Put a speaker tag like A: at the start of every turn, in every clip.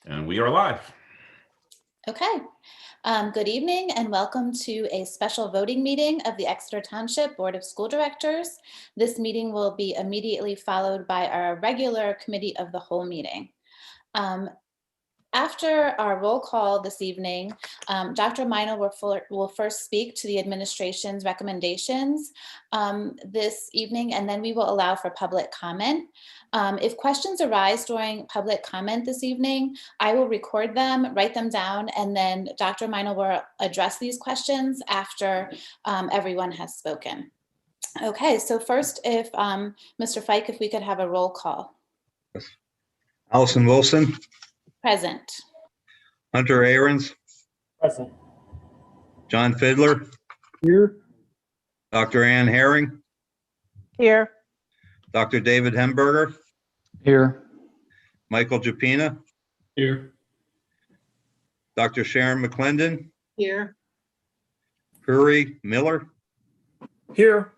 A: And we are live.
B: Okay. Good evening and welcome to a special voting meeting of the Exeter Township Board of School Directors. This meeting will be immediately followed by our regular Committee of the Whole meeting. After our roll call this evening, Dr. Meinl will first speak to the administration's recommendations this evening, and then we will allow for public comment. If questions arise during public comment this evening, I will record them, write them down, and then Dr. Meinl will address these questions after everyone has spoken. Okay, so first, if Mr. Fike, if we could have a roll call.
C: Yes. Allison Wilson.
B: Present.
C: Hunter Ahrens.
D: Present.
C: John Fiddler.
D: Here.
C: Dr. Ann Herring.
E: Here.
C: Dr. David Hemberger.
D: Here.
C: Michael Japina.
D: Here.
C: Dr. Sharon McClendon.
E: Here.
C: Puri Miller.
D: Here.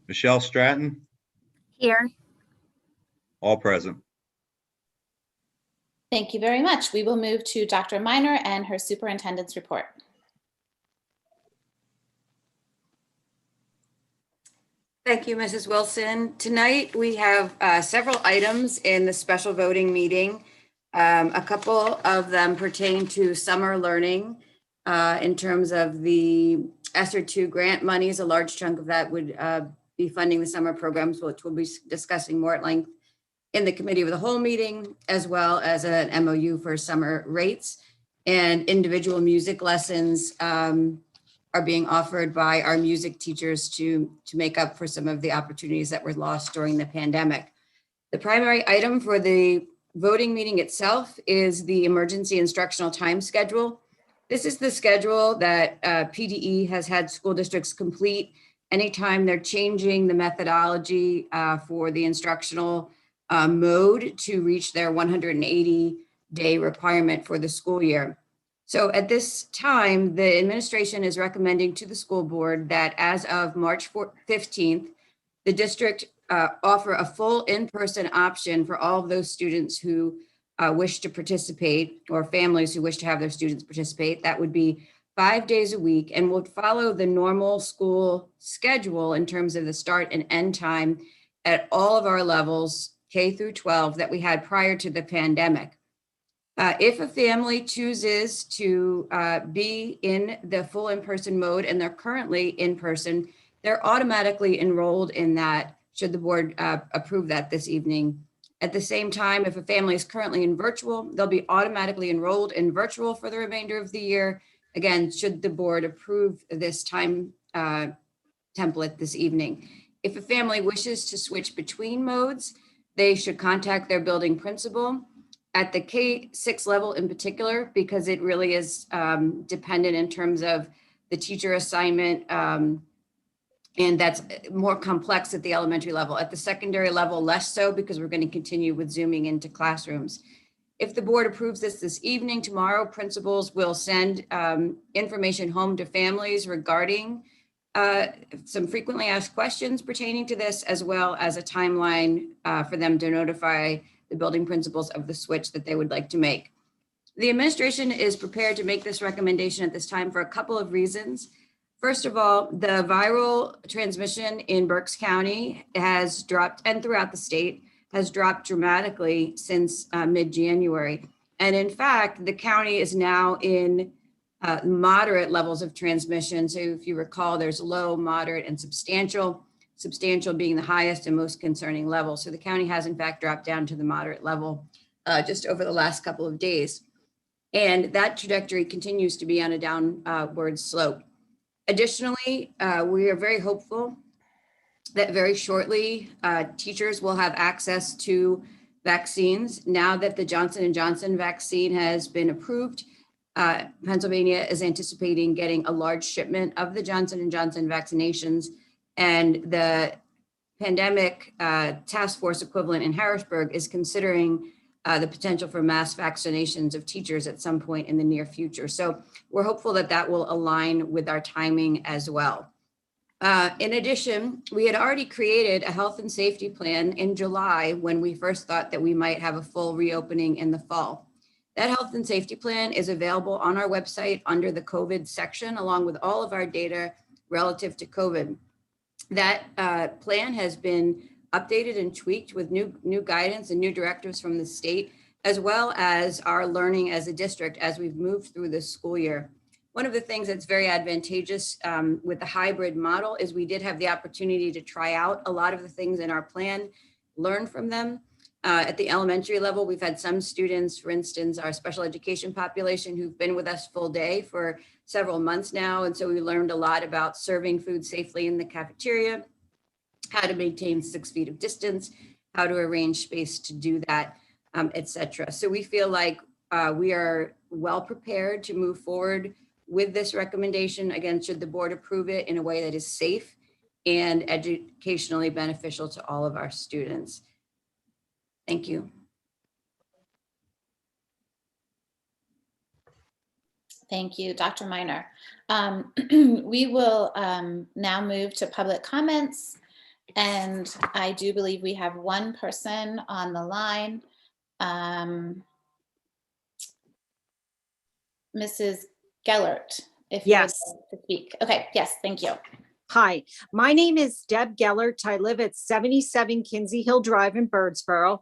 C: Michelle Stratton.
F: Here.
C: All present.
B: Thank you very much. We will move to Dr. Miner and her superintendent's report.
G: Thank you, Mrs. Wilson. Tonight we have several items in the special voting meeting. A couple of them pertain to summer learning in terms of the ESSER II grant monies. A large chunk of that would be funding the summer programs, which we'll be discussing more at length in the Committee of the Whole meeting, as well as an MOU for summer rates, and individual music lessons are being offered by our music teachers to make up for some of the opportunities that were lost during the pandemic. The primary item for the voting meeting itself is the emergency instructional time schedule. This is the schedule that PDE has had school districts complete anytime they're changing the methodology for the instructional mode to reach their 180-day requirement for the school year. So at this time, the administration is recommending to the school board that as of March 15th, the district offer a full in-person option for all of those students who wish to participate, or families who wish to have their students participate. That would be 5 days a week and would follow the normal school schedule in terms of the start and end time at all of our levels, K through 12, that we had prior to the pandemic. If a family chooses to be in the full in-person mode and they're currently in person, they're automatically enrolled in that, should the board approve that this evening. At the same time, if a family is currently in virtual, they'll be automatically enrolled in virtual for the remainder of the year. Again, should the board approve this time template this evening. If a family wishes to switch between modes, they should contact their building principal at the K-6 level in particular, because it really is dependent in terms of the teacher assignment, and that's more complex at the elementary level. At the secondary level, less so, because we're going to continue with Zooming into classrooms. If the board approves this evening, tomorrow, principals will send information home to families regarding some frequently asked questions pertaining to this, as well as a timeline for them to notify the building principals of the switch that they would like to make. The administration is prepared to make this recommendation at this time for a couple of reasons. First of all, the viral transmission in Berks County has dropped, and throughout the state, has dropped dramatically since mid-January. And in fact, the county is now in moderate levels of transmission. So if you recall, there's low, moderate, and substantial being the highest and most concerning level. So the county has in fact dropped down to the moderate level just over the last couple of days. And that trajectory continues to be on a downward slope. Additionally, we are very hopeful that very shortly teachers will have access to vaccines. Now that the Johnson & Johnson vaccine has been approved, Pennsylvania is anticipating getting a large shipment of the Johnson & Johnson vaccinations, and the pandemic task force equivalent in Harrisburg is considering the potential for mass vaccinations of teachers at some point in the near future. So we're hopeful that that will align with our timing as well. In addition, we had already created a health and safety plan in July when we first thought that we might have a full reopening in the fall. That health and safety plan is available on our website under the COVID section, along with all of our data relative to COVID. That plan has been updated and tweaked with new guidance and new directives from the state, as well as our learning as a district as we've moved through this school year. One of the things that's very advantageous with the hybrid model is we did have the opportunity to try out a lot of the things in our plan, learn from them. At the elementary level, we've had some students, for instance, our special education population, who've been with us full day for several months now. And so we learned a lot about serving food safely in the cafeteria, how to maintain 6 feet of distance, how to arrange space to do that, et cetera. So we feel like we are well prepared to move forward with this recommendation. Again, should the board approve it in a way that is safe and educationally beneficial to all of our students. Thank you.
B: Thank you, Dr. Miner. We will now move to public comments. And I do believe we have one person on the line. Mrs. Gellert, if you would
E: Yes.
B: like to speak. Okay, yes, thank you.
E: Hi, my name is Deb Gellert. I live at 77 Kinsey Hill Drive in Birdsboro.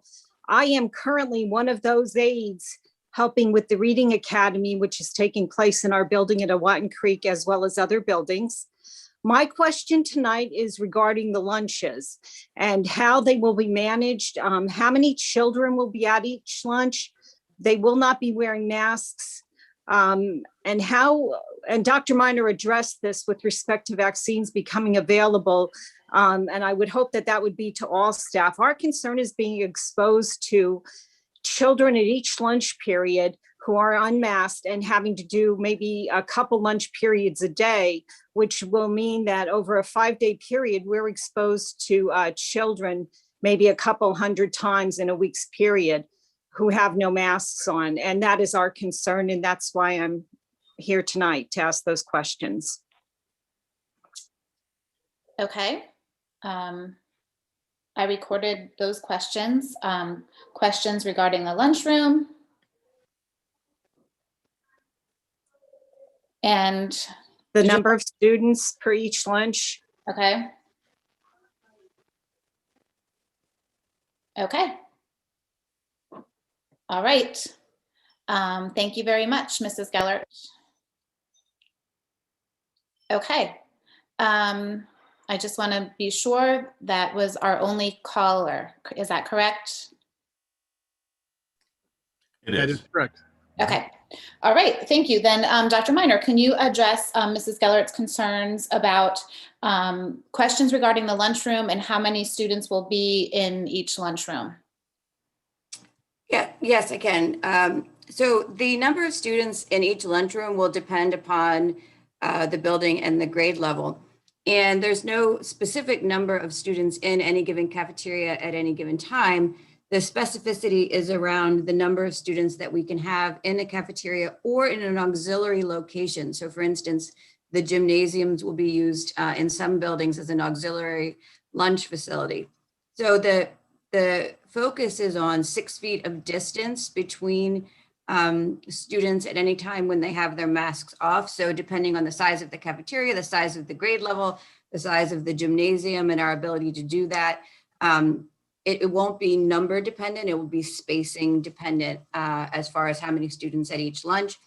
E: I am currently one of those aides helping with the Reading Academy, which is taking place in our building at Awatin Creek, as well as other buildings. My question tonight is regarding the lunches and how they will be managed. How many children will be at each lunch? They will not be wearing masks. And Dr. Miner addressed this with respect to vaccines becoming available. And I would hope that that would be to all staff. Our concern is being exposed to children at each lunch period who are unmasked and having to do maybe a couple lunch periods a day, which will mean that over a 5-day period, we're exposed to children maybe a couple hundred times in a week's period who have no masks on. And that is our concern. And that's why I'm here tonight to ask those questions.
B: Okay. I recorded those questions. Questions regarding the lunchroom. And
E: The
B: Did you-
E: number of students per each lunch.
B: okay. Okay. All right. Thank you very much, Mrs. Gellert. Okay. I just want to be sure that was our only caller. Is that correct?
A: It
D: That
A: is.
D: is correct.
B: Okay. All right. Thank you. Then, Dr. Miner, can you address Mrs. Gellert's concerns about questions regarding the lunchroom and how many students will be in each lunchroom?
G: Yeah, yes, I can. So the number of students in each lunchroom will depend upon the building and the grade level. And there's no specific number of students in any given cafeteria at any given time. The specificity is around the number of students that we can have in a cafeteria or in an auxiliary location. So for instance, the gymnasiums will be used in some buildings as an auxiliary lunch facility. So the focus is on 6 feet of distance between students at any time when they have their masks off. So depending on the size of the cafeteria, the size of the grade level, the size of the gymnasium, and our ability to do that, it won't be number dependent, it will be spacing dependent as far as how many students at each lunch.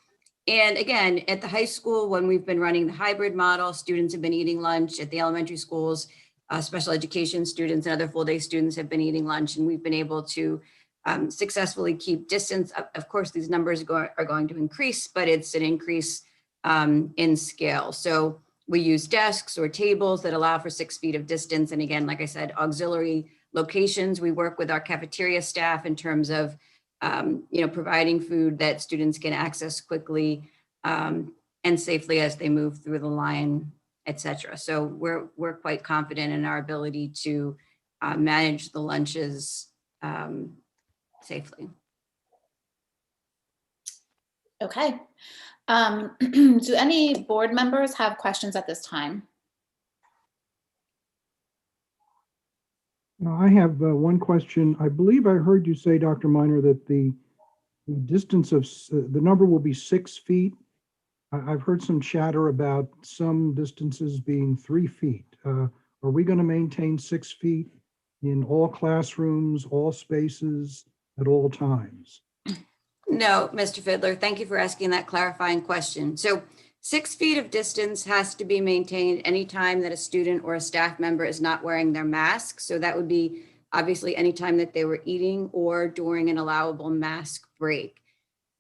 G: And again, at the high school, when we've been running the hybrid model, students have been eating lunch. At the elementary schools, special education students and other full day students have been eating lunch, and we've been able to successfully keep distance. Of course, these numbers are going to increase, but it's an increase in scale. So we use desks or tables that allow for 6 feet of distance. And again, like I said, auxiliary locations. We work with our cafeteria staff in terms of providing food that students can access quickly and safely as they move through the line, et cetera. So we're quite confident in our ability to manage the lunches safely.
B: Okay. Do any board members have questions at this time?
F: I have one question. I believe I heard you say, Dr. Minor, that the distance of, the number will be 6 feet. I've heard some chatter about some distances being 3 feet. Are we going to maintain 6 feet in all classrooms, all spaces, at all times?
G: No, Mr. Fiddler, thank you for asking that clarifying question. So 6 feet of distance has to be maintained anytime that a student or a staff member is not wearing their mask. So that would be obviously anytime that they were eating or during an allowable mask break.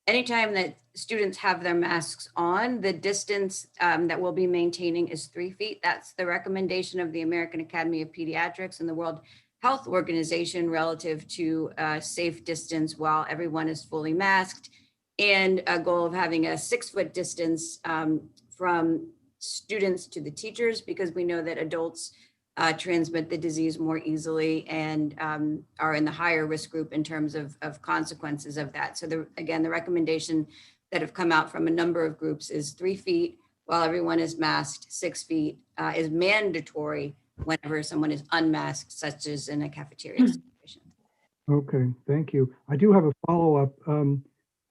G: Anytime that students have their masks on, the distance that we'll be maintaining is 3 feet. That's the recommendation of the American Academy of Pediatrics and the World Health Organization relative to safe distance while everyone is fully masked, and a goal of having a 6-foot distance from students to the teachers, because we know that adults transmit the disease more easily and are in the higher risk group in terms of consequences of that. So again, the recommendation that have come out from a number of groups is 3 feet while everyone is masked. 6 feet is mandatory whenever someone is unmasked, such as in a cafeteria situation.
F: Okay, thank you. I do have a follow-up.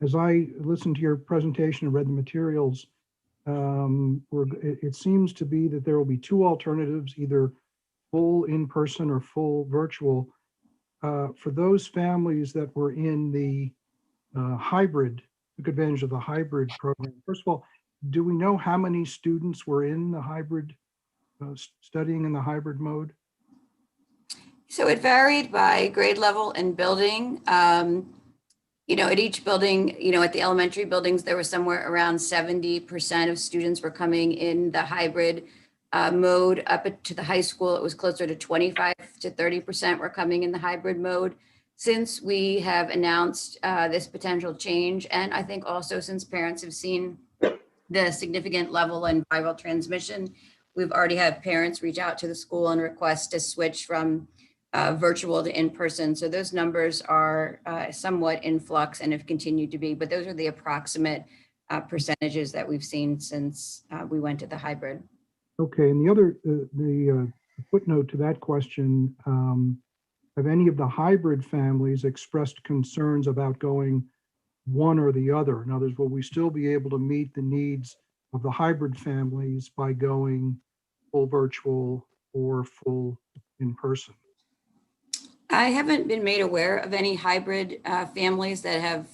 F: As I listened to your presentation and read the materials, it seems to be that there will be 2 alternatives, either full in-person or full virtual. For those families that were in the hybrid, took advantage of the hybrid program, first of all, do we know how many students were in the hybrid, studying in the hybrid mode?
G: So it varied by grade level and building. At each building, at the elementary buildings, there was somewhere around 70% of students were coming in the hybrid mode. Up to the high school, it was closer to 25 to 30% were coming in the hybrid mode. Since we have announced this potential change, and I think also since parents have seen the significant level in viral transmission, we've already had parents reach out to the school and request to switch from virtual to in-person. So those numbers are somewhat in flux and have continued to be, but those are the approximate percentages that we've seen since we went to the hybrid.
F: Okay, and the other, the footnote to that question, have any of the hybrid families expressed concerns about going one or the other? In other words, will we still be able to meet the needs of the hybrid families by going full virtual or full in-person?
G: I haven't been made aware of any hybrid families that have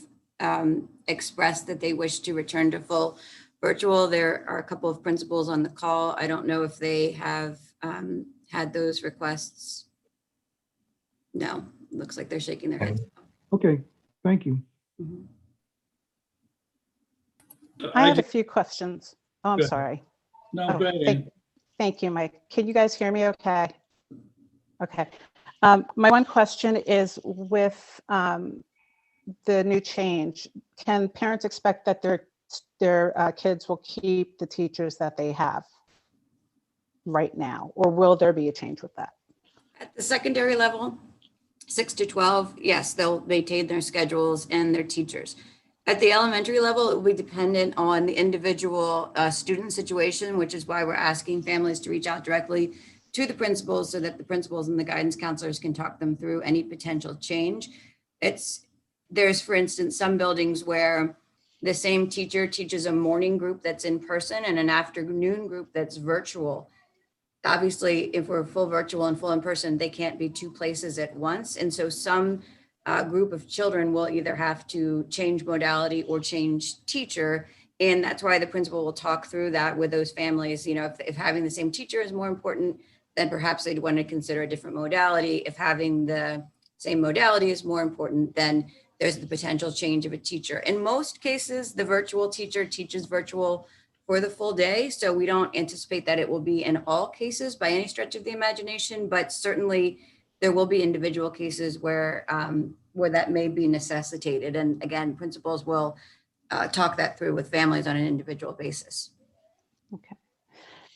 G: expressed that they wish to return to full virtual. There are a couple of principals on the call. I don't know if they have had those requests. No, looks like they're shaking their heads.
F: Okay, thank you.
G: Mhm.
H: I have a few questions. Oh, I'm
D: Go ahead.
H: sorry.
D: No,
H: Oh,
D: go ahead, Amy.
H: Thank you, Mike. Can you guys hear me okay? Okay. My one question is with the new change, can parents expect that their kids will keep the teachers that they have right now, or will there be a change with that?
G: At the secondary level, 6 to 12, yes, they'll maintain their schedules and their teachers. At the elementary level, it will be dependent on the individual student situation, which is why we're asking families to reach out directly to the principals so that the principals and the guidance counselors can talk them through any potential change. There's, for instance, some buildings where the same teacher teaches a morning group that's in person and an afternoon group that's virtual. Obviously, if we're full virtual and full in person, they can't be 2 places at once. And so some group of children will either have to change modality or change teacher. And that's why the principal will talk through that with those families. If having the same teacher is more important, then perhaps they'd want to consider a different modality. If having the same modality is more important, then there's the potential change of a teacher. In most cases, the virtual teacher teaches virtual for the full day. So we don't anticipate that it will be in all cases by any stretch of the imagination, but certainly there will be individual cases where that may be necessitated. And again, principals will talk that through with families on an individual basis.
H: Okay.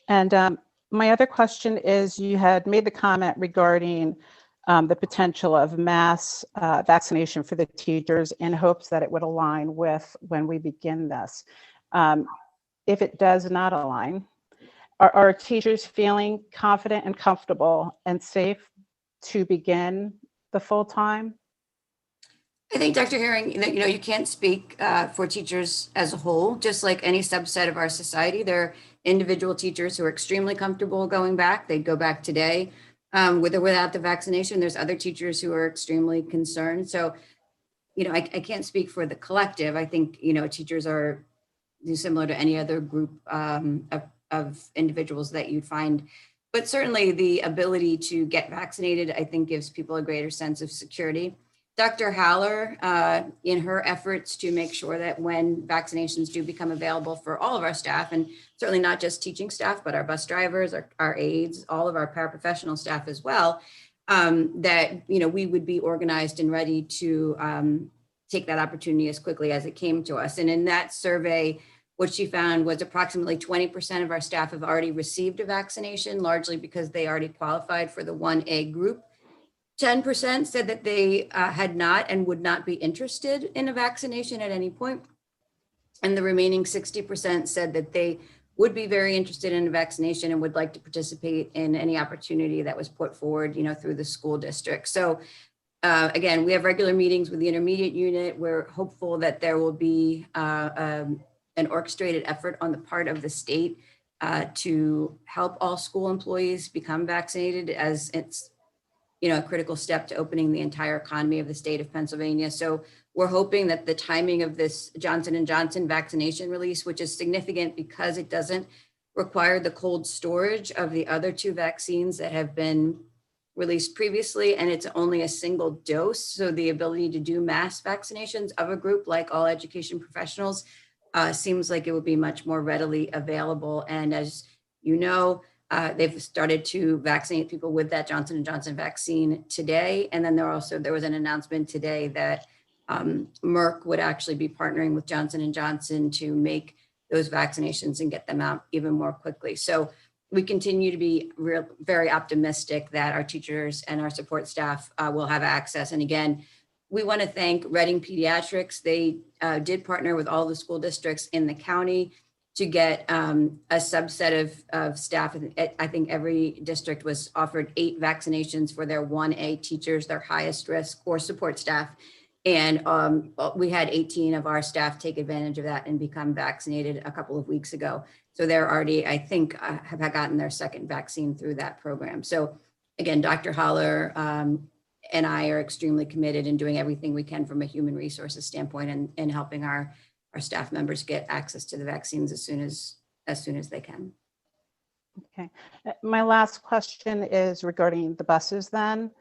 H: And my other question is, you had made the comment regarding the potential of mass vaccination for the teachers in hopes that it would align with when we begin this. If it does not align, are teachers feeling confident and comfortable and safe to begin the full-time?
G: I think, Dr. Herring, that, you can't speak for teachers as a whole, just like any subset of our society. There are individual teachers who are extremely comfortable going back. They'd go back today with or without the vaccination. There's other teachers who are extremely concerned. So, I can't speak for the collective. I think, teachers are similar to any other group of individuals that you'd find. But certainly the ability to get vaccinated, I think, gives people a greater sense of security. Dr. Haller, in her efforts to make sure that when vaccinations do become available for all of our staff, and certainly not just teaching staff, but our bus drivers, our aides, all of our paraprofessional staff as well, that we would be organized and ready to take that opportunity as quickly as it came to us. And in that survey, what she found was approximately 20% of our staff have already received a vaccination, largely because they already qualified for the 1A group. 10% said that they had not and would not be interested in a vaccination at any point. And the remaining 60% said that they would be very interested in a vaccination and would like to participate in any opportunity that was put forward, through the school district. So again, we have regular meetings with the intermediate unit. We're hopeful that there will be an orchestrated effort on the part of the state to help all school employees become vaccinated, as it's a critical step to opening the entire economy of the state of Pennsylvania. So we're hoping that the timing of this Johnson & Johnson vaccination release, which is significant because it doesn't require the cold storage of the other 2 vaccines that have been released previously, and it's only a single dose. So the ability to do mass vaccinations of a group like all education professionals seems like it would be much more readily available. And as you know, they've started to vaccinate people with that Johnson & Johnson vaccine today. And then there was an announcement today that Merck would actually be partnering with Johnson & Johnson to make those vaccinations and get them out even more quickly. So we continue to be very optimistic that our teachers and our support staff will have access. And again, we want to thank Reading Pediatrics. They did partner with all the school districts in the county to get a subset of staff. I think every district was offered 8 vaccinations for their 1A teachers, their highest risk or support staff. And we had 18 of our staff take advantage of that and become vaccinated a couple of weeks ago. So they're already, I think, have gotten their second vaccine through that program. So again, Dr. Haller and I are extremely committed in doing everything we can from a human resources standpoint and helping our staff members get access to the vaccines as soon as they can.
H: Okay. My last question is regarding the buses then.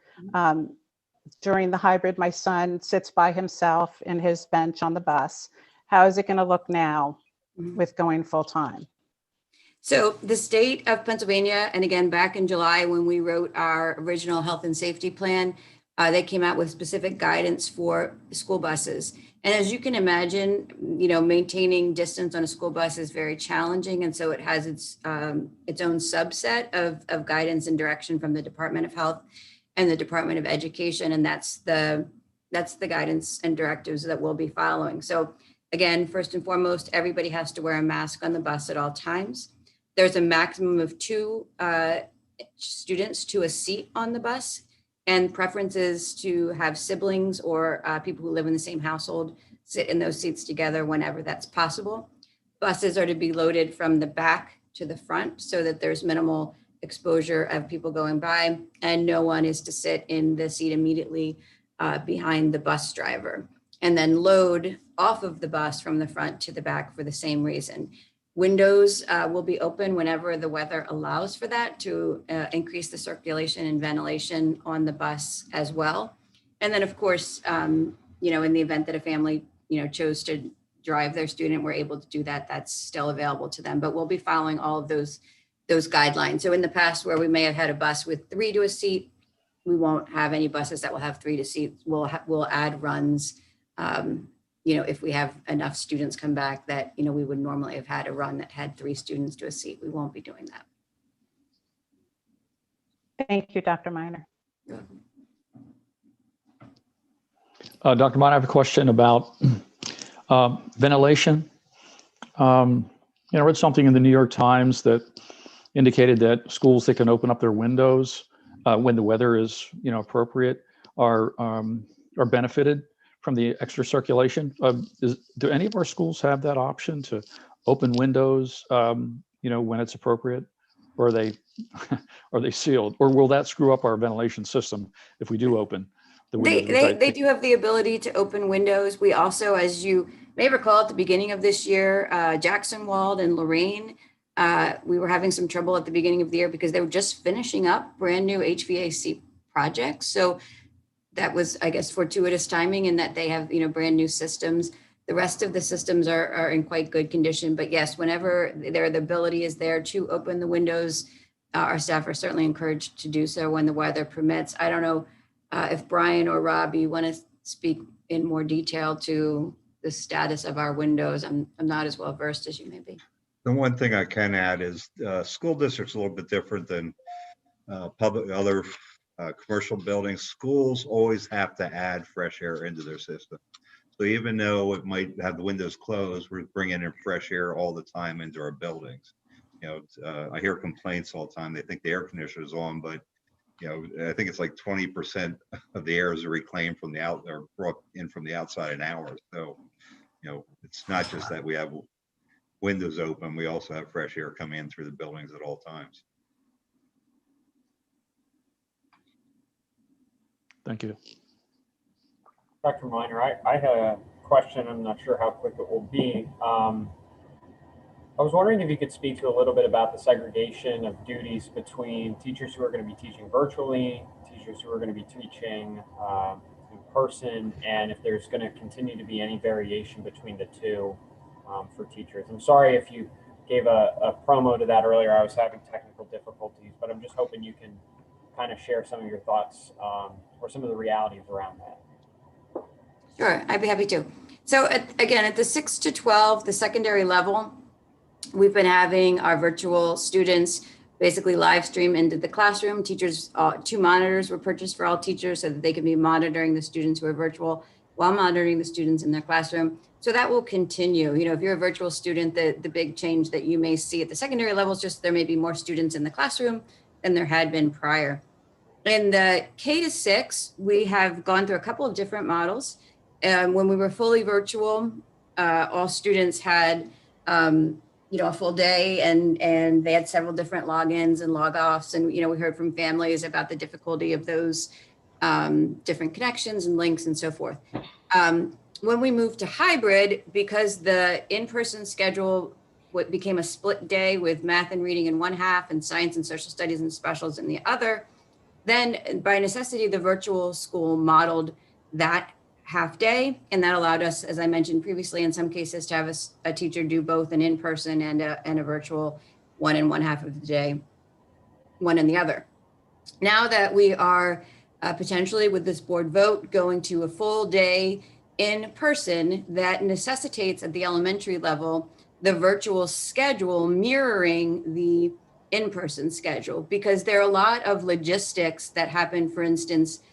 H: During the hybrid, my son sits by himself in his bench on the bus. How is it going to look now with going full time?
G: So the state of Pennsylvania, and again, back in July when we wrote our original health and safety plan, they came out with specific guidance for school buses. And as you can imagine, maintaining distance on a school bus is very challenging. And so it has its own subset of guidance and direction from the Department of Health and the Department of Education. And that's the guidance and directives that we'll be following. So again, first and foremost, everybody has to wear a mask on the bus at all times. There's a maximum of 2 students to a seat on the bus, and preference is to have siblings or people who live in the same household sit in those seats together whenever that's possible. Buses are to be loaded from the back to the front so that there's minimal exposure of people going by, and no one is to sit in the seat immediately behind the bus driver, and then load off of the bus from the front to the back for the same reason. Windows will be open whenever the weather allows for that to increase the circulation and ventilation on the bus as well. And then of course, in the event that a family, chose to drive their student, we're able to do that. That's still available to them, but we'll be following all of those guidelines. So in the past where we may have had a bus with 3 to a seat, we won't have any buses that will have 3 to seats. We'll add runs, if we have enough students come back that, we would normally have had a run that had 3 students to a seat. We won't be doing that.
H: Thank you, Dr. Miner.
D: Dr. Miner, I have a question about ventilation. I read something in the New York Times that indicated that schools that can open up their windows when the weather is, appropriate, are benefited from the extra circulation. Do any of our schools have that option to open windows, when it's appropriate, or are they sealed, or will that screw up our ventilation system if we do open the windows?
G: They do have the ability to open windows. We also, as you may recall, at the beginning of this year, Jackson Wald and Lorraine, we were having some trouble at the beginning of the year because they were just finishing up brand new HVAC projects. So that was, I guess, fortuitous timing in that they have, brand new systems. The rest of the systems are in quite good condition. But yes, whenever the ability is there to open the windows, our staff are certainly encouraged to do so when the weather permits. I don't know if Brian or Robbie want to speak in more detail to the status of our windows. I'm not as well versed as you may be.
C: The one thing I can add is school districts a little bit different than other commercial buildings. Schools always have to add fresh air into their system. So even though it might have the windows closed, we're bringing in fresh air all the time into our buildings. I hear complaints all the time. They think the air conditioner is on, but I think it's like 20% of the air is reclaimed from the or brought in from the outside an hour. So, it's not just that we have windows open, we also have fresh air coming in through the buildings at all times.
D: Thank you.
I: Dr. Miner, I had a question. I'm not sure how quick it will be. I was wondering if you could speak to a little bit about the segregation of duties between teachers who are going to be teaching virtually, teachers who are going to be teaching in person, and if there's going to continue to be any variation between the two for teachers. I'm sorry if you gave a promo to that earlier. I was having technical difficulties, but I'm just hoping you can kind of share some of your thoughts or some of the realities around that.
G: Sure, I'd be happy to. So again, at the 6 to 12, the secondary level, we've been having our virtual students basically live stream into the classroom. Teachers, 2 monitors were purchased for all teachers so that they can be monitoring the students who are virtual while monitoring the students in their classroom. So that will continue. If you're a virtual student, the big change that you may see at the secondary level is just there may be more students in the classroom than there had been prior. In the K to 6, we have gone through a couple of different models. When we were fully virtual, all students had a full day and they had several different logins and log-offs. And, we heard from families about the difficulty of those different connections and links and so forth. When we moved to hybrid, because the in-person schedule became a split day with math and reading in one half and science and social studies and specials in the other, then by necessity, the virtual school modeled that half day. And that allowed us, as I mentioned previously, in some cases to have a teacher do both an in-person and a virtual, one in one half of the day, one in the other. Now that we are potentially with this board vote going to a full day in person, that necessitates at the elementary level, the virtual schedule mirroring the in-person schedule, because there are a lot of logistics that happen, for instance,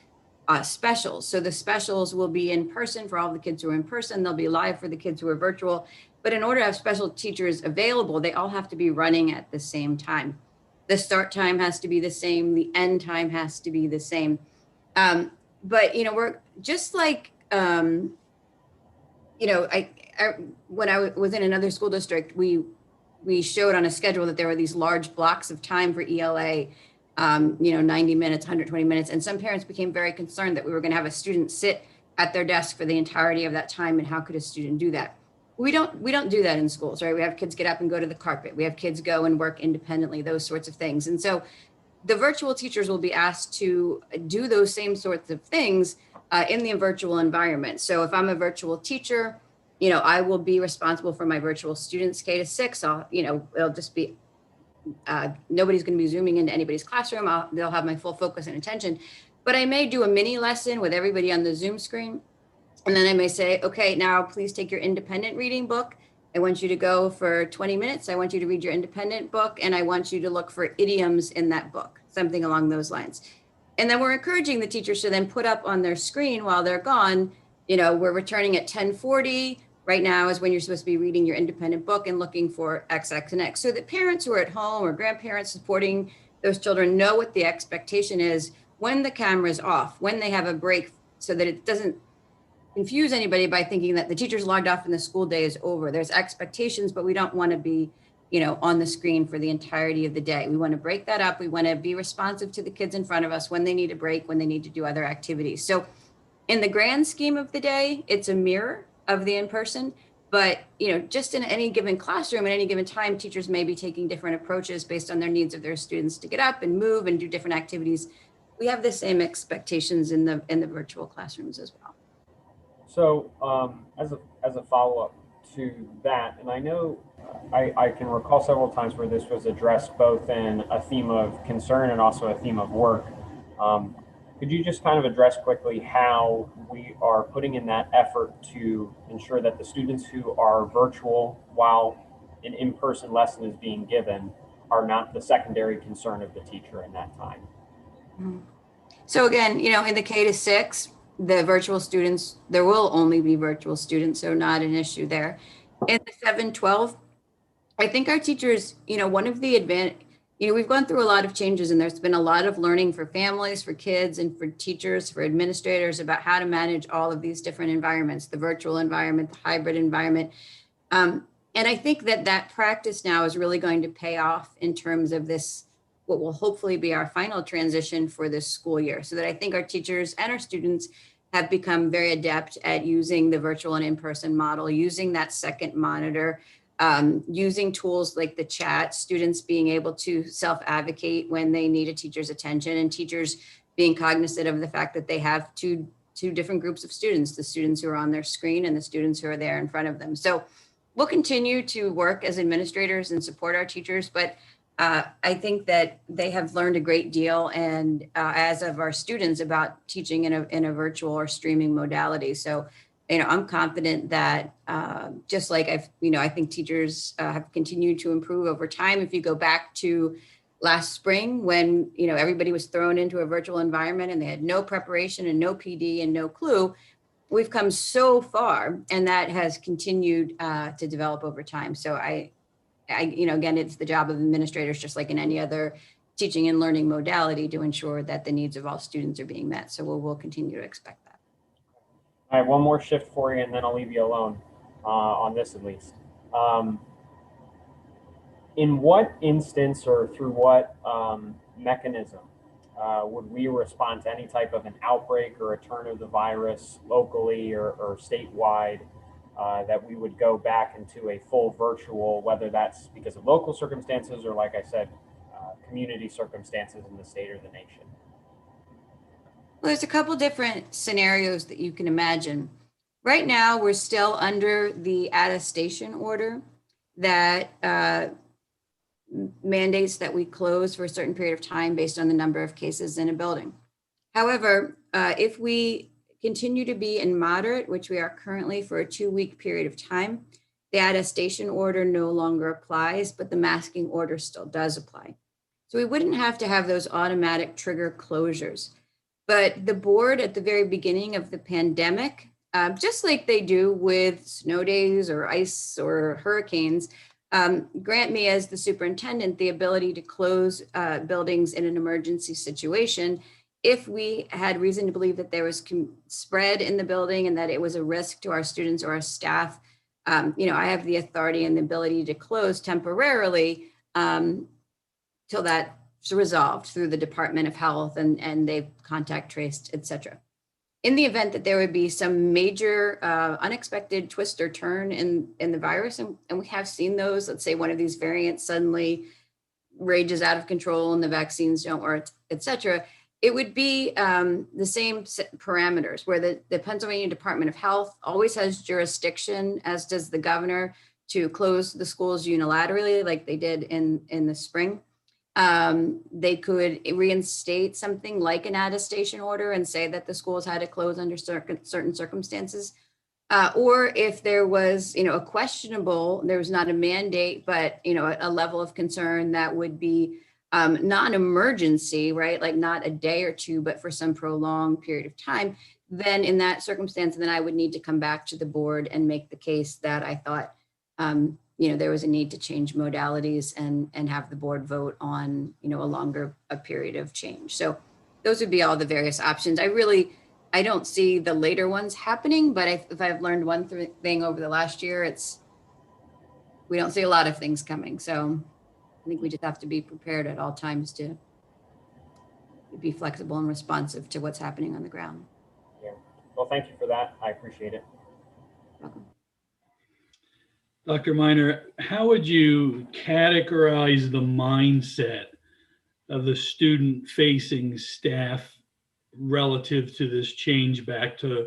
G: specials. So the specials will be in person for all the kids who are in person. They'll be live for the kids who are virtual. But in order to have special teachers available, they all have to be running at the same time. The start time has to be the same. The end time has to be the same. But, we're just like, when I was in another school district, we showed on a schedule that there were these large blocks of time for ELA, 90 minutes, 120 minutes. And some parents became very concerned that we were going to have a student sit at their desk for the entirety of that time. And how could a student do that? We don't do that in schools, right? We have kids get up and go to the carpet. We have kids go and work independently, those sorts of things. And so the virtual teachers will be asked to do those same sorts of things in the virtual environment. So if I'm a virtual teacher, I will be responsible for my virtual students K to 6. It'll just be, nobody's going to be zooming into anybody's classroom. They'll have my full focus and attention, but I may do a mini lesson with everybody on the Zoom screen. And then I may say, okay, now please take your independent reading book. I want you to go for 20 minutes. I want you to read your independent book, and I want you to look for idioms in that book, something along those lines. And then we're encouraging the teachers to then put up on their screen while they're gone, we're returning at 10:40. Right now is when you're supposed to be reading your independent book and looking for X, X, and X. So that parents who are at home or grandparents supporting those children know what the expectation is when the camera is off, when they have a break, so that it doesn't confuse anybody by thinking that the teacher's logged off and the school day is over. There's expectations, but we don't want to be, on the screen for the entirety of the day. We want to break that up. We want to be responsive to the kids in front of us when they need a break, when they need to do other activities. So in the grand scheme of the day, it's a mirror of the in-person, but just in any given classroom at any given time, teachers may be taking different approaches based on their needs of their students to get up and move and do different activities. We have the same expectations in the virtual classrooms as well.
I: So as a follow-up to that, and I know I can recall several times where this was addressed both in a theme of concern and also a theme of work. Could you just kind of address quickly how we are putting in that effort to ensure that the students who are virtual while an in-person lesson is being given are not the secondary concern of the teacher in that time?
G: So again, in the K to 6, the virtual students, there will only be virtual students, so not an issue there. In the 7-12, I think our teachers, one of the we've gone through a lot of changes, and there's been a lot of learning for families, for kids, and for teachers, for administrators about how to manage all of these different environments, the virtual environment, the hybrid environment. And I think that practice now is really going to pay off in terms of this, what will hopefully be our final transition for this school year. So that I think our teachers and our students have become very adept at using the virtual and in-person model, using that second monitor, using tools like the chat, students being able to self-advocate when they need a teacher's attention, and teachers being cognizant of the fact that they have two different groups of students, the students who are on their screen and the students who are there in front of them. So we'll continue to work as administrators and support our teachers, but I think that they have learned a great deal, and as of our students, about teaching in a virtual or streaming modality. So, I'm confident that just like I think teachers have continued to improve over time. If you go back to last spring when, everybody was thrown into a virtual environment and they had no preparation and no PD and no clue, we've come so far, and that has continued to develop over time. So again, it's the job of administrators, just like in any other teaching and learning modality, to ensure that the needs of all students are being met. So we'll continue to expect that.
I: All right, one more shift for you, and then I'll leave you alone on this at least. In what instance or through what mechanism would we respond to any type of an outbreak or a turn of the virus locally or statewide? That we would go back into a full virtual, whether that's because of local circumstances or, like I said, community circumstances in the state or the nation?
G: Well, there's a couple different scenarios that you can imagine. Right now, we're still under the attestation order that mandates that we close for a certain period of time based on the number of cases in a building. However, if we continue to be in moderate, which we are currently for a 2-week period of time, the attestation order no longer applies, but the masking order still does apply. So we wouldn't have to have those automatic trigger closures. But the board at the very beginning of the pandemic, just like they do with snow days or ice or hurricanes, grant me as the superintendent the ability to close buildings in an emergency situation if we had reason to believe that there was spread in the building and that it was a risk to our students or our staff. I have the authority and the ability to close temporarily till that's resolved through the Department of Health and they've contact traced, et cetera. In the event that there would be some major unexpected twist or turn in the virus, and we have seen those, let's say one of these variants suddenly rages out of control and the vaccines don't work, et cetera, it would be the same parameters where the Pennsylvania Department of Health always has jurisdiction, as does the governor, to close the schools unilaterally like they did in the spring. They could reinstate something like an attestation order and say that the schools had to close under certain circumstances. Or if there was, a questionable, there was not a mandate, but, a level of concern that would be non-emergency, right? Like not a day or two, but for some prolonged period of time, then in that circumstance, then I would need to come back to the board and make the case that I thought there was a need to change modalities and have the board vote on, a longer period of change. So those would be all the various options. I don't see the later ones happening, but if I've learned one thing over the last year, we don't see a lot of things coming. So I think we just have to be prepared at all times to be flexible and responsive to what's happening on the ground.
I: Yeah. Well, thank you for that. I appreciate it.
G: Welcome.
J: Dr. Miner, how would you categorize the mindset of the student-facing staff relative to this change back to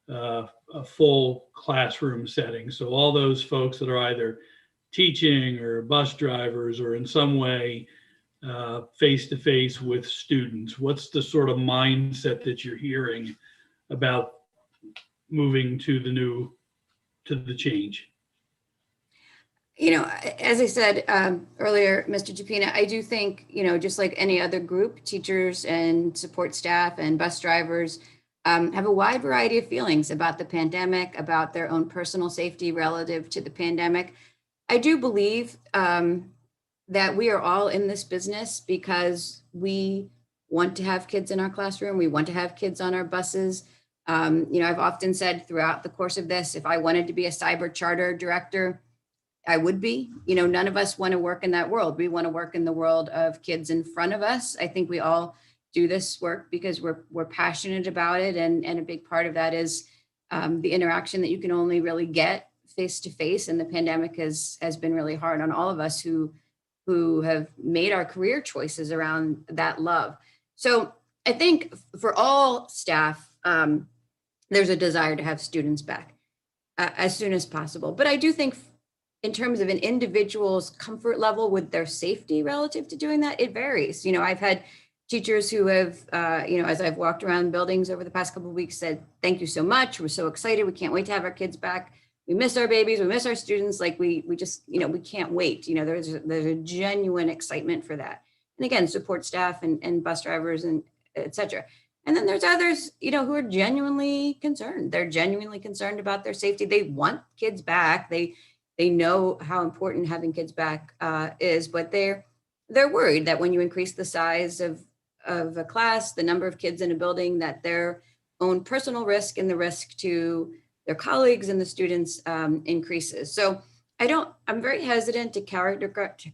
J: a full classroom setting? So all those folks that are either teaching or bus drivers or in some way face-to-face with students, what's the sort of mindset that you're hearing about moving to the change?
G: As I said earlier, Mr. Chapina, I do think, just like any other group, teachers and support staff and bus drivers have a wide variety of feelings about the pandemic, about their own personal safety relative to the pandemic. I do believe that we are all in this business because we want to have kids in our classroom. We want to have kids on our buses. I've often said throughout the course of this, if I wanted to be a cyber charter director, I would be. None of us want to work in that world. We want to work in the world of kids in front of us. I think we all do this work because we're passionate about it. And a big part of that is the interaction that you can only really get face to face. And the pandemic has been really hard on all of us who have made our career choices around that love. So I think for all staff, there's a desire to have students back as soon as possible. But I do think in terms of an individual's comfort level with their safety relative to doing that, it varies. I've had teachers who have, as I've walked around buildings over the past couple of weeks, said, thank you so much. We're so excited. We can't wait to have our kids back. We miss our babies. We miss our students. Like we just, we can't wait. There's a genuine excitement for that. And again, support staff and bus drivers and et cetera. And then there's others, who are genuinely concerned. They're genuinely concerned about their safety. They want kids back. They know how important having kids back is, but they're worried that when you increase the size of a class, the number of kids in a building, that their own personal risk and the risk to their colleagues and the students increases. So I'm very hesitant to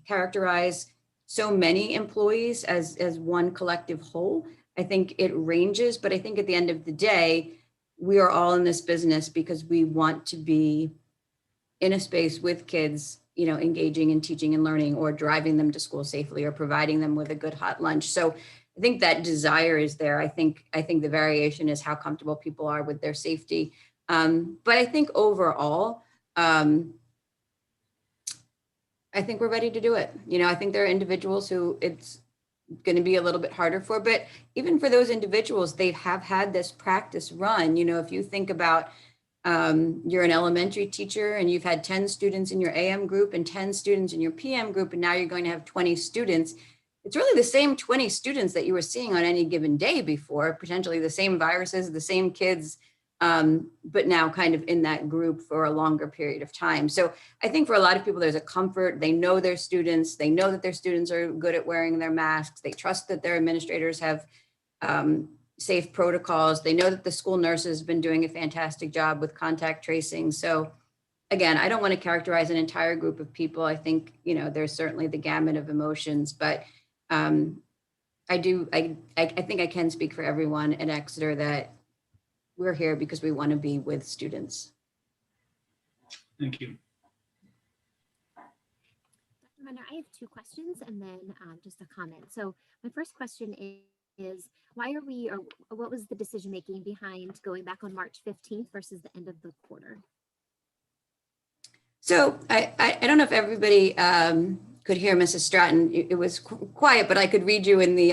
G: characterize so many employees as one collective whole. I think it ranges, but I think at the end of the day, we are all in this business because we want to be in a space with kids, engaging in teaching and learning, or driving them to school safely, or providing them with a good hot lunch. So I think that desire is there. I think the variation is how comfortable people are with their safety. But I think overall, I think we're ready to do it. I think there are individuals who it's going to be a little bit harder for, but even for those individuals, they have had this practice run. If you think about you're an elementary teacher and you've had 10 students in your AM group and 10 students in your PM group, and now you're going to have 20 students. It's really the same 20 students that you were seeing on any given day before, potentially the same viruses, the same kids, but now kind of in that group for a longer period of time. So I think for a lot of people, there's a comfort. They know their students. They know that their students are good at wearing their masks. They trust that their administrators have safe protocols. They know that the school nurses have been doing a fantastic job with contact tracing. So again, I don't want to characterize an entire group of people. I think, there's certainly the gamut of emotions, but I think I can speak for everyone at Exeter that we're here because we want to be with students.
J: Thank you.
K: Dr. Miner, I have two questions and then just a comment. So my first question is why are we, or what was the decision making behind going back on March 15th versus the end of the quarter?
G: So I don't know if everybody could hear Mrs. Stratton. It was quiet, but I could read you in the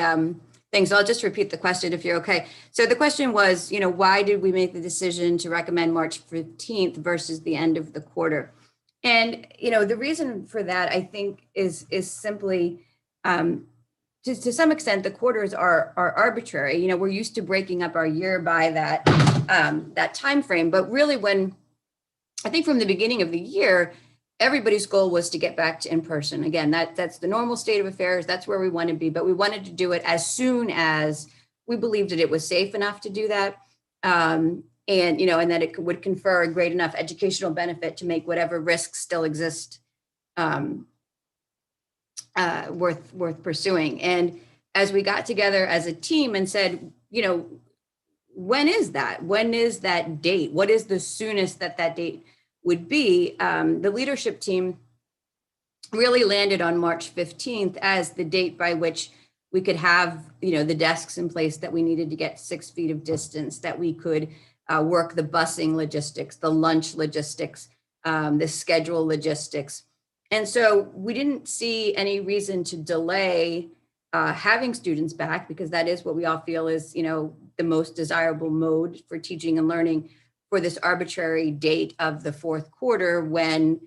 G: thing. So I'll just repeat the question if you're okay. So the question was, why did we make the decision to recommend March 15th versus the end of the quarter? And, the reason for that, I think, is simply, to some extent, the quarters are arbitrary. We're used to breaking up our year by that time frame. But really, when I think from the beginning of the year, everybody's goal was to get back to in-person. Again, that's the normal state of affairs. That's where we want to be, but we wanted to do it as soon as we believed that it was safe enough to do that. And, and that it would confer a great enough educational benefit to make whatever risks still exist worth pursuing. And as we got together as a team and said, when is that? When is that date? What is the soonest that date would be? The leadership team really landed on March 15th as the date by which we could have, the desks in place that we needed to get 6 feet of distance, that we could work the busing logistics, the lunch logistics, the schedule logistics. And so we didn't see any reason to delay having students back, because that is what we all feel is, the most desirable mode for teaching and learning, for this arbitrary date of the fourth quarter when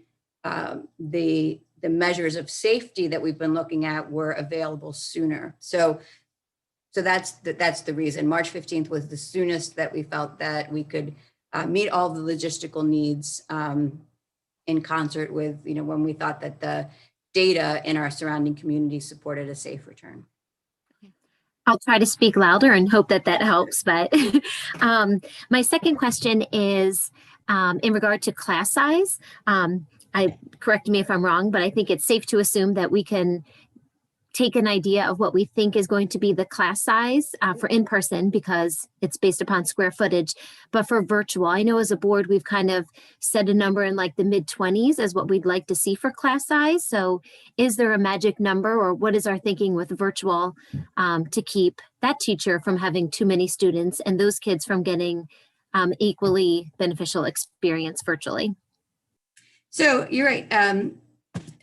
G: the measures of safety that we've been looking at were available sooner. So that's the reason. March 15th was the soonest that we felt that we could meet all the logistical needs in concert with, when we thought that the data in our surrounding community supported a safe return.
K: I'll try to speak louder and hope that helps. But my second question is in regard to class size. Correct me if I'm wrong, but I think it's safe to assume that we can take an idea of what we think is going to be the class size for in-person, because it's based upon square footage. But for virtual, I know as a board, we've kind of set a number in like the mid-20s as what we'd like to see for class size. So is there a magic number, or what is our thinking with virtual to keep that teacher from having too many students and those kids from getting equally beneficial experience virtually?
G: So you're right.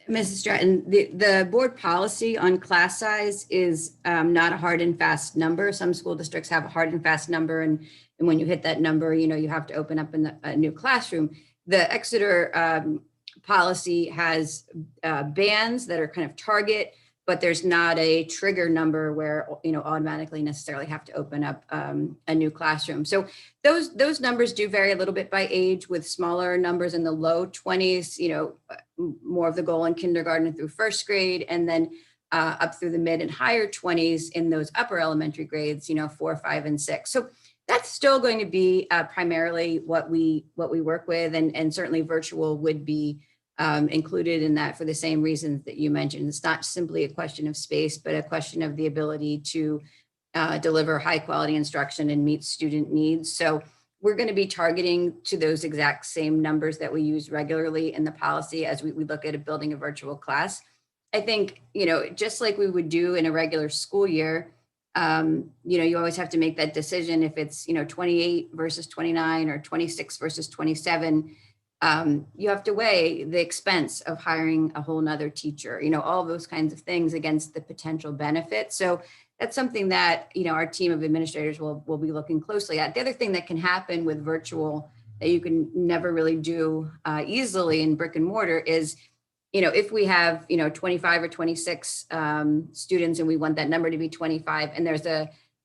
G: Mrs. Stratton, the board policy on class size is not a hard and fast number. Some school districts have a hard and fast number, and when you hit that number, you have to open up a new classroom. The Exeter policy has bands that are kind of target, but there's not a trigger number where automatically necessarily have to open up a new classroom. So those numbers do vary a little bit by age, with smaller numbers in the low 20s, more of the goal in kindergarten through first grade, and then up through the mid and higher 20s in those upper elementary grades, 4, 5, and 6. So that's still going to be primarily what we work with, and certainly virtual would be included in that for the same reasons that you mentioned. It's not simply a question of space, but a question of the ability to deliver high quality instruction and meet student needs. So we're going to be targeting to those exact same numbers that we use regularly in the policy as we look at building a virtual class. I think, just like we would do in a regular school year, you always have to make that decision if it's, 28 versus 29 or 26 versus 27. You have to weigh the expense of hiring a whole nother teacher, all those kinds of things against the potential benefit. So that's something that, our team of administrators will be looking closely at. The other thing that can happen with virtual that you can never really do easily in brick and mortar is, if we have, 25 or 26 students and we want that number to be 25, and there's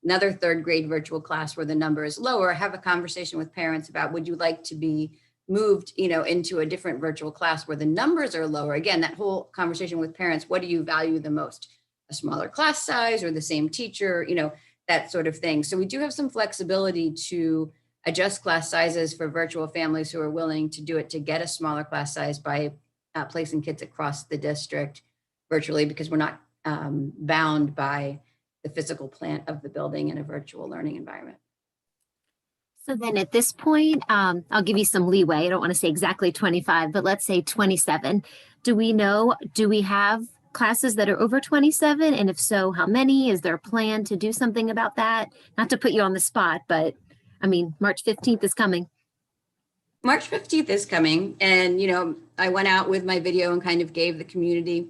G: another third grade virtual class where the number is lower, have a conversation with parents about, would you like to be moved, into a different virtual class where the numbers are lower? Again, that whole conversation with parents, what do you value the most? A smaller class size or the same teacher, that sort of thing. So we do have some flexibility to adjust class sizes for virtual families who are willing to do it, to get a smaller class size by placing kids across the district virtually, because we're not bound by the physical plant of the building in a virtual learning environment.
K: So then at this point, I'll give you some leeway. I don't want to say exactly 25, but let's say 27. Do we have classes that are over 27? And if so, how many? Is there a plan to do something about that? Not to put you on the spot, but March 15th is coming.
G: March 15th is coming. And, I went out with my video and kind of gave the community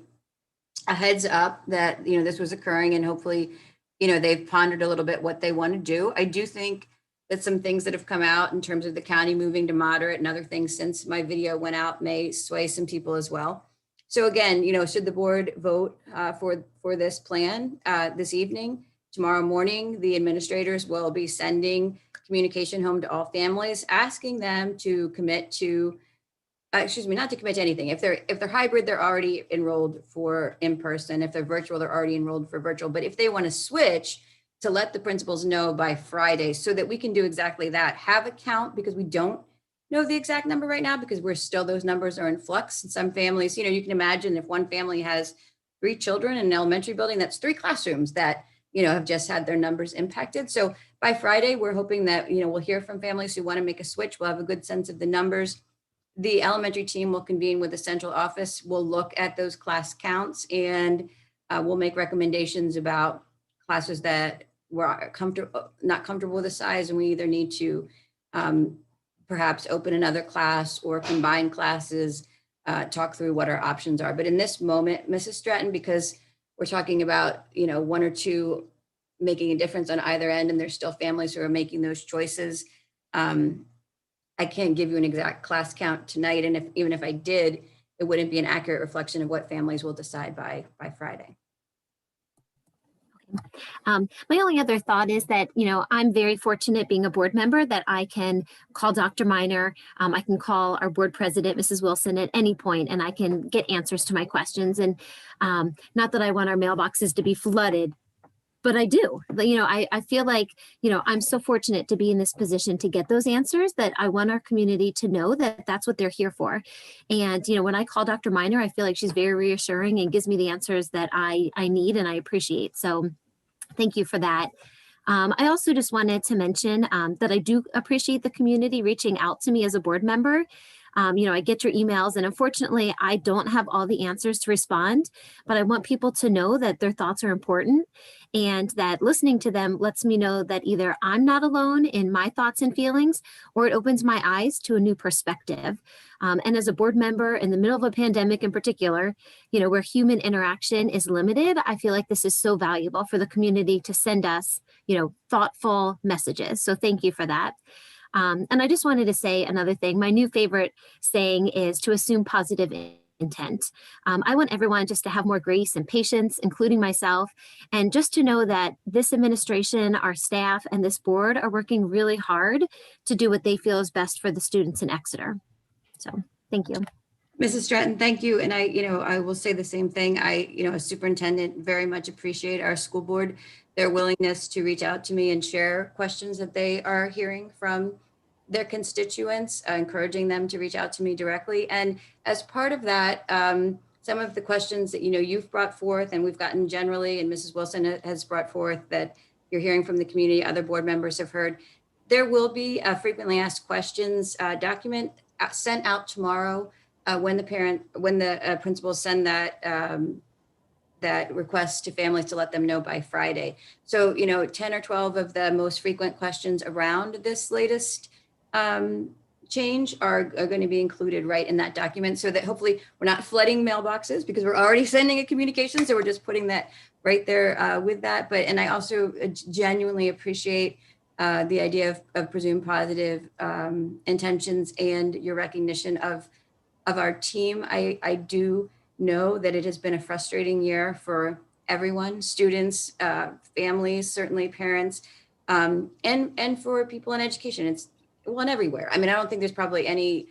G: a heads up that, this was occurring, and hopefully, they've pondered a little bit what they want to do. I do think that some things that have come out in terms of the county moving to moderate and other things since my video went out may sway some people as well. So again, should the board vote for this plan this evening, tomorrow morning, the administrators will be sending communication home to all families, asking them to commit to excuse me, not to commit to anything. If they're hybrid, they're already enrolled for in-person. If they're virtual, they're already enrolled for virtual. But if they want to switch, to let the principals know by Friday so that we can do exactly that. Have a count, because we don't know the exact number right now, because those numbers are in flux. In some families, you can imagine if one family has 3 children in an elementary building, that's 3 classrooms that, have just had their numbers impacted. So by Friday, we're hoping that, we'll hear from families who want to make a switch. We'll have a good sense of the numbers. The elementary team will convene with the central office. We'll look at those class counts, and we'll make recommendations about classes that were not comfortable with the size, and we either need to perhaps open another class or combine classes, talk through what our options are. But in this moment, Mrs. Stratton, because we're talking about 1 or 2 making a difference on either end, and there's still families who are making those choices, I can't give you an exact class count tonight, and even if I did, it wouldn't be an accurate reflection of what families will decide by Friday.
K: My only other thought is that, I'm very fortunate being a board member that I can call Dr. Miner. I can call our board president, Mrs. Wilson, at any point, and I can get answers to my questions. And not that I want our mailboxes to be flooded, but I do. I feel like, I'm so fortunate to be in this position to get those answers, that I want our community to know that that's what they're here for. And, when I call Dr. Miner, I feel like she's very reassuring and gives me the answers that I need and I appreciate. So thank you for that. I also just wanted to mention that I do appreciate the community reaching out to me as a board member. I get your emails, and unfortunately, I don't have all the answers to respond, but I want people to know that their thoughts are important, and that listening to them lets me know that either I'm not alone in my thoughts and feelings, or it opens my eyes to a new perspective. And as a board member in the middle of a pandemic in particular, where human interaction is limited, I feel like this is so valuable for the community to send us, thoughtful messages. So thank you for that. And I just wanted to say another thing. My new favorite saying is to assume positive intent. I want everyone just to have more grace and patience, including myself, and just to know that this administration, our staff, and this board are working really hard to do what they feel is best for the students in Exeter. So thank you.
G: Mrs. Stratton, thank you. And I will say the same thing. As superintendent, very much appreciate our school board, their willingness to reach out to me and share questions that they are hearing from their constituents, encouraging them to reach out to me directly. And as part of that, some of the questions that, you've brought forth and we've gotten generally, and Mrs. Wilson has brought forth that you're hearing from the community, other board members have heard, there will be a frequently asked questions document sent out tomorrow when the principals send that request to families to let them know by Friday. So, 10 or 12 of the most frequent questions around this latest change are going to be included right in that document, so that hopefully we're not flooding mailboxes, because we're already sending a communication. So we're just putting that right there with that. And I also genuinely appreciate the idea of presumed positive intentions and your recognition of our team. I do know that it has been a frustrating year for everyone, students, families, certainly parents, and for people in education. It's and everywhere. I mean, I don't think there's probably any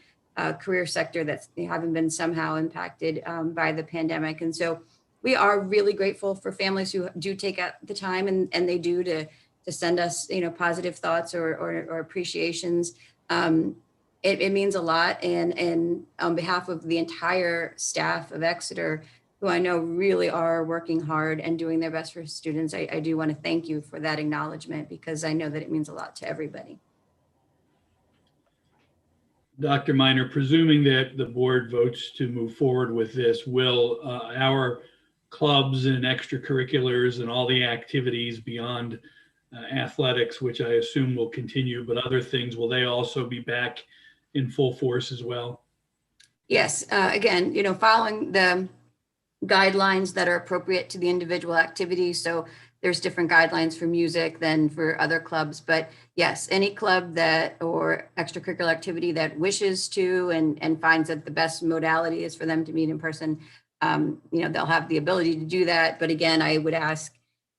G: career sector that's haven't been somehow impacted by the pandemic. And so we are really grateful for families who do take out the time and they do to send us, positive thoughts or appreciations. It means a lot. And on behalf of the entire staff of Exeter, who I know really are working hard and doing their best for students, I do want to thank you for that acknowledgement, because I know that it means a lot to everybody.
J: Dr. Miner, presuming that the board votes to move forward with this, will our clubs and extracurriculars and all the activities beyond athletics, which I assume will continue, but other things, will they also be back in full force as well?
G: Yes, again, following the guidelines that are appropriate to the individual activity. So there's different guidelines for music than for other clubs, but yes, any club that or extracurricular activity that wishes to and finds that the best modality is for them to meet in person, they'll have the ability to do that. But again, I would ask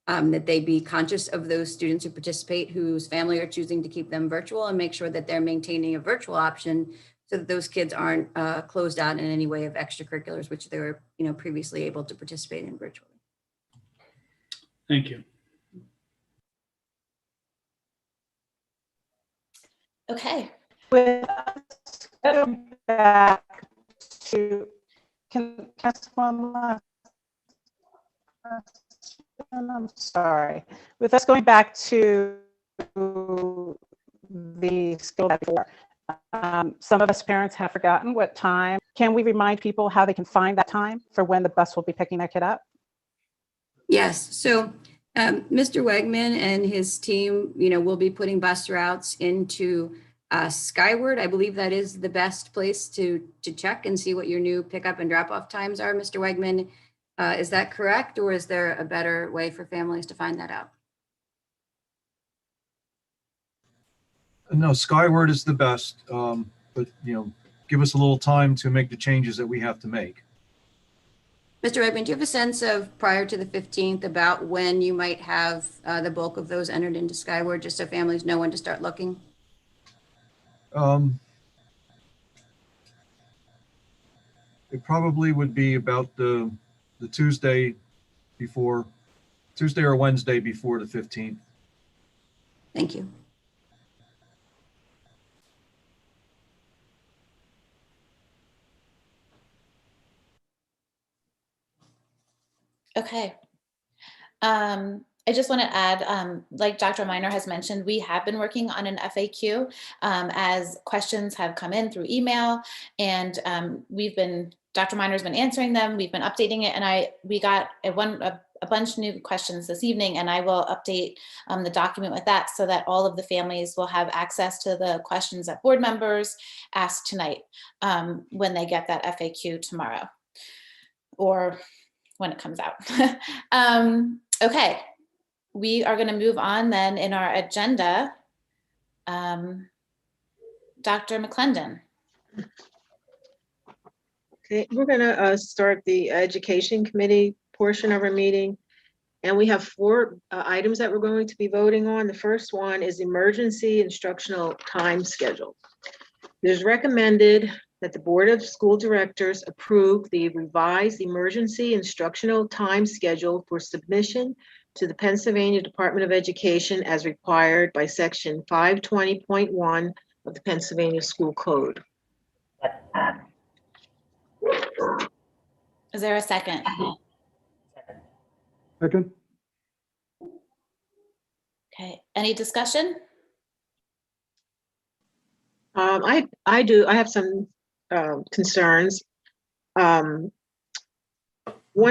G: that they be conscious of those students who participate, whose family are choosing to keep them virtual, and make sure that they're maintaining a virtual option so that those kids aren't closed out in any way of extracurriculars, which they were, previously able to participate in virtually.
J: Thank you.
B: Okay.
H: With us going back to, can ask one last question? I'm sorry. With us going back to the skill before, some of us parents have forgotten what time. Can we remind people how they can find that time for when the bus will be picking their kid up?
G: Yes. So Mr. Wegman and his team, will be putting bus routes into Skyward. I believe that is the best place to check and see what your new pickup and drop off times are. Mr. Wegman, is that correct? Or is there a better way for families to find that out?
L: No, Skyward is the best, but give us a little time to make the changes that we have to make.
G: Mr. Wegman, do you have a sense of prior to the 15th about when you might have the bulk of those entered into Skyward, just so families know when to start looking?
L: It probably would be about the Tuesday or Wednesday before the 15th.
G: Thank you.
B: Okay. I just want to add, like Dr. Miner has mentioned, we have been working on an FAQ as questions have come in through email, and Dr. Miner's been answering them. We've been updating it, and we got a bunch of new questions this evening, and I will update the document with that so that all of the families will have access to the questions that board members ask tonight when they get that FAQ tomorrow, or when it comes out. Okay, we are going to move on then in our agenda. Dr. McClendon.
M: Okay, we're going to start the Education Committee portion of our meeting. And we have 4 items that we're going to be voting on. The first one is emergency instructional time schedule. It is recommended that the Board of School Directors approve the revised emergency instructional time schedule for submission to the Pennsylvania Department of Education as required by Section 520.1 of the Pennsylvania School Code.
B: Is there a second?
F: Second.
B: Okay, any discussion?
M: I have some concerns. One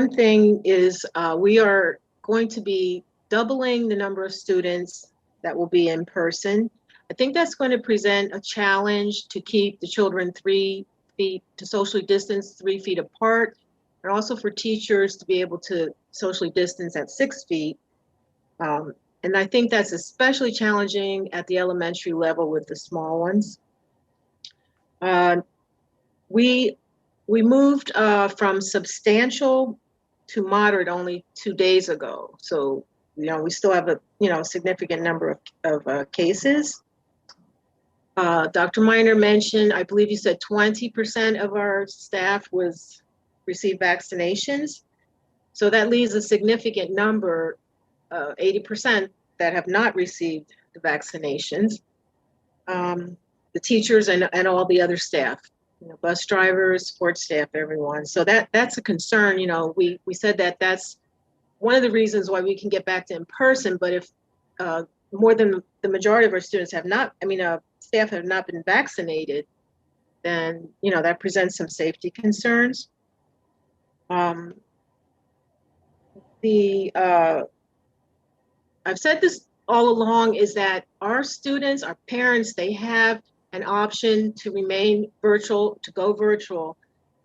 M: thing is we are going to be doubling the number of students that will be in person. I think that's going to present a challenge to keep the children 3 feet, to socially distance 3 feet apart, and also for teachers to be able to socially distance at 6 feet. And I think that's especially challenging at the elementary level with the small ones. We moved from substantial to moderate only 2 days ago. So, we still have a, significant number of cases. Dr. Miner mentioned, I believe you said 20% of our staff received vaccinations. So that leaves a significant number, 80%, that have not received the vaccinations. The teachers and all the other staff, bus drivers, support staff, everyone. So that's a concern. We said that's one of the reasons why we can get back to in person. But if more than the majority of our students staff have not been vaccinated, then that presents some safety concerns. I've said this all along, is that our students, our parents, they have an option to remain virtual, to go virtual,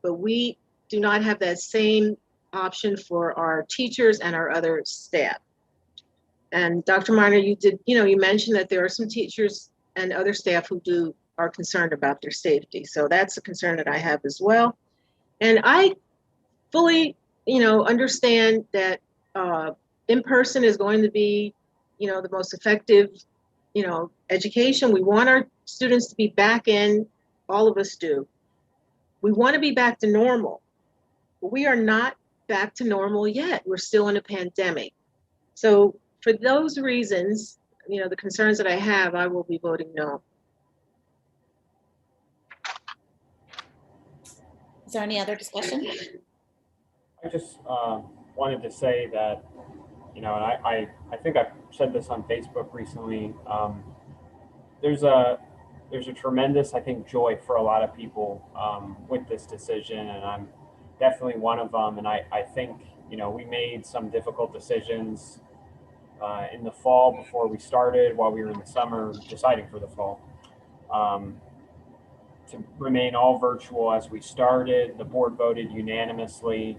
M: but we do not have that same option for our teachers and our other staff. And Dr. Miner, you mentioned that there are some teachers and other staff who are concerned about their safety. So that's a concern that I have as well. And I fully, understand that in person is going to be, the most effective, education. We want our students to be back in all of us do. We want to be back to normal, but we are not back to normal yet. We're still in a pandemic. So for those reasons, the concerns that I have, I will be voting no.
B: Is there any other discussion?
I: I just wanted to say that, and I think I've said this on Facebook recently. There's a tremendous, I think, joy for a lot of people with this decision, and I'm definitely one of them. And I think, we made some difficult decisions in the fall before we started, while we were in the summer deciding for the fall. To remain all virtual as we started. The board voted unanimously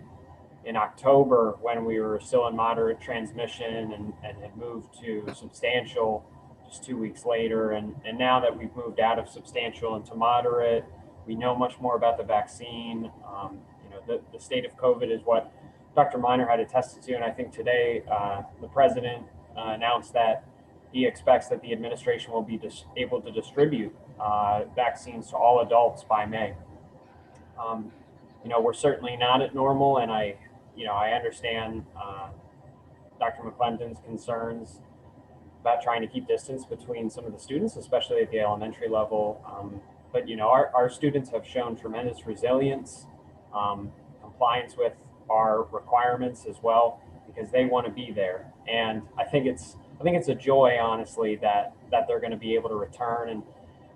I: in October when we were still in moderate transmission and had moved to substantial just 2 weeks later. And now that we've moved out of substantial into moderate, we know much more about the vaccine. The state of COVID is what Dr. Miner had attested to. And I think today the president announced that he expects that the administration will be able to distribute vaccines to all adults by May. We're certainly not at normal, and I understand Dr. McClendon's concerns about trying to keep distance between some of the students, especially at the elementary level. But our students have shown tremendous resilience, compliance with our requirements as well, because they want to be there. And I think it's a joy, honestly, that they're going to be able to return,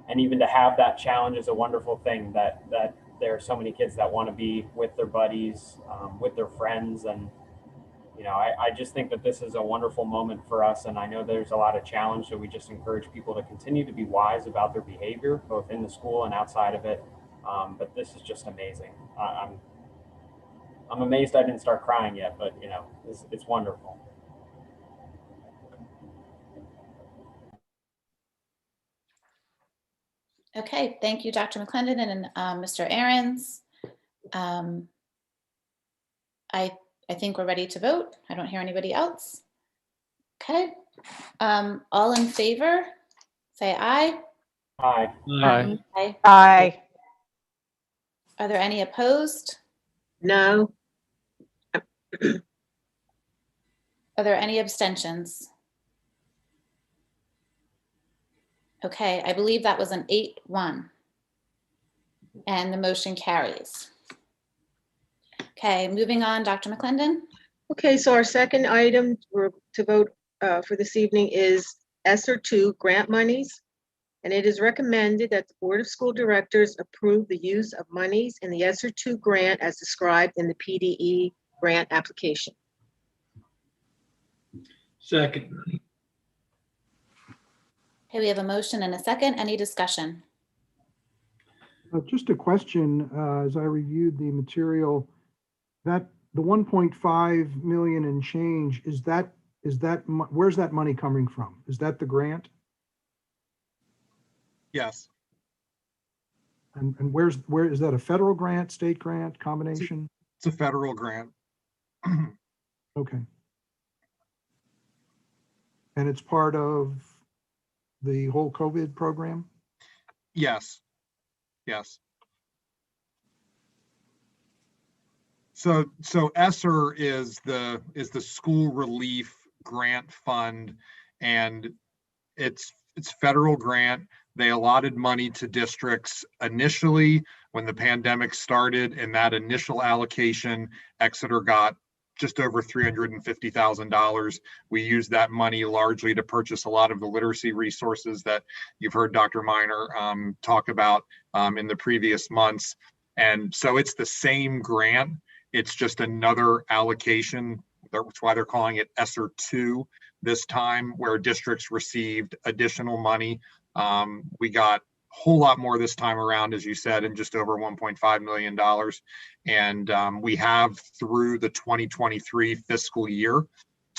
I: and even to have that challenge is a wonderful thing, that there are so many kids that want to be with their buddies, with their friends. And, I just think that this is a wonderful moment for us. And I know there's a lot of challenge, so we just encourage people to continue to be wise about their behavior, both in the school and outside of it. But this is just amazing. I'm amazed I didn't start crying yet, but, it's wonderful.
B: Okay, thank you, Dr. McClendon and Mr. Ahrens. I think we're ready to vote. I don't hear anybody else. Okay, all in favor, say aye.
I: Aye.
D: Aye.
B: Aye.
H: Aye.
B: Are there any opposed?
M: No.
B: Are there any abstentions? Okay, I believe that was an 8-1. And the motion carries. Okay, moving on, Dr. McClendon.
M: Okay, so our second item to vote for this evening is ESSER 2 grant monies. And it is recommended that the Board of School Directors approve the use of monies in the ESSER 2 grant as described in the PDE grant application.
J: Second.
B: Okay, we have a motion and a second. Any discussion?
F: Just a question, as I reviewed the material, that the 1.5 million and change, where's that money coming from? Is that the grant?
L: Yes.
F: And where is that, a federal grant, state grant, combination?
L: It's a federal grant.
F: Okay. And it's part of the whole COVID program?
L: Yes. Yes. So ESSER is the school relief grant fund, and it's federal grant. They allotted money to districts initially when the pandemic started, and that initial allocation, Exeter got just over $350,000. We used that money largely to purchase a lot of the literacy resources that you've heard Dr. Miner talk about in the previous months. And so it's the same grant. It's just another allocation. That's why they're calling it ESSER 2 this time, where districts received additional money. We got a whole lot more this time around, as you said, in just over $1.5 million. And we have through the 2023 fiscal year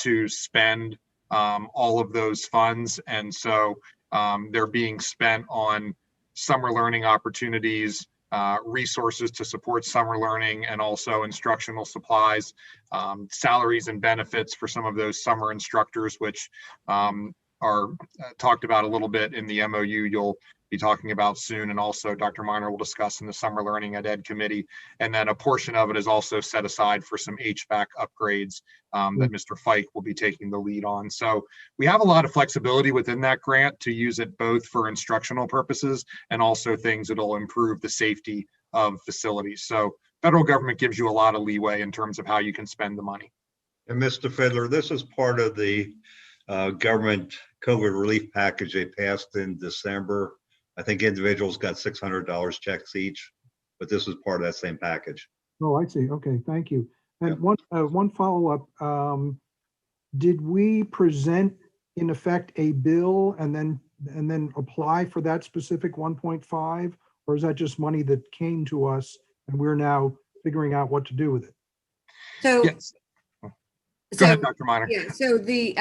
L: to spend all of those funds. And so they're being spent on summer learning opportunities, resources to support summer learning, and also instructional supplies, salaries and benefits for some of those summer instructors, which are talked about a little bit in the MOU. be talking about soon, and also Dr. Miner will discuss in the Summer Learning Ed Committee. And then a portion of it is also set aside for some HVAC upgrades that Mr. Fike will be taking the lead on. So we have a lot of flexibility within that grant to use it both for instructional purposes and also things that will improve the safety of facilities. So federal government gives you a lot of leeway in terms of how you can spend the money.
C: And Mr. Fiddler, this is part of the government COVID relief package they passed in December. I think individuals got $600 checks each, but this is part of that same package.
F: Oh, I see. Okay, thank you. And one follow-up. Did we present in effect a bill and then apply for that specific 1.5, or is that just money that came to us and we're now figuring out what to do with it?
G: So,
L: yes. Go ahead, Dr. Miner.
G: Yeah, so the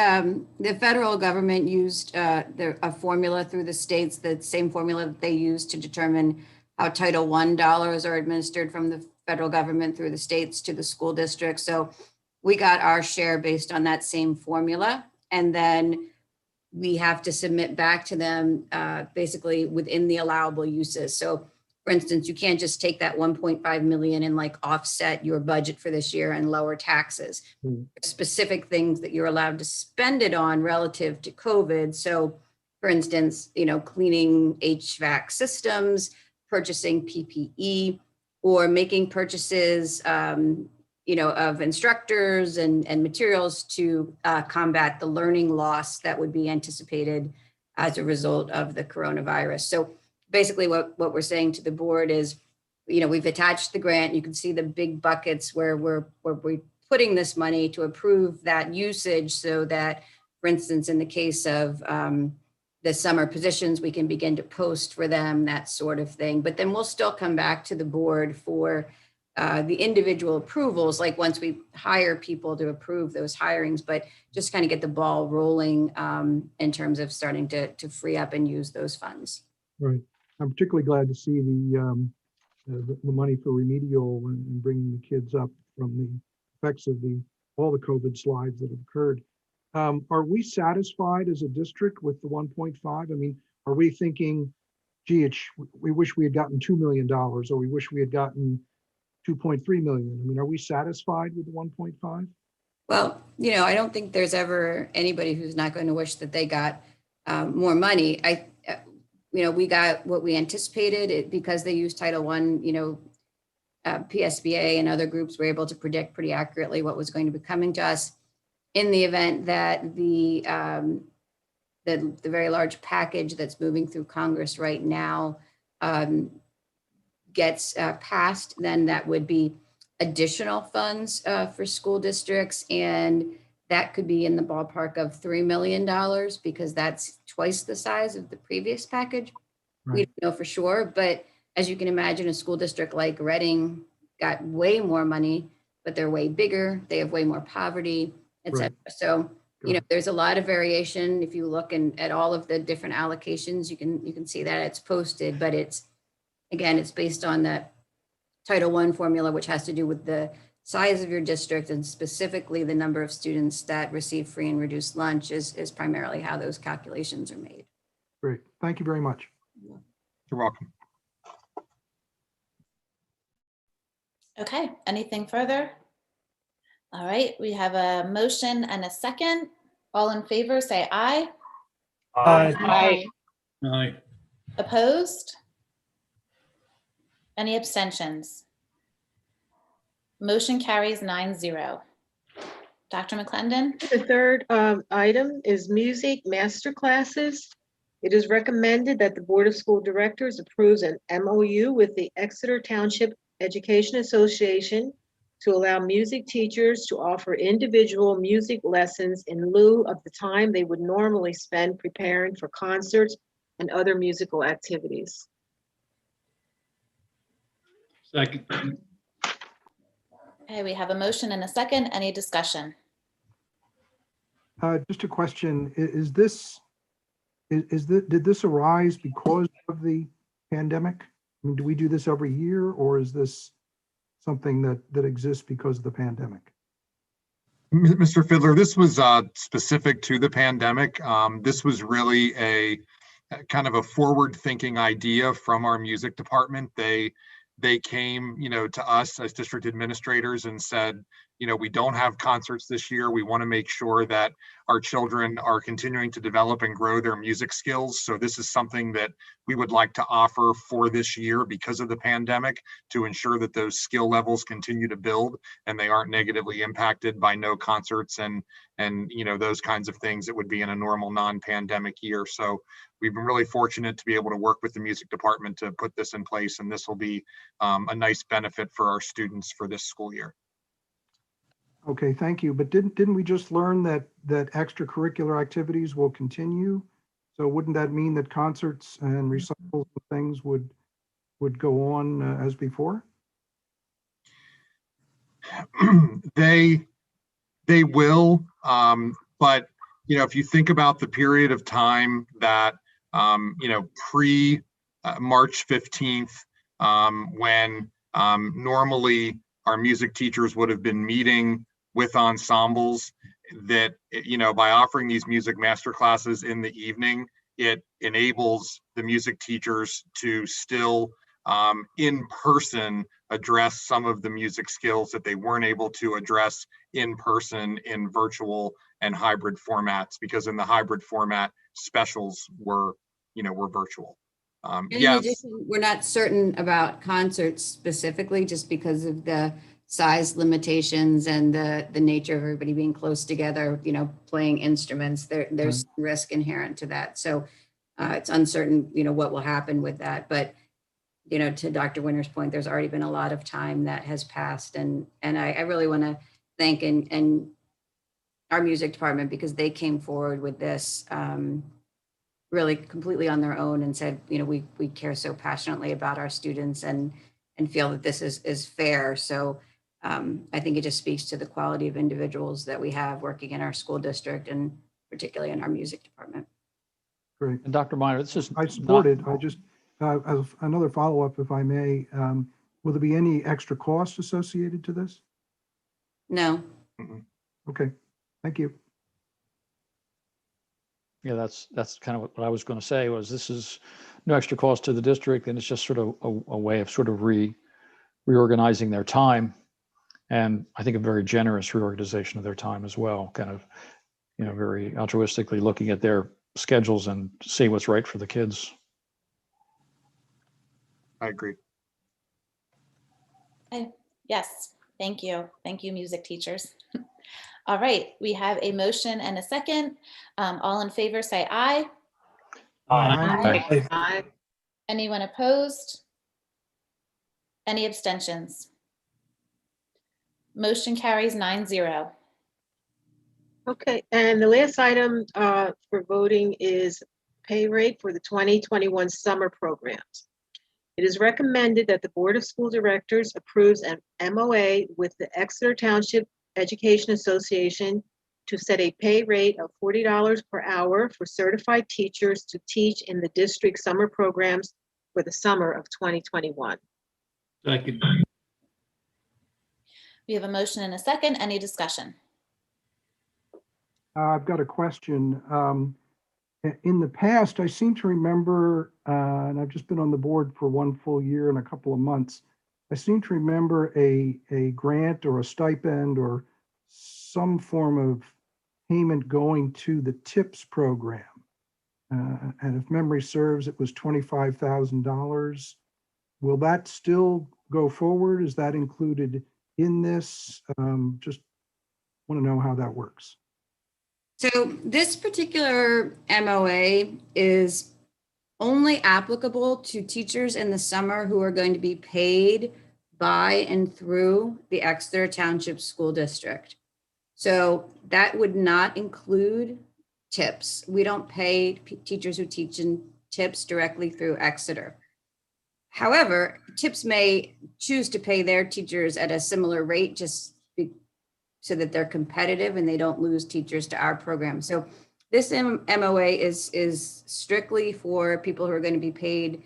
G: federal government used a formula through the states, the same formula that they use to determine how Title I dollars are administered from the federal government through the states to the school district. So we got our share based on that same formula. And then we have to submit back to them basically within the allowable uses. So for instance, you can't just take that 1.5 million and like offset your budget for this year and lower taxes. Specific things that you're allowed to spend it on relative to COVID. So for instance, cleaning HVAC systems, purchasing PPE, or making purchases, of instructors and materials to combat the learning loss that would be anticipated as a result of the coronavirus. So basically what we're saying to the board is, we've attached the grant. You can see the big buckets where we're putting this money to approve that usage so that, for instance, in the case of the summer positions, we can begin to post for them, that sort of thing. But then we'll still come back to the board for the individual approvals, like once we hire people to approve those hirings, but just kind of get the ball rolling in terms of starting to free up and use those funds.
F: Right. I'm particularly glad to see the money for remedial and bringing the kids up from the effects of all the COVID slides that have occurred. Are we satisfied as a district with the 1.5? I mean, are we thinking, gee, we wish we had gotten $2 million, or we wish we had gotten 2.3 million? I mean, are we satisfied with the 1.5?
G: Well, I don't think there's ever anybody who's not going to wish that they got more money. We got what we anticipated because they used Title I, PSBA and other groups were able to predict pretty accurately what was going to be coming to us. In the event that the very large package that's moving through Congress right now gets passed, then that would be additional funds for school districts. And that could be in the ballpark of $3 million because that's twice the size of the previous package. Right. We don't know for sure, but as you can imagine, a school district like Reading got way more money, but they're way bigger. They have way more poverty, etc. Right. So, there's a lot of variation. If you look at all of the different allocations, you can see that it's posted, but it's based on the Title I formula, which has to do with the size of your district and specifically the number of students that receive free and reduced lunch is primarily how those calculations are made.
F: Great. Thank you very much.
L: You're welcome.
B: Okay, anything further? All right, we have a motion and a second. All in favor, say aye.
J: Aye. Aye.
B: Opposed? Any abstentions? Motion carries 9-0. Dr. McClendon?
M: The third item is music master classes. It is recommended that the Board of School Directors approves an MOU with the Exeter Township Education Association to allow music teachers to offer individual music lessons in lieu of the time they would normally spend preparing for concerts and other musical activities.
J: Second.
B: Okay, we have a motion and a second. Any discussion?
F: Just a question. Did this arise because of the pandemic? I mean, do we do this every year, or is this something that exists because of the pandemic?
L: Mr. Fiddler, this was specific to the pandemic. This was really kind of a forward-thinking idea from our music department. They came, to us as district administrators and said, we don't have concerts this year. We want to make sure that our children are continuing to develop and grow their music skills. So this is something that we would like to offer for this year because of the pandemic, to ensure that those skill levels continue to build and they aren't negatively impacted by no concerts and those kinds of things that would be in a normal non-pandemic year. So we've been really fortunate to be able to work with the music department to put this in place, and this will be a nice benefit for our students for this school year.
F: Okay, thank you. But didn't we just learn that extracurricular activities will continue? So wouldn't that mean that concerts and recitals and things would go on as before?
L: They will, but if you think about the period of time that pre March 15th, when normally our music teachers would have been meeting with ensembles, that by offering these music master classes in the evening, it enables the music teachers to still in person address some of the music skills that they weren't able to address in person in virtual and hybrid formats, because in the hybrid format, specials were virtual.
G: In addition, we're not certain about concerts specifically, just because of the size limitations and the nature of everybody being close together, playing instruments. There's risk inherent to that. So it's uncertain, what will happen with that. But, to Dr. Winter's point, there's already been a lot of time that has passed. And I really want to thank and our music department, because they came forward with this really completely on their own and said, we care so passionately about our students and feel that this is fair. So I think it just speaks to the quality of individuals that we have working in our school district, and particularly in our music department.
F: Great.
D: And Dr. Miner, this is
F: I support it. I just, as another follow-up, if I may, will there be any extra cost associated to this?
G: No.
F: Okay, thank you.
D: Yeah, that's kind of what I was going to say, was this is no extra cost to the district, and it's just sort of a way of sort of reorganizing their time. And I think a very generous reorganization of their time as well, kind of, very altruistically looking at their schedules and see what's right for the kids.
L: I agree.
B: Yes, thank you. Thank you, music teachers. All right, we have a motion and a second. All in favor, say aye.
J: Aye.
M: Aye.
B: Anyone opposed? Any abstentions? Motion carries 9-0.
M: Okay, and the last item for voting is pay rate for the 2021 summer programs. It is recommended that the Board of School Directors approves an MOA with the Exeter Township Education Association to set a pay rate of $40 per hour for certified teachers to teach in the district summer programs for the summer of 2021.
J: Second.
B: We have a motion and a second. Any discussion?
F: I've got a question. In the past, I seem to remember, and I've just been on the board for one full year and a couple of months, I seem to remember a grant or a stipend or some form of payment going to the TIPS program. And if memory serves, it was $25,000. Will that still go forward? Is that included in this? Just want to know how that works.
G: So this particular MOA is only applicable to teachers in the summer who are going to be paid by and through the Exeter Township School District. So that would not include TIPS. We don't pay teachers who teach in TIPS directly through Exeter. However, TIPS may choose to pay their teachers at a similar rate, just so that they're competitive and they don't lose teachers to our program. So this MOA is strictly for people who are going to be paid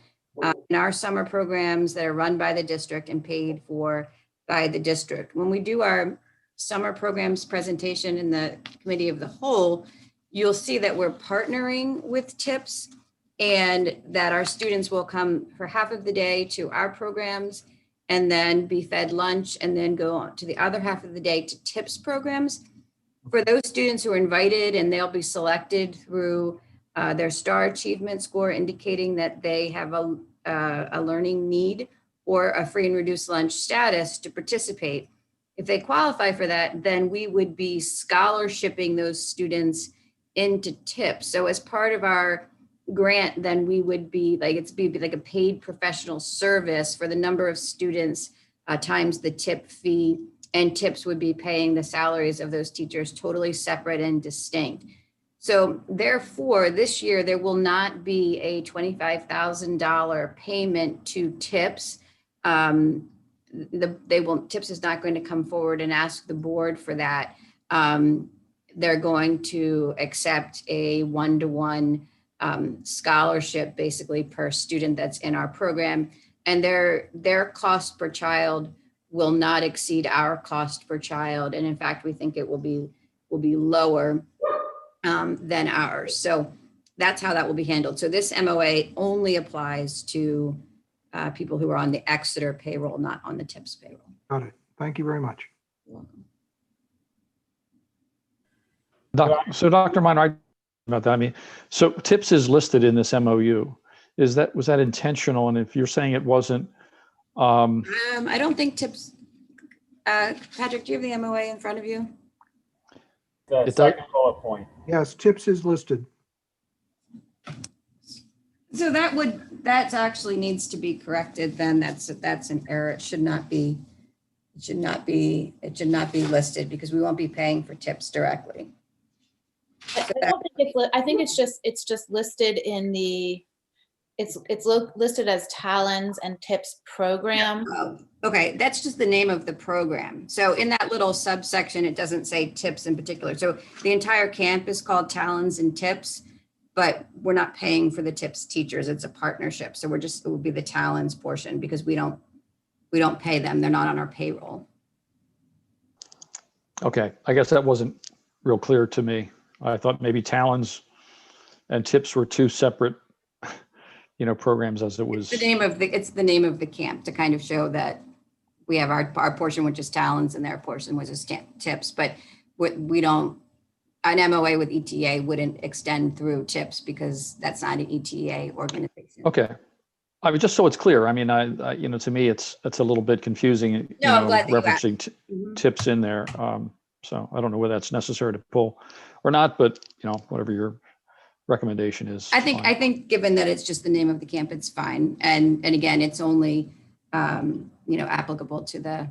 G: in our summer programs that are run by the district and paid for by the district. When we do our summer programs presentation in the committee of the whole, you'll see that we're partnering with TIPS, and that our students will come for half of the day to our programs and then be fed lunch and then go on to the other half of the day to TIPS programs. For those students who are invited, and they'll be selected through their STAR achievement score indicating that they have a learning need or a free and reduced lunch status to participate. If they qualify for that, then we would be scholarshiping those students into TIPS. So as part of our grant, then we would be like, be like a paid professional service for the number of students times the tip fee, and TIPS would be paying the salaries of those teachers totally separate and distinct. So therefore, this year, there will not be a $25,000 payment to TIPS. TIPS is not going to come forward and ask the board for that. They're going to accept a one-to-one scholarship basically per student that's in our program. And their cost per child will not exceed our cost per child. And in fact, we think it will be lower than ours. So that's how that will be handled. So this MOA only applies to people who are on the Exeter payroll, not on the TIPS payroll.
F: Got it. Thank you very much.
G: You're welcome.
D: So Dr. Minor, about that, I mean, so TIPS is listed in this MOU. Was that intentional? And if you're saying it wasn't,
G: I don't think TIPS, Patrick, do you have the MOA in front of you?
I: The second bullet point.
F: Yes, TIPS is listed.
G: So that actually needs to be corrected. Then that's an error. It should not be listed because we won't be paying for TIPS directly.
B: I think it's just listed in the, it's listed as Talons and TIPS program.
G: Oh, okay, that's just the name of the program. So in that little subsection, it doesn't say TIPS in particular. So the entire camp is called Talons and TIPS, but we're not paying for the TIPS teachers. It's a partnership. So it will be the Talons portion because we don't pay them. They're not on our payroll.
D: okay, I guess that wasn't real clear to me. I thought maybe Talons and TIPS were two separate, programs as it was.
G: It's the name of the camp to kind of show that we have our portion, which is Talons, and their portion, which is TIPS. But we don't, an MOA with ETA wouldn't extend through TIPS because that's not an ETA organization.
D: Okay. I mean, just so it's clear, I mean, to me, it's a little bit confusing,
G: No, I'm glad that you asked.
D: referencing TIPS in there. So I don't know whether that's necessary to pull or not, but whatever your recommendation is.
G: I think given that it's just the name of the camp, it's fine. And again, it's only, applicable to the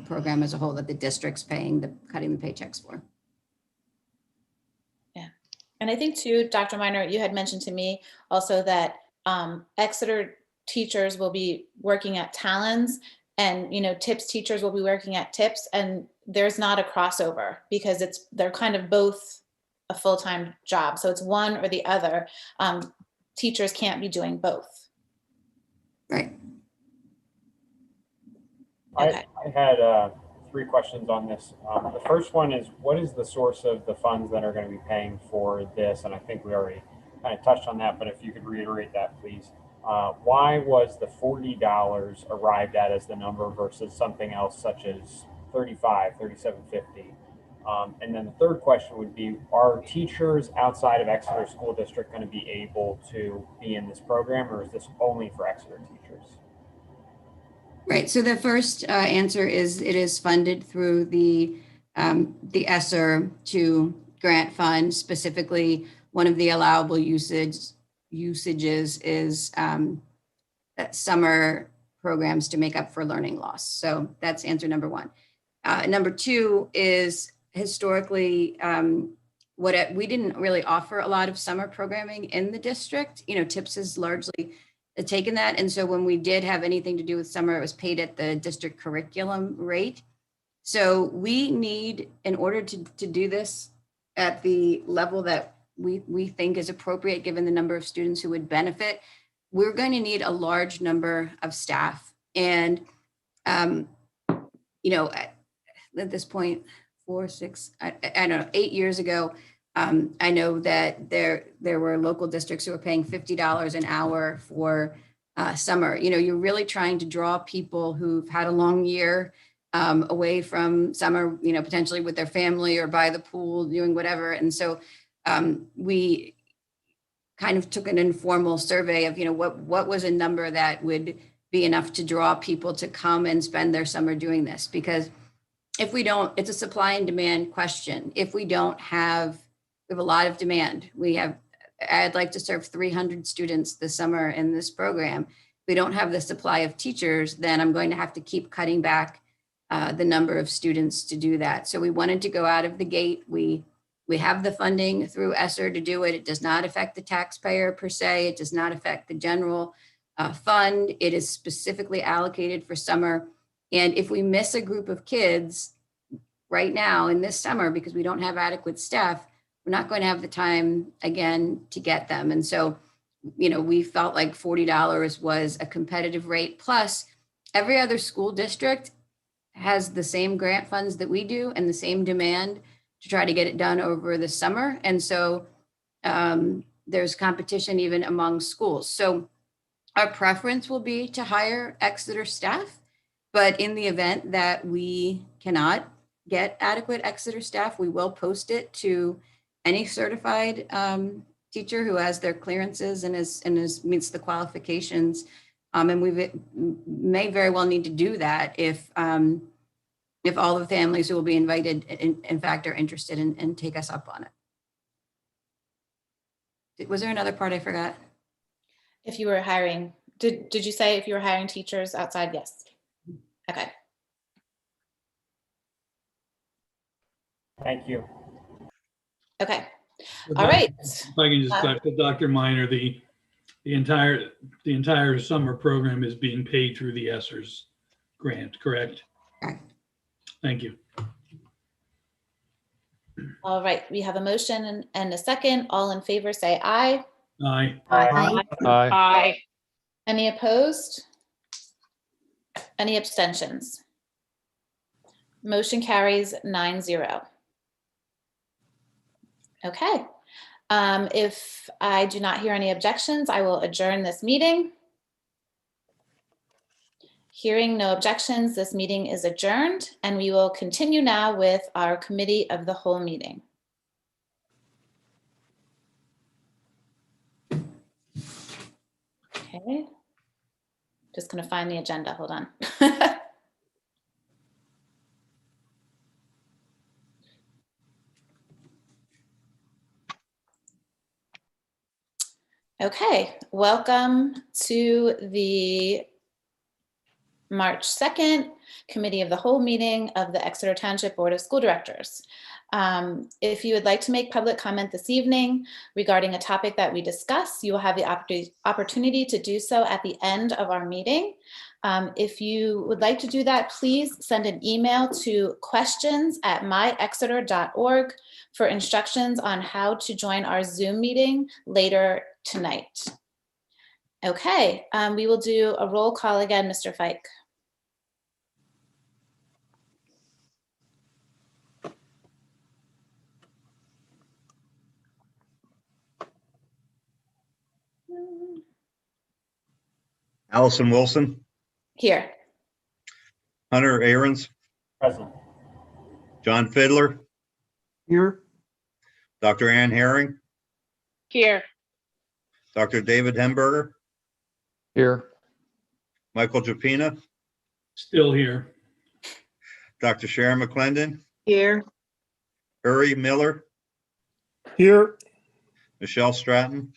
G: program as a whole that the district's cutting the paychecks for.
B: Yeah. And I think too, Dr. Minor, you had mentioned to me also that Exeter teachers will be working at Talons and, TIPS teachers will be working at TIPS, and there's not a crossover because they're kind of both a full-time job. So it's one or the other. Teachers can't be doing both.
G: Right.
B: Okay.
I: I had 3 questions on this. The first one is, what is the source of the funds that are going to be paying for this? And I think we already kind of touched on that, but if you could reiterate that, please. Why was the $40 arrived at as the number versus something else such as $35, $37.50? And then the third question would be, are teachers outside of Exeter School District going to be able to be in this program, or is this only for Exeter teachers?
G: Right. So the first answer is it is funded through the ESSER 2 grant fund. Specifically, one of the allowable usages is summer programs to make up for learning loss. So that's answer number 1. Number 2 is historically we didn't really offer a lot of summer programming in the district. TIPS has largely taken that. And so when we did have anything to do with summer, it was paid at the district curriculum rate. So we need, in order to do this at the level that we think is appropriate, given the number of students who would benefit, we're going to need a large number of staff. And, at this point, 4, 6, I don't know, 8 years ago, I know that there were local districts who were paying $50 an hour for summer. You know, you're really trying to draw people who've had a long year away from summer, you know, potentially with their family or by the pool, doing whatever. And so we kind of took an informal survey of, you know, what was a number that would be enough to draw people to come and spend their summer doing this. Because if we don't, it's a supply and demand question. If we don't have, we have a lot of demand. I'd like to serve 300 students this summer in this program. If we don't have the supply of teachers, then I'm going to have to keep cutting back the number of students to do that. So we wanted to go out of the gate. We have the funding through ESSER to do it. It does not affect the taxpayer per se. It does not affect the general fund. It is specifically allocated for summer. And if we miss a group of kids right now in this summer because we don't have adequate staff, we're not going to have the time again to get them. And so, you know, we felt like $40 was a competitive rate. Plus, every other school district has the same grant funds that we do and the same demand to try to get it done over the summer. And so there's competition even among schools. So our preference will be to hire Exeter staff, but in the event that we cannot get adequate Exeter staff, we will post it to any certified teacher who has their clearances and meets the qualifications. And we may very well need to do that if all the families who will be invited, in fact, are interested and take us up on it. Was there another part I forgot?
B: If you were hiring, did you say if you were hiring teachers outside? Yes. Okay.
I: Thank you.
B: Okay.
J: If
B: All right.
J: If I can just clarify, Dr. Minor, the entire summer program is being paid through the ESSER's grant, correct?
G: Correct.
J: Thank you.
B: All right. We have a motion and a second. All in favor, say aye.
J: Aye.
K: Aye.
D: Aye.
B: Any opposed? Any abstentions? Motion carries 9-0. Okay. If I do not hear any objections, I will adjourn this meeting. Hearing no objections, this meeting is adjourned, and we will continue now with our committee of the whole meeting. Okay. Just going to find the agenda. Hold on. Okay, welcome to the March 2nd Committee of the Whole meeting of the Exeter Township Board of School Directors. If you would like to make public comment this evening regarding a topic that we discuss, you will have the opportunity to do so at the end of our meeting. If you would like to do that, please send an email to questions@myexeter.org for instructions on how to join our Zoom meeting later tonight. Okay, we will do a roll call again, Mr. Fike.
C: Allison Wilson,
B: Here.
C: Hunter Ahrens,
I: Present.
C: John Fiddler,
F: Here,
C: Dr. Ann Herring,
K: Here.
C: Dr. David Hemberger,
D: Here.
C: Michael Japina,
J: Still here.
C: Dr. Sharon McClendon,
M: Here,
C: Uri Miller,
F: here,
C: Michelle Stratton,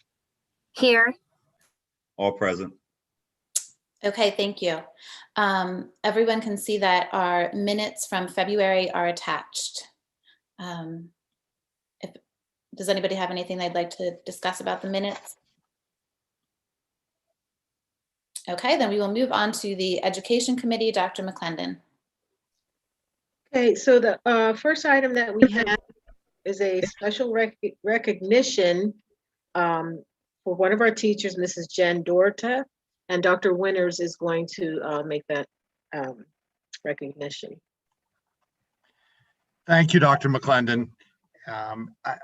K: Here.
C: all present.
B: Okay, thank you. Everyone can see that our minutes from February are attached. Does anybody have anything they'd like to discuss about the minutes? Okay, then we will move on to the Education Committee, Dr. McClendon.
M: okay, so the first item that we have is a special recognition for one of our teachers, and this is Jen Dorta, and Dr. Winters is going to make that recognition.
L: Thank you, Dr. McClendon.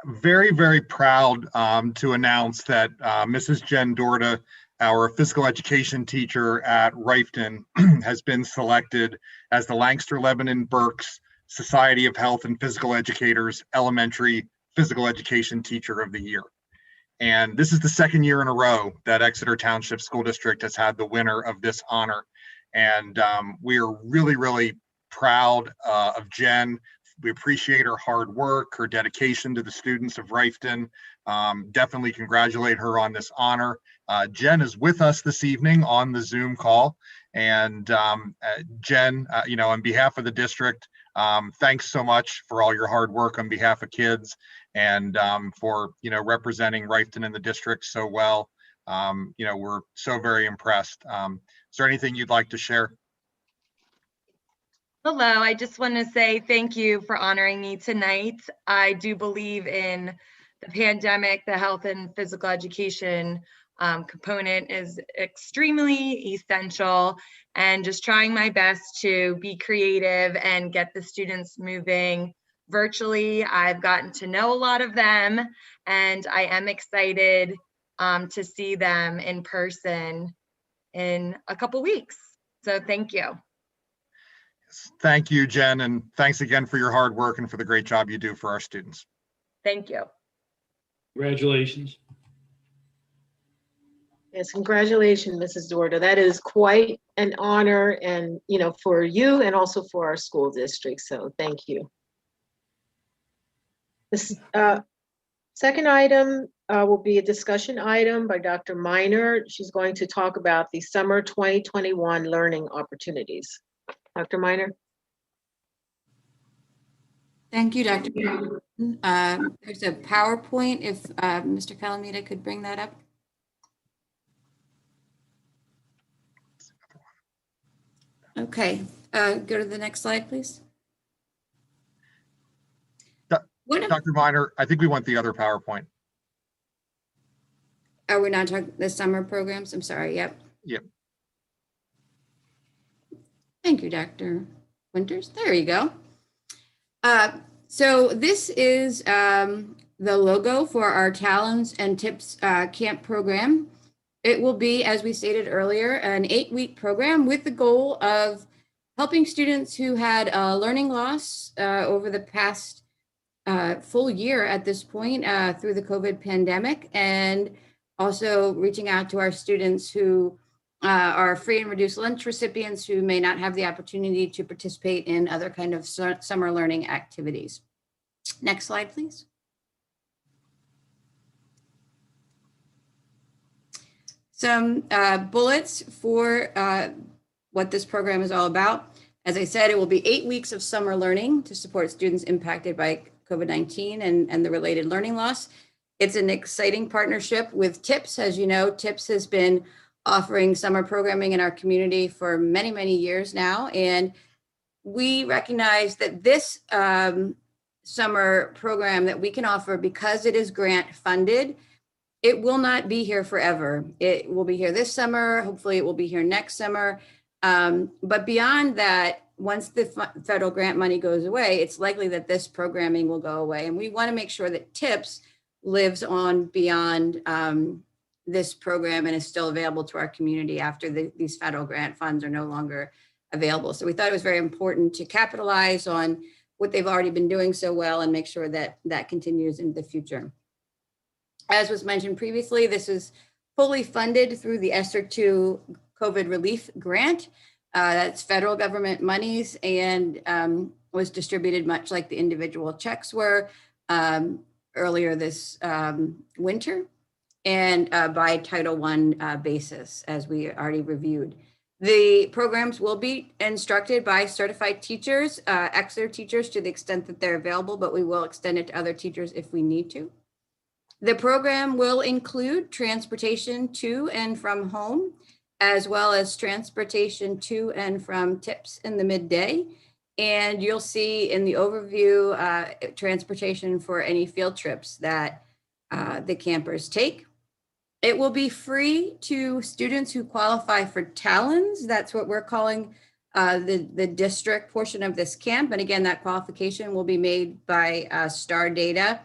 L: Very, very proud to announce that Mrs. Jen Dorda, our physical education teacher at Rifton, has been selected as the Lancaster, Lebanon, Berks Society of Health and Physical Educators Elementary Physical Education Teacher of the Year. And this is the second year in a row that Exeter Township School District has had the winner of this honor. And we are really, really proud of Jen. We appreciate her hard work, her dedication to the students of Rifton. Definitely congratulate her on this honor. Jen is with us this evening on the Zoom call. And Jen, on behalf of the district, thanks so much for all your hard work on behalf of kids and for, representing Rifton in the district so well. We're so very impressed. Is there anything you'd like to share?
N: Hello, I just want to say thank you for honoring me tonight. I do believe in the pandemic, the health and physical education component is extremely essential, and just trying my best to be creative and get the students moving virtually. I've gotten to know a lot of them, and I am excited to see them in person in a couple weeks. So thank you.
L: Thank you, Jen, and thanks again for your hard work and for the great job you do for our students.
N: Thank you.
J: Congratulations.
M: Yes, congratulations, Mrs. Dorda. That is quite an honor, and for you and also for our school district. So thank you. This second item will be a discussion item by Dr. Minor. She's going to talk about the summer 2021 learning opportunities. Dr. Minor.
G: Thank you, Dr. There's a PowerPoint, if Mr. Calamita could bring that up. Okay, go to the next slide, please.
L: Dr. Minor, I think we want the other PowerPoint.
G: Oh, we're not talking the summer programs? I'm sorry, yep.
L: Yep.
G: Thank you, Dr. Winters. There you go. So this is the logo for our Talents and Tips Camp program. It will be, as we stated earlier, an 8-week program with the goal of helping students who had learning loss over the past full year at this point through the COVID pandemic, and also reaching out to our students who are free and reduced lunch recipients who may not have the opportunity to participate in other kind of summer learning activities. Next slide, please. Some bullets for what this program is all about. As I said, it will be 8 weeks of summer learning to support students impacted by COVID-19 and the related learning loss. It's an exciting partnership with TIPS. As you know, TIPS has been offering summer programming in our community for many, many years now. And we recognize that this summer program that we can offer, because it is grant funded, it will not be here forever. It will be here this summer. Hopefully it will be here next summer. But beyond that, once the federal grant money goes away, it's likely that this programming will go away. And we want to make sure that TIPS lives on beyond this program and is still available to our community after these federal grant funds are no longer available. So we thought it was very important to capitalize on what they've already been doing so well and make sure that that continues into the future. As was mentioned previously, this is fully funded through the ESSER II COVID relief grant. That's federal government monies and was distributed much like the individual checks were earlier this winter, and by Title I basis, as we already reviewed. The programs will be instructed by certified teachers, Exeter teachers to the extent that they're available, but we will extend it to other teachers if we need to. The program will include transportation to and from home, as well as transportation to and from TIPS in the midday. And you'll see in the overview, transportation for any field trips that the campers take. It will be free to students who qualify for Talons. That's what we're calling the district portion of this camp. And again, that qualification will be made by STAR data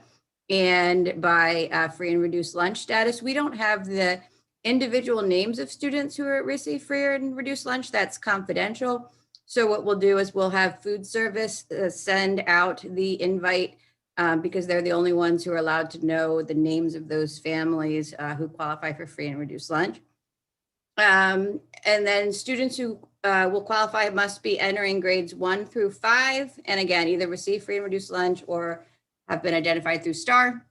G: and by free and reduced lunch status. We don't have the individual names of students who receive free and reduced lunch. That's confidential. So what we'll do is we'll have food service send out the invite because they're the only ones who are allowed to know the names of those families who qualify for free and reduced lunch. And then students who will qualify must be entering grades 1 through 5. And again, either receive free and reduced lunch or have been identified through STAR.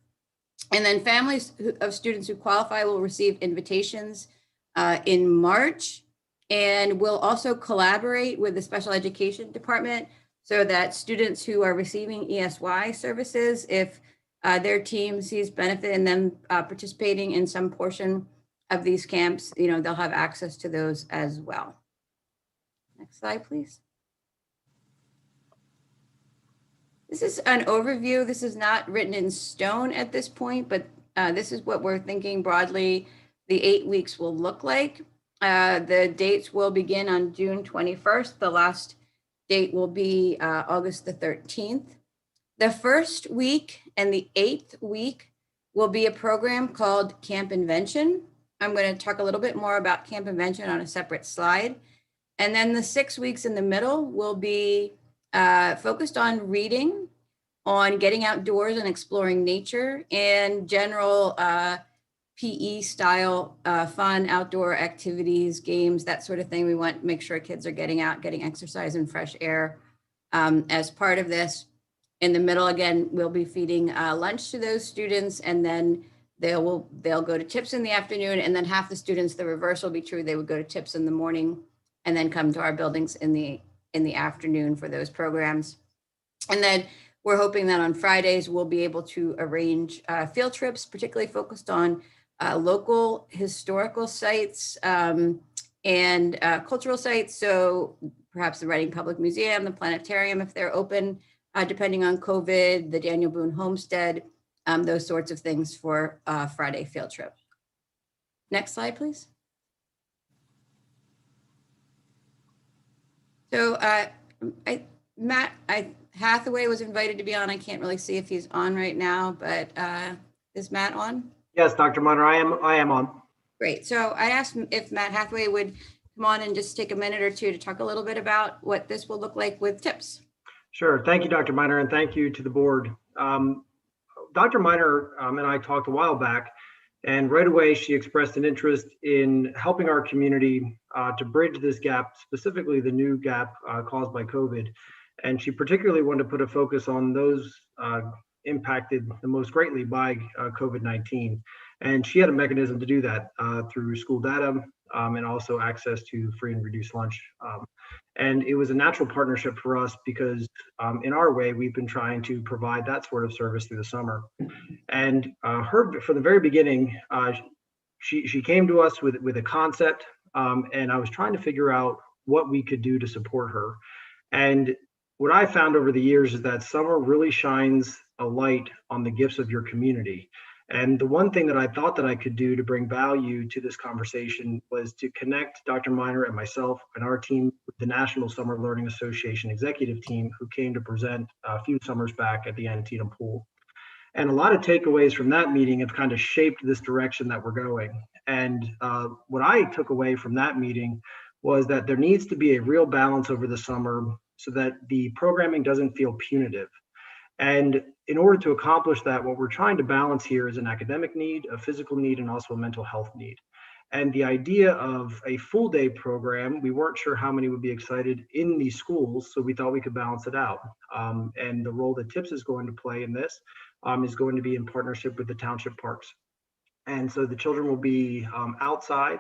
G: And then families of students who qualify will receive invitations in March, and we'll also collaborate with the special education department so that students who are receiving ESY services, if their team sees benefit in them participating in some portion of these camps, they'll have access to those as well. Next slide, please. This is an overview. This is not written in stone at this point, but this is what we're thinking broadly the 8 weeks will look like. The dates will begin on June 21st. The last date will be August the 13th. The first week and the 8th week will be a program called Camp Invention. I'm going to talk a little bit more about Camp Invention on a separate slide. And then the 6 weeks in the middle will be focused on reading, on getting outdoors and exploring nature, and general PE style fun outdoor activities, games, that sort of thing. We want to make sure kids are getting out, getting exercise and fresh air as part of this. In the middle, again, we'll be feeding lunch to those students, and then they'll go to tips in the afternoon, and then half the students, the reverse will be true. They would go to tips in the morning and then come to our buildings in the afternoon for those programs. And then we're hoping that on Fridays, we'll be able to arrange field trips, particularly focused on local historical sites and cultural sites. So perhaps the Reading Public Museum, the planetarium, if they're open, depending on COVID, the Daniel Boone Homestead, those sorts of things for Friday field trip. Next slide, please. So Matt Hathaway was invited to be on. I can't really see if he's on right now, but is Matt on?
O: Yes, Dr. Munner, I am on.
G: Great. So I asked if Matt Hathaway would come on and just take a minute or two to talk a little bit about what this will look like with tips.
O: Sure. Thank you, Dr. Munner, and thank you to the board. Dr. Munner and I talked a while back, and right away she expressed an interest in helping our community to bridge this gap, specifically the new gap caused by COVID. And she particularly wanted to put a focus on those impacted the most greatly by COVID-19. And she had a mechanism to do that through school data and also access to free and reduced lunch. And it was a natural partnership for us because in our way, we've been trying to provide that sort of service through the summer. And from the very beginning, she came to us with a concept, and I was trying to figure out what we could do to support her. And what I found over the years is that summer really shines a light on the gifts of your community. And the one thing that I thought that I could do to bring value to this conversation was to connect Dr. Miner and myself and our team with the National Summer Learning Association executive team who came to present a few summers back at the Antietam Pool. And a lot of takeaways from that meeting have kind of shaped this direction that we're going. And what I took away from that meeting was that there needs to be a real balance over the summer so that the programming doesn't feel punitive. And in order to accomplish that, what we're trying to balance here is an academic need, a physical need, and also a mental health need. And the idea of a full day program, we weren't sure how many would be excited in these schools, so we thought we could balance it out. And the role that TIPS is going to play in this is going to be in partnership with the township parks. And so the children will be outside,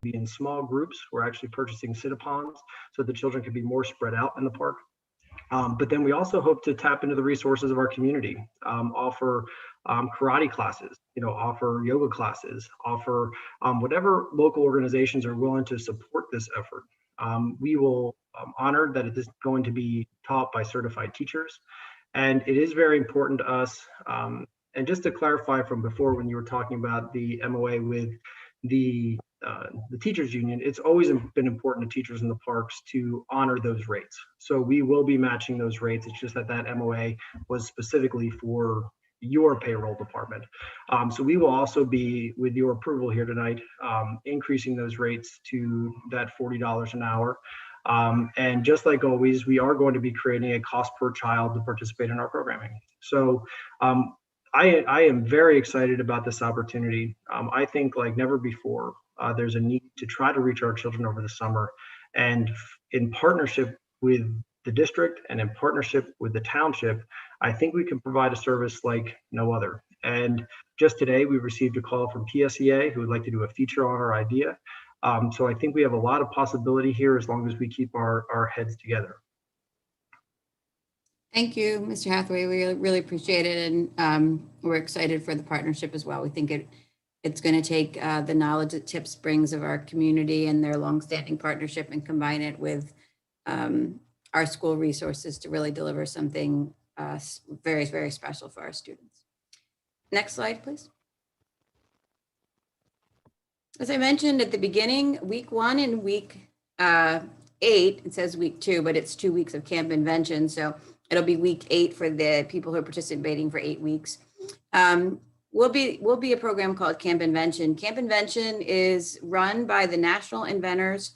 O: be in small groups. We're actually purchasing sit-a-pons so the children can be more spread out in the park. But then we also hope to tap into the resources of our community, offer karate classes, offer yoga classes, offer whatever local organizations are willing to support this effort. We will honor that it is going to be taught by certified teachers. And it is very important to us. And just to clarify from before when you were talking about the MOA with the teachers union, it's always been important to teachers in the parks to honor those rates. So we will be matching those rates. It's just that MOA was specifically for your payroll department. So we will also be, with your approval here tonight, increasing those rates to that $40 an hour. And just like always, we are going to be creating a cost per child to participate in our programming. So I am very excited about this opportunity. I think like never before, there's a need to try to reach our children over the summer, and in partnership with the district and in partnership with the township, I think we can provide a service like no other. And just today, we received a call from PSEA who would like to do a feature on our idea. So I think we have a lot of possibility here as long as we keep our heads together.
G: Thank you, Mr. Hathaway. We really appreciate it, and we're excited for the partnership as well. We think it's going to take the knowledge that TIPS brings of our community and their longstanding partnership and combine it with our school resources to really deliver something very, very special for our students. Next slide, please. As I mentioned at the beginning, week 1 and week 8, it says week 2, but it's 2 weeks of Camp Invention. So it'll be week 8 for the people who are participating for 8 weeks. Will be a program called Camp Invention. Camp Invention is run by the National Inventors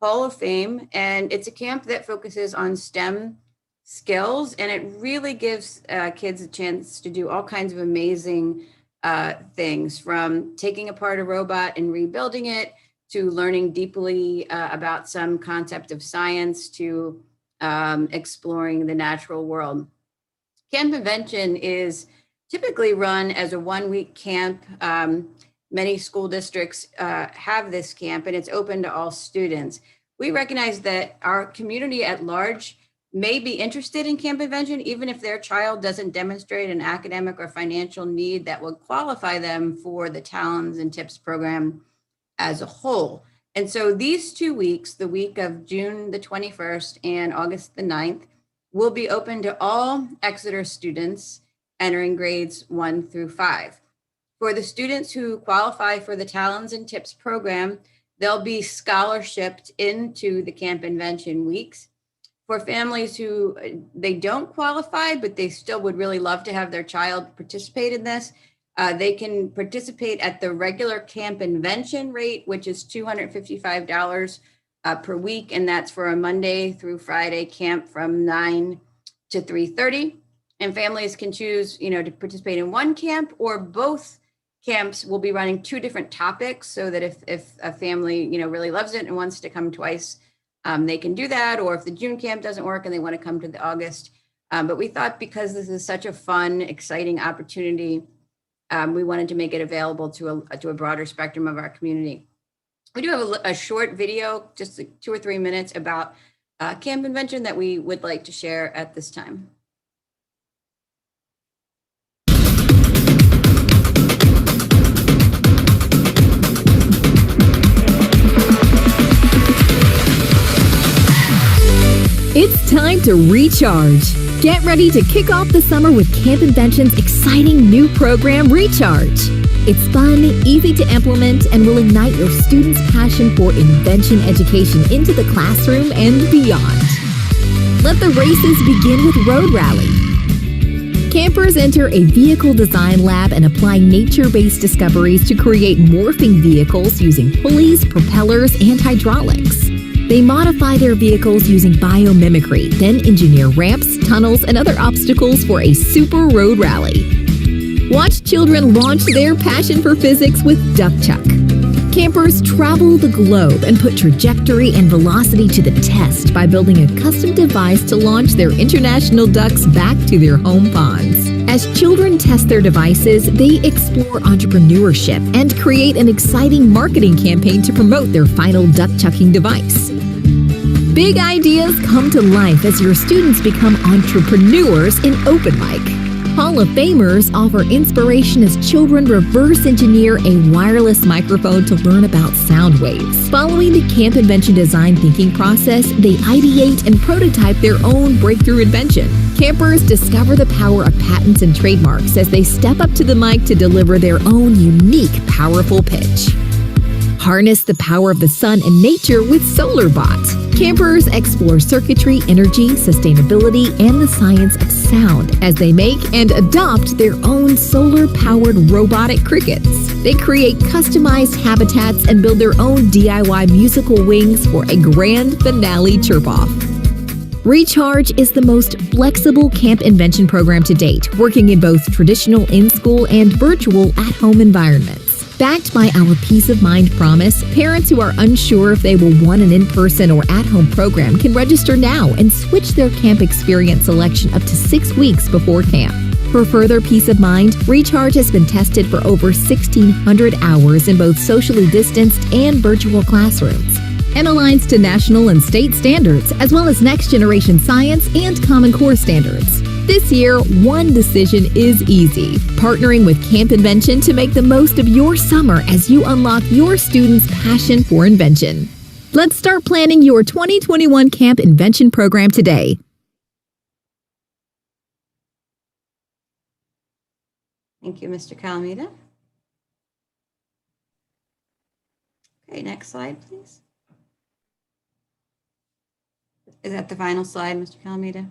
G: Hall of Fame, and it's a camp that focuses on STEM skills, and it really gives kids a chance to do all kinds of amazing things, from taking apart a robot and rebuilding it, to learning deeply about some concept of science, to exploring the natural world. Camp Invention is typically run as a 1-week camp. Many school districts have this camp, and it's open to all students. We recognize that our community at large may be interested in Camp Invention, even if their child doesn't demonstrate an academic or financial need that would qualify them for the Talents and Tips program as a whole. And so these 2 weeks, the week of June the 21st and August the 9th, will be open to all Exeter students entering grades 1 through 5. For the students who qualify for the Talents and Tips program, they'll be scholarshiped into the Camp Invention weeks. For families who they don't qualify, but they still would really love to have their child participate in this, they can participate at the regular Camp Invention rate, which is $255 per week. And that's for a Monday through Friday camp from 9 to 3:30. And families can choose, to participate in one camp, or both camps will be running 2 different topics, so that if a family, really loves it and wants to come twice, they can do that. Or if the June camp doesn't work and they want to come to the August. But we thought, because this is such a fun, exciting opportunity, we wanted to make it available to a broader spectrum of our community. We do have a short video, just 2 or 3 minutes, about Camp Invention that we would like to share at this time.
P: It's time to recharge. Get ready to kick off the summer with Camp Invention's exciting new program, Recharge. It's fun, easy to implement, and will ignite your students' passion for invention education into the classroom and beyond. Let the races begin with Road Rally. Campers enter a vehicle design lab and apply nature-based discoveries to create morphing vehicles using pulleys, propellers, and hydraulics. They modify their vehicles using biomimicry, then engineer ramps, tunnels, and other obstacles for a super road rally. Watch children launch their passion for physics with Duck Chuck. Campers travel the globe and put trajectory and velocity to the test by building a custom device to launch their international ducks back to their home ponds. As children test their devices, they explore entrepreneurship and create an exciting marketing campaign to promote their final duck chucking device. Big ideas come to life as your students become entrepreneurs in Open Mic. Hall of Famers offer inspiration as children reverse engineer a wireless microphone to learn about sound waves. Following the Camp Invention design thinking process, they ideate and prototype their own breakthrough invention. Campers discover the power of patents and trademarks as they step up to the mic to deliver their own unique, powerful pitch. Harness the power of the sun and nature with SolarBot. Campers explore circuitry, energy, sustainability, and the science of sound as they make and adopt their own solar-powered robotic crickets. They create customized habitats and build their own DIY musical wings for a grand finale chirp-off. Recharge is the most flexible camp invention program to date, working in both traditional in-school and virtual at-home environments. Backed by our peace of mind promise, parents who are unsure if they will want an in-person or at-home program can register now and switch their camp experience selection up to 6 weeks before camp. For further peace of mind, Recharge has been tested for over 1,600 hours in both socially distanced and virtual classrooms, and aligns to national and state standards, as well as next-generation science and Common Core standards. This year, one decision is easy: partnering with Camp Invention to make the most of your summer as you unlock your students' passion for invention. Let's start planning your 2021 Camp Invention program today.
G: Thank you, Mr. Calamita. Okay, next slide, please. Is that the final slide, Mr. Calamita?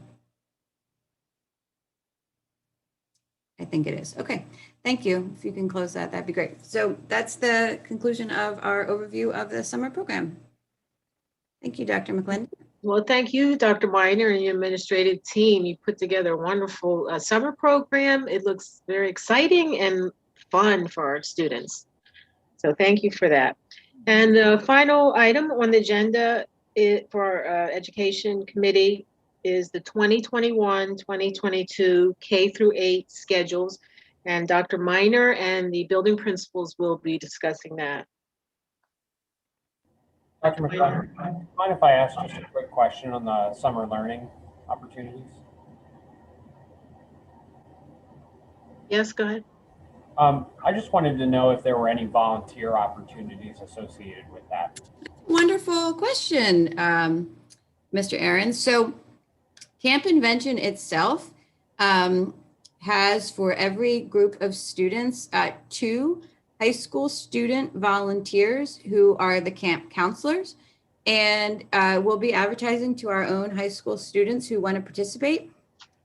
G: I think it is. Okay, thank you. If you can close that, that'd be great. So that's the conclusion of our overview of the summer program. Thank you, Dr. McClendon.
M: Well, thank you, Dr. Miner, and your administrative team. You put together a wonderful summer program. It looks very exciting and fun for our students. So thank you for that. And the final item on the agenda for our education committee is the 2021-2022 K through 8 schedules. And Dr. Miner and the building principals will be discussing that.
I: Dr. McClendon, mind if I ask just a quick question on the summer learning opportunities?
M: Yes, go ahead.
I: I just wanted to know if there were any volunteer opportunities associated with that.
G: Wonderful question, Mr. Aaron. So Camp Invention itself has, for every group of students, 2 high school student volunteers who are the camp counselors, and we'll be advertising to our own high school students who want to participate.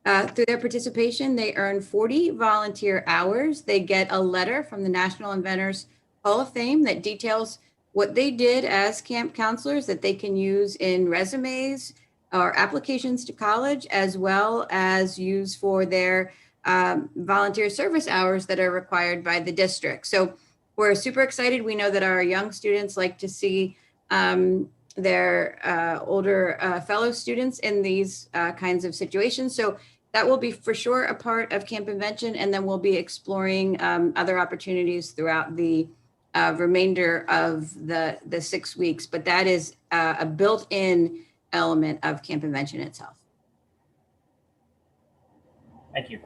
G: Through their participation, they earn 40 volunteer hours. They get a letter from the National Inventors Hall of Fame that details what they did as camp counselors that they can use in resumes or applications to college, as well as use for their volunteer service hours that are required by the district. So we're super excited. We know that our young students like to see their older fellow students in these kinds of situations. So that will be for sure a part of Camp Invention, and then we'll be exploring other opportunities throughout the remainder of the 6 weeks. But that is a built-in element of Camp Invention itself.
I: Thank you.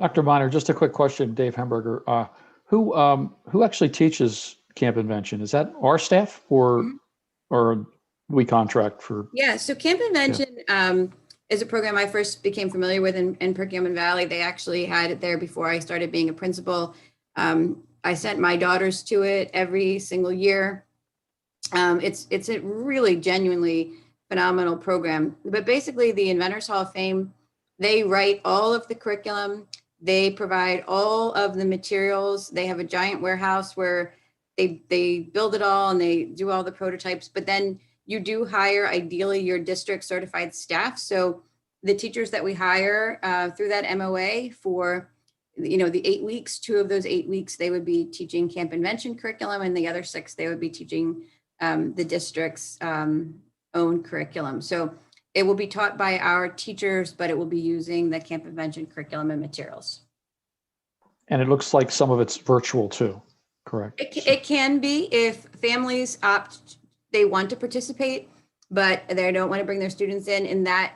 D: Dr. Miner, just a quick question, Dave Hemberger. Who actually teaches Camp Invention? Is that our staff or we contract for?
G: Yeah, so Camp Invention is a program I first became familiar with in Perkiomen Valley. They actually had it there before I started being a principal. I sent my daughters to it every single year. It's a really genuinely phenomenal program. But basically, the Inventors Hall of Fame, they write all of the curriculum. They provide all of the materials. They have a giant warehouse where they build it all and they do all the prototypes. But then you do hire, ideally, your district certified staff. So the teachers that we hire through that MOA for the 8 weeks, 2 of those 8 weeks, they would be teaching Camp Invention curriculum, and the other 6, they would be teaching the district's own curriculum. So it will be taught by our teachers, but it will be using the Camp Invention curriculum and materials.
D: And it looks like some of it's virtual too, correct?
G: It can be if families they want to participate, but they don't want to bring their students in. And that,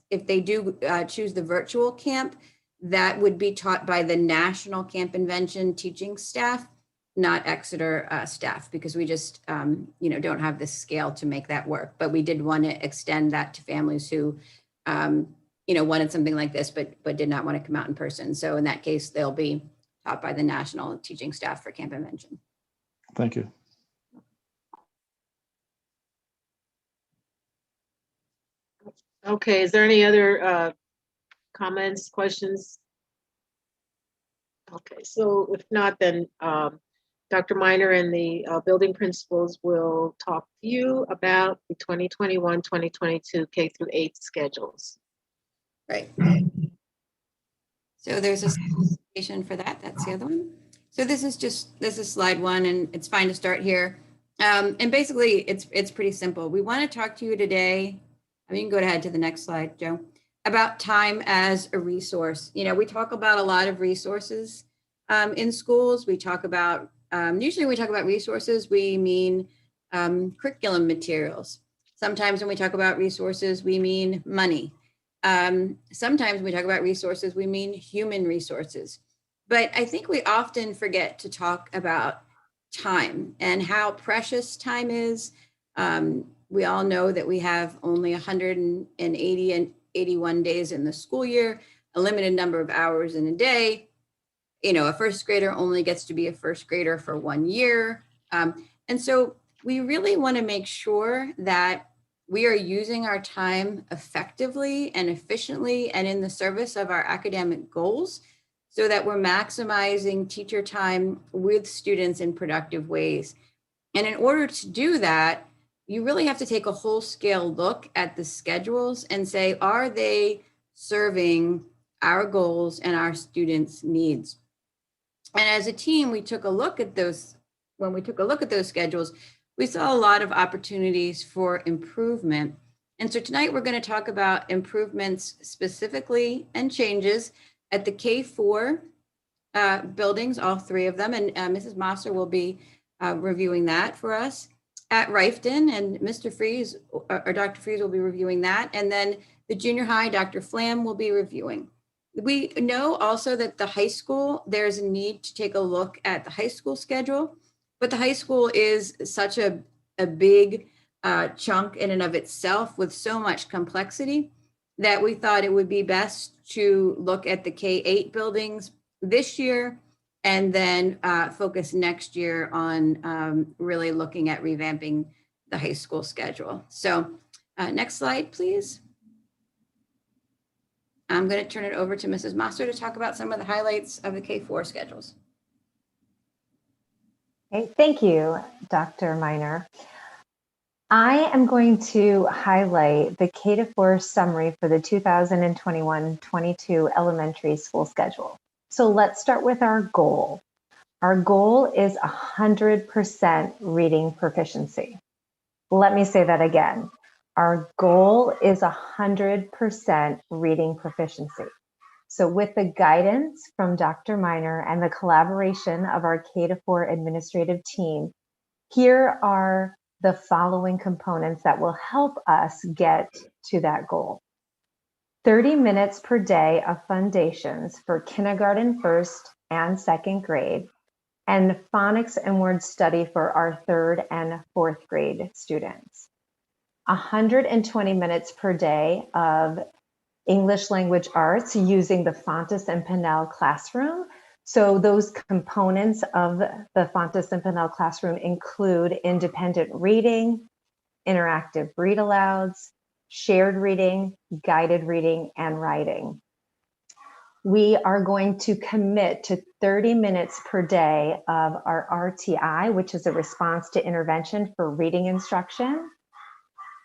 G: if they do choose the virtual camp, that would be taught by the National Camp Invention teaching staff, not Exeter staff, because we just, don't have the scale to make that work. But we did want to extend that to families who, wanted something like this, but did not want to come out in person. So in that case, they'll be taught by the national teaching staff for Camp Invention.
D: Thank you.
M: Okay, is there any other comments, questions? Okay, so if not, then Dr. Miner and the building principals will talk to you about the 2021-2022 K through 8 schedules.
G: Right. So there's a station for that. That's the other one. So this is slide 1, and it's fine to start here. And basically, it's pretty simple. We want to talk to you today. I mean, you can go ahead to the next slide, Joe, about time as a resource. You know, we talk about a lot of resources in schools. We talk about, usually when we talk about resources, we mean curriculum materials. Sometimes when we talk about resources, we mean money. Sometimes when we talk about resources, we mean human resources. But I think we often forget to talk about time and how precious time is. We all know that we have only 180 and 81 days in the school year, a limited number of hours in a day. You know, a first grader only gets to be a first grader for 1 year. And so we really want to make sure that we are using our time effectively and efficiently and in the service of our academic goals so that we're maximizing teacher time with students in productive ways. And in order to do that, you really have to take a whole scale look at the schedules and say, are they serving our goals and our students' needs? And as a team, we took a look at those. When we took a look at those schedules, we saw a lot of opportunities for improvement. And so tonight we're going to talk about improvements specifically and changes at the K4 buildings, all 3 of them. And Mrs. Mosser will be reviewing that for us. At Rifton, and Mr. Freeze or Dr. Freeze will be reviewing that. And then the junior high, Dr. Flam will be reviewing. We know also that the high school, there's a need to take a look at the high school schedule, but the high school is such a big chunk in and of itself with so much complexity that we thought it would be best to look at the K-8 buildings this year and then focus next year on really looking at revamping the high school schedule. So next slide, please. I'm going to turn it over to Mrs. Mosser to talk about some of the highlights of the K4 schedules.
Q: Okay, thank you, Dr. Miner. I am going to highlight the K-4 summary for the 2021-22 elementary school schedule. So let's start with our goal. Our goal is 100% reading proficiency. Let me say that again. Our goal is 100% reading proficiency. So with the guidance from Dr. Miner and the collaboration of our K-4 administrative team, here are the following components that will help us get to that goal. 30 minutes per day of foundations for kindergarten, first and second grade, and phonics and word study for our 3rd and 4th grade students. 120 minutes per day of English language arts using the Fontes and Pinnell classroom. So those components of the Fontes and Pinnell classroom include independent reading, interactive read alouds, shared reading, guided reading, and writing. We are going to commit to 30 minutes per day of our RTI, which is a response to intervention for reading instruction.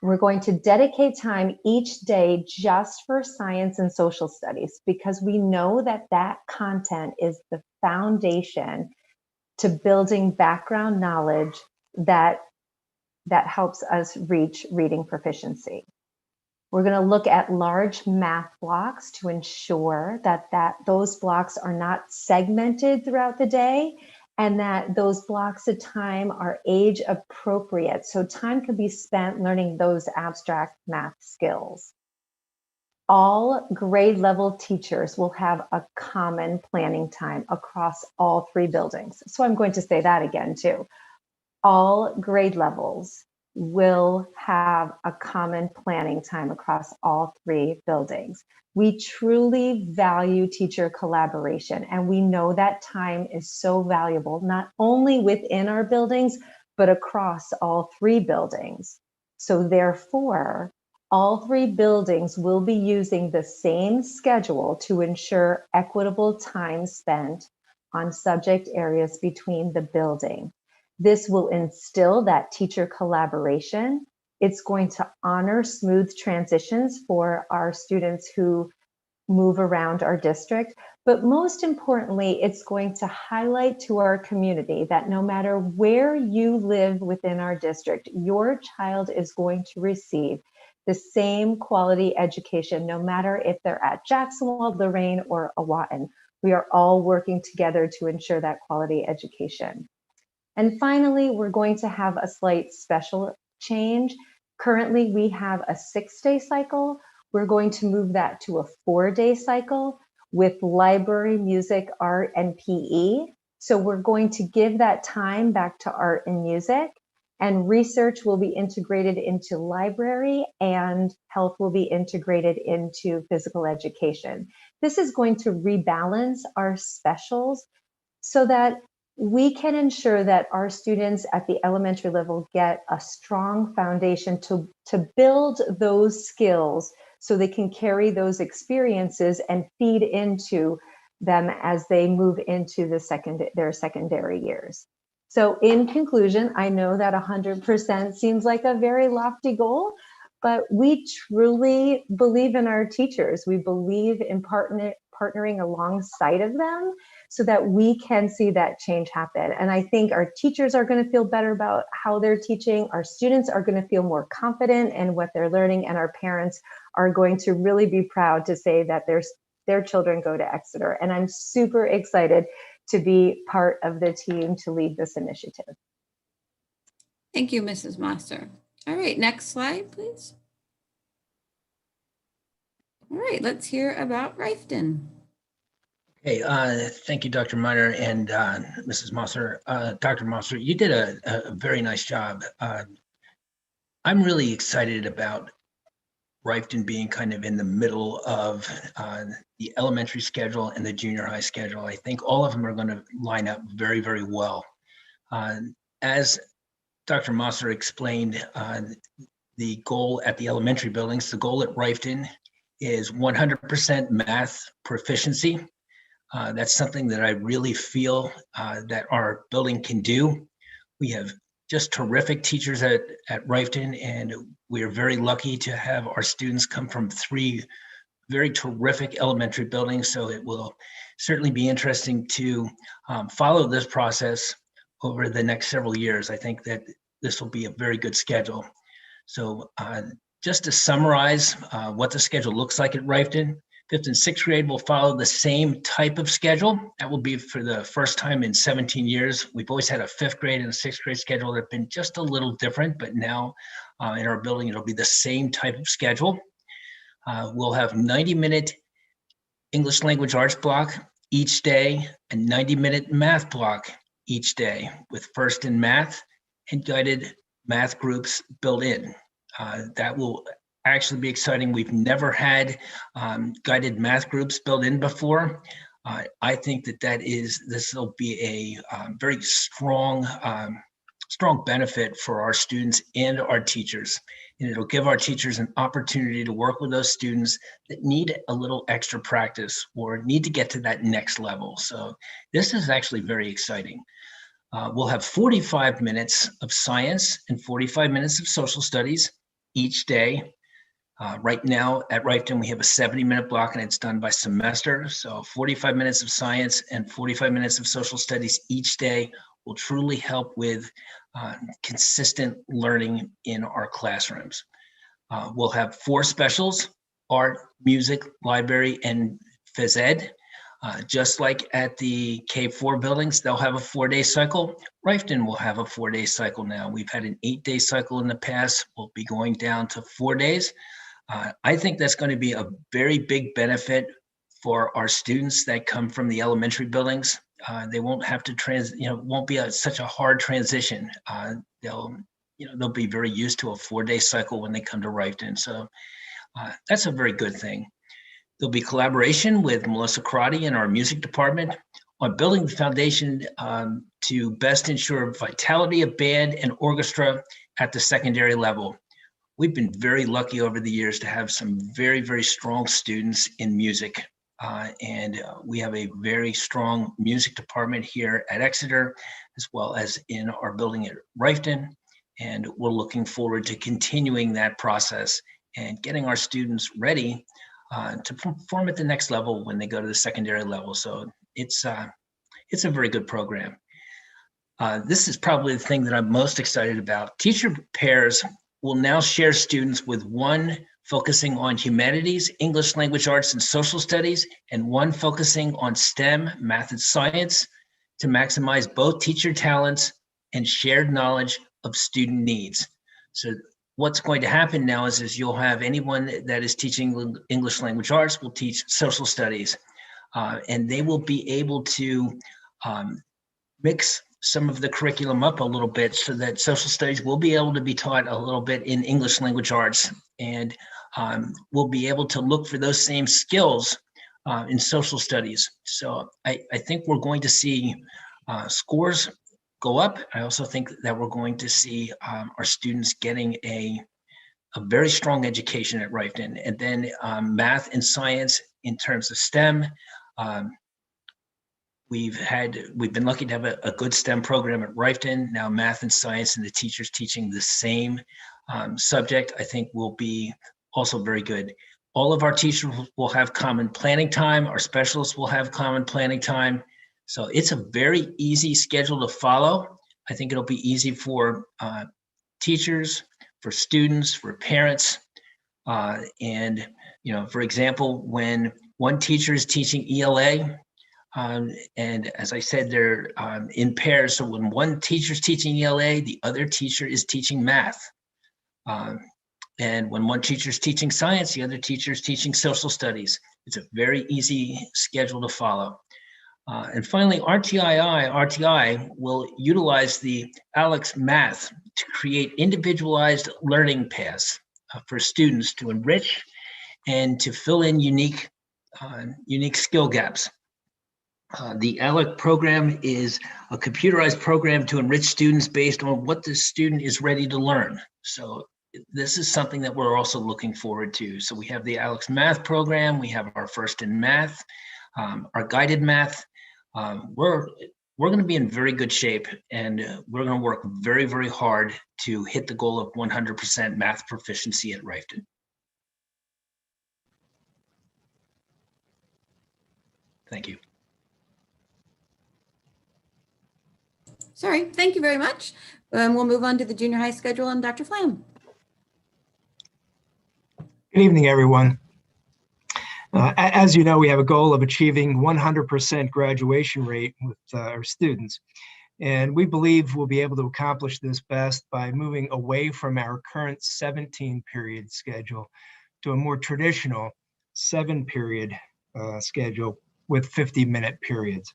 Q: We're going to dedicate time each day just for science and social studies because we know that that content is the foundation to building background knowledge that helps us reach reading proficiency. We're going to look at large math blocks to ensure that those blocks are not segmented throughout the day and that those blocks of time are age appropriate. So time can be spent learning those abstract math skills. All grade level teachers will have a common planning time across all 3 buildings. So I'm going to say that again too. All grade levels will have a common planning time across all 3 buildings. We truly value teacher collaboration, and we know that time is so valuable, not only within our buildings, but across all 3 buildings. So therefore, all 3 buildings will be using the same schedule to ensure equitable time spent on subject areas between the building. This will instill that teacher collaboration. It's going to honor smooth transitions for our students who move around our district. But most importantly, it's going to highlight to our community that no matter where you live within our district, your child is going to receive the same quality education, no matter if they're at Jacksonville, Lorraine, or Awatin. We are all working together to ensure that quality education. And finally, we're going to have a slight special change. Currently, we have a 6-day cycle. We're going to move that to a 4-day cycle with library, music, art, and PE. So we're going to give that time back to art and music, and research will be integrated into library, and health will be integrated into physical education. This is going to rebalance our specials so that we can ensure that our students at the elementary level get a strong foundation to build those skills so they can carry those experiences and feed into them as they move into their secondary years. So in conclusion, I know that 100% seems like a very lofty goal, but we truly believe in our teachers. We believe in partnering alongside of them so that we can see that change happen. And I think our teachers are going to feel better about how they're teaching. Our students are going to feel more confident in what they're learning, and our parents are going to really be proud to say that their children go to Exeter. And I'm super excited to be part of the team to lead this initiative.
G: Thank you, Mrs. Mosser. All right, next slide, please. All right, let's hear about Riften.
R: Hey, thank you, Dr. Miner and Mrs. Mosser. Dr. Mosser, you did a very nice job. I'm really excited about Riften being kind of in the middle of the elementary schedule and the junior high schedule. I think all of them are going to line up very, very well. As Dr. Mosser explained, the goal at the elementary buildings, the goal at Riften is 100% math proficiency. That's something that I really feel that our building can do. We have just terrific teachers at Riften, and we are very lucky to have our students come from 3 very terrific elementary buildings. So it will certainly be interesting to follow this process over the next several years. I think that this will be a very good schedule. So just to summarize what the schedule looks like at Riften, 5th and 6th grade will follow the same type of schedule. That will be for the first time in 17 years. We've always had a 5th grade and a 6th grade schedule that have been just a little different, but now in our building, it'll be the same type of schedule. We'll have 90-minute English language arts block each day, a 90-minute math block each day with first in math and guided math groups built in. That will actually be exciting. We've never had guided math groups built in before. I think this will be a very strong benefit for our students and our teachers. And it'll give our teachers an opportunity to work with those students that need a little extra practice or need to get to that next level. So this is actually very exciting. We'll have 45 minutes of science and 45 minutes of social studies each day. Right now at Riften, we have a 70-minute block and it's done by semester. So 45 minutes of science and 45 minutes of social studies each day will truly help with consistent learning in our classrooms. We'll have 4 specials: art, music, library, and phys ed. Just like at the K4 buildings, they'll have a 4-day cycle. Riften will have a 4-day cycle now. We've had an 8-day cycle in the past. We'll be going down to 4 days. I think that's going to be a very big benefit for our students that come from the elementary buildings. They won't have to won't be such a hard transition. They'll they'll be very used to a 4-day cycle when they come to Riften. So that's a very good thing. There'll be collaboration with Melissa Crotty in our music department on building the foundation to best ensure vitality of band and orchestra at the secondary level. We've been very lucky over the years to have some very, very strong students in music. And we have a very strong music department here at Exeter, as well as in our building at Riften. And we're looking forward to continuing that process and getting our students ready to perform at the next level when they go to the secondary level. So it's a very good program. This is probably the thing that I'm most excited about. Teacher pairs will now share students with one focusing on humanities, English language arts, and social studies, and one focusing on STEM, math and science, to maximize both teacher talents and shared knowledge of student needs. So what's going to happen now is you'll have anyone that is teaching English language arts will teach social studies, and they will be able to mix some of the curriculum up a little bit so that social studies will be able to be taught a little bit in English language arts, and we'll be able to look for those same skills in social studies. So I think we're going to see scores go up. I also think that we're going to see our students getting a very strong education at Riften. And then math and science in terms of STEM. We've been lucky to have a good STEM program at Riften. Now math and science and the teachers teaching the same subject, I think will be also very good. All of our teachers will have common planning time. Our specialists will have common planning time. So it's a very easy schedule to follow. I think it'll be easy for teachers, for students, for parents. And, for example, when one teacher is teaching ELA, and as I said, they're in pairs. So when one teacher is teaching ELA, the other teacher is teaching math. And when one teacher is teaching science, the other teacher is teaching social studies. It's a very easy schedule to follow. And finally, RTI will utilize the ALEX Math to create individualized learning paths for students to enrich and to fill in unique skill gaps. The ALEC program is a computerized program to enrich students based on what the student is ready to learn. So this is something that we're also looking forward to. So we have the ALEX Math program, we have our First in Math, our guided math. We're going to be in very good shape, and we're going to work very, very hard to hit the goal of 100% math proficiency at Riften. Thank you.
G: Sorry, thank you very much. We'll move on to the junior high schedule and Dr. Flam.
S: Good evening, everyone. As you know, we have a goal of achieving 100% graduation rate with our students. And we believe we'll be able to accomplish this best by moving away from our current 17-period schedule to a more traditional 7-period schedule with 50-minute periods.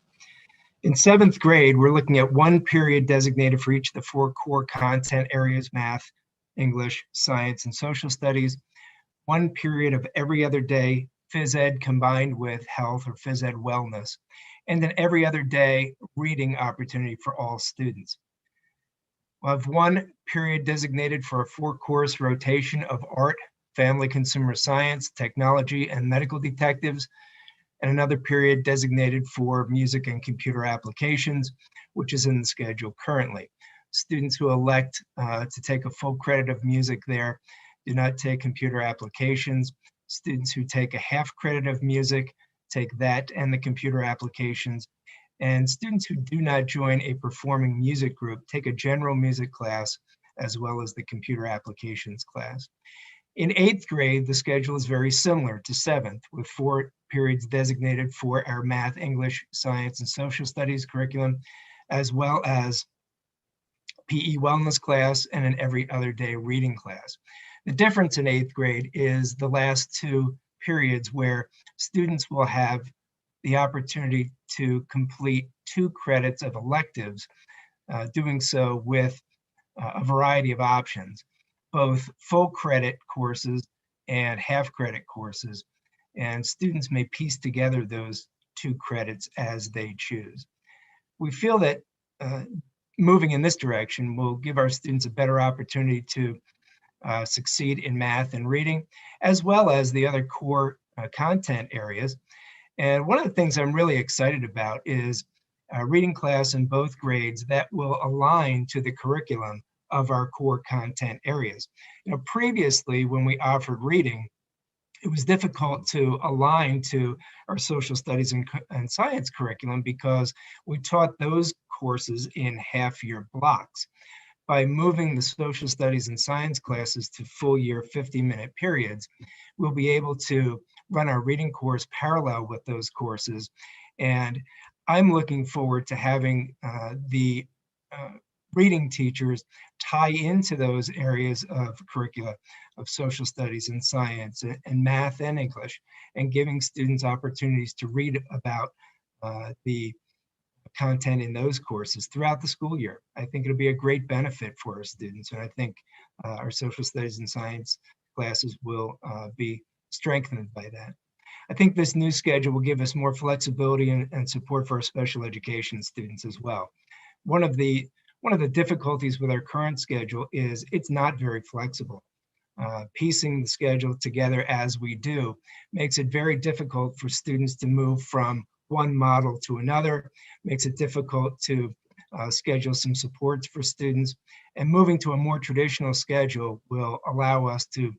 S: In 7th grade, we're looking at 1 period designated for each of the 4 core content areas: math, English, science, and social studies. 1 period of every other day phys ed combined with health or phys ed wellness, and then every other day reading opportunity for all students. We'll have 1 period designated for a 4-course rotation of art, family consumer science, technology, and medical detectives, and another period designated for music and computer applications, which is in the schedule currently. Students who elect to take a full credit of music there do not take computer applications. Students who take a half credit of music take that and the computer applications. And students who do not join a performing music group take a general music class as well as the computer applications class. In 8th grade, the schedule is very similar to 7th, with 4 periods designated for our math, English, science, and social studies curriculum, as well as PE wellness class and an every other day reading class. The difference in 8th grade is the last 2 periods where students will have the opportunity to complete 2 credits of electives, doing so with a variety of options, both full credit courses and half credit courses, and students may piece together those 2 credits as they choose. We feel that moving in this direction will give our students a better opportunity to succeed in math and reading, as well as the other core content areas. And one of the things I'm really excited about is a reading class in both grades that will align to the curriculum of our core content areas. Previously, when we offered reading, it was difficult to align to our social studies and science curriculum because we taught those courses in half-year blocks. By moving the social studies and science classes to full-year 50-minute periods, we'll be able to run our reading course parallel with those courses. And I'm looking forward to having the reading teachers tie into those areas of curricula of social studies and science and math and English, and giving students opportunities to read about the content in those courses throughout the school year. I think it'll be a great benefit for our students, and I think our social studies and science classes will be strengthened by that. I think this new schedule will give us more flexibility and support for our special education students as well. One of the difficulties with our current schedule is it's not very flexible. Piecing the schedule together as we do makes it very difficult for students to move from one model to another, makes it difficult to schedule some supports for students, and moving to a more traditional schedule will allow us to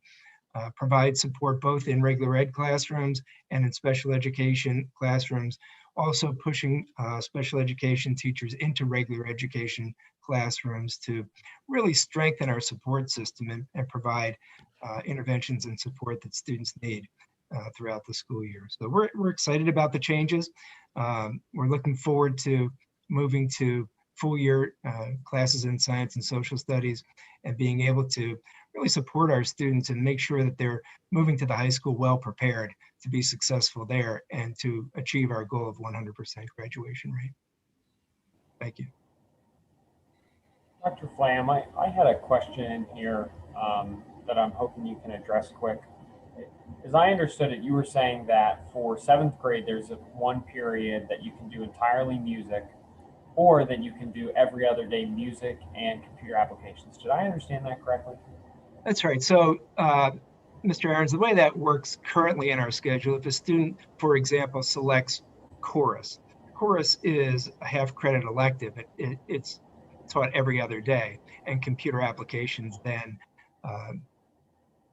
S: provide support both in regular ed classrooms and in special education classrooms, also pushing special education teachers into regular education classrooms to really strengthen our support system and provide interventions and support that students need throughout the school year. So we're excited about the changes. We're looking forward to moving to full year classes in science and social studies and being able to really support our students and make sure that they're moving to the high school well prepared to be successful there and to achieve our goal of 100% graduation rate. Thank you.
I: Dr. Flam, I had a question here that I'm hoping you can address quick. As I understood it, you were saying that for 7th grade, there's one period that you can do entirely music, or that you can do every other day music and computer applications. Did I understand that correctly?
S: That's right. So, Mr. Aarons, the way that works currently in our schedule, if a student, for example, selects chorus is a half credit elective. It's taught every other day, and computer applications then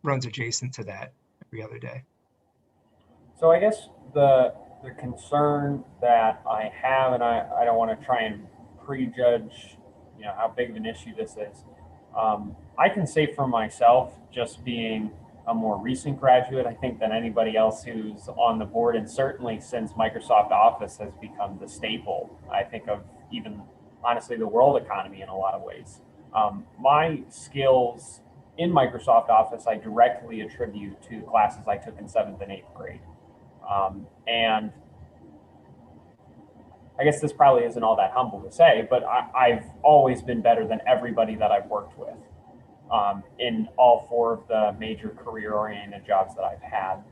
S: runs adjacent to that every other day.
I: So I guess the concern that I have, and I don't want to try and prejudge, how big of an issue this is. I can say for myself, just being a more recent graduate, I think, than anybody else who's on the board, and certainly since Microsoft Office has become the staple, I think, of even honestly the world economy in a lot of ways. My skills in Microsoft Office, I directly attribute to classes I took in 7th and 8th grade. And I guess this probably isn't all that humble to say, but I've always been better than everybody that I've worked with in all 4 of the major career-oriented jobs that I've had.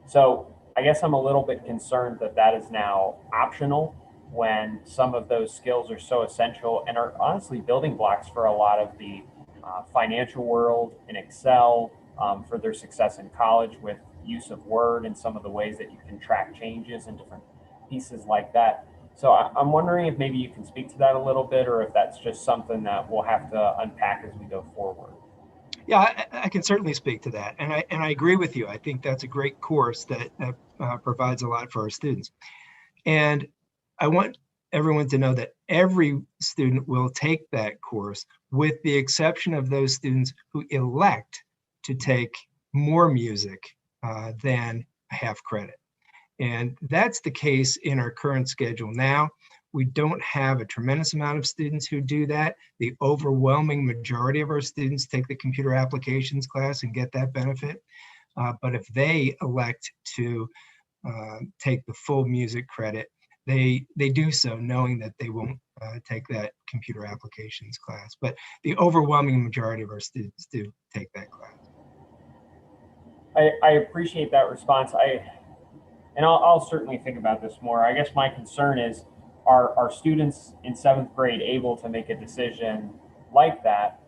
I: So I guess I'm a little bit concerned that that is now optional when some of those skills are so essential and are honestly building blocks for a lot of the financial world in Excel, for their success in college with use of Word and some of the ways that you can track changes and different pieces like that. So I'm wondering if maybe you can speak to that a little bit, or if that's just something that we'll have to unpack as we go forward.
S: Yeah, I can certainly speak to that. And I agree with you. I think that's a great course that provides a lot for our students. And I want everyone to know that every student will take that course, with the exception of those students who elect to take more music than half credit. And that's the case in our current schedule now. We don't have a tremendous amount of students who do that. The overwhelming majority of our students take the computer applications class and get that benefit. But if they elect to take the full music credit, they do so knowing that they won't take that computer applications class. But the overwhelming majority of our students do take that class.
I: I appreciate that response. I'll certainly think about this more. I guess my concern is, are students in 7th grade able to make a decision like that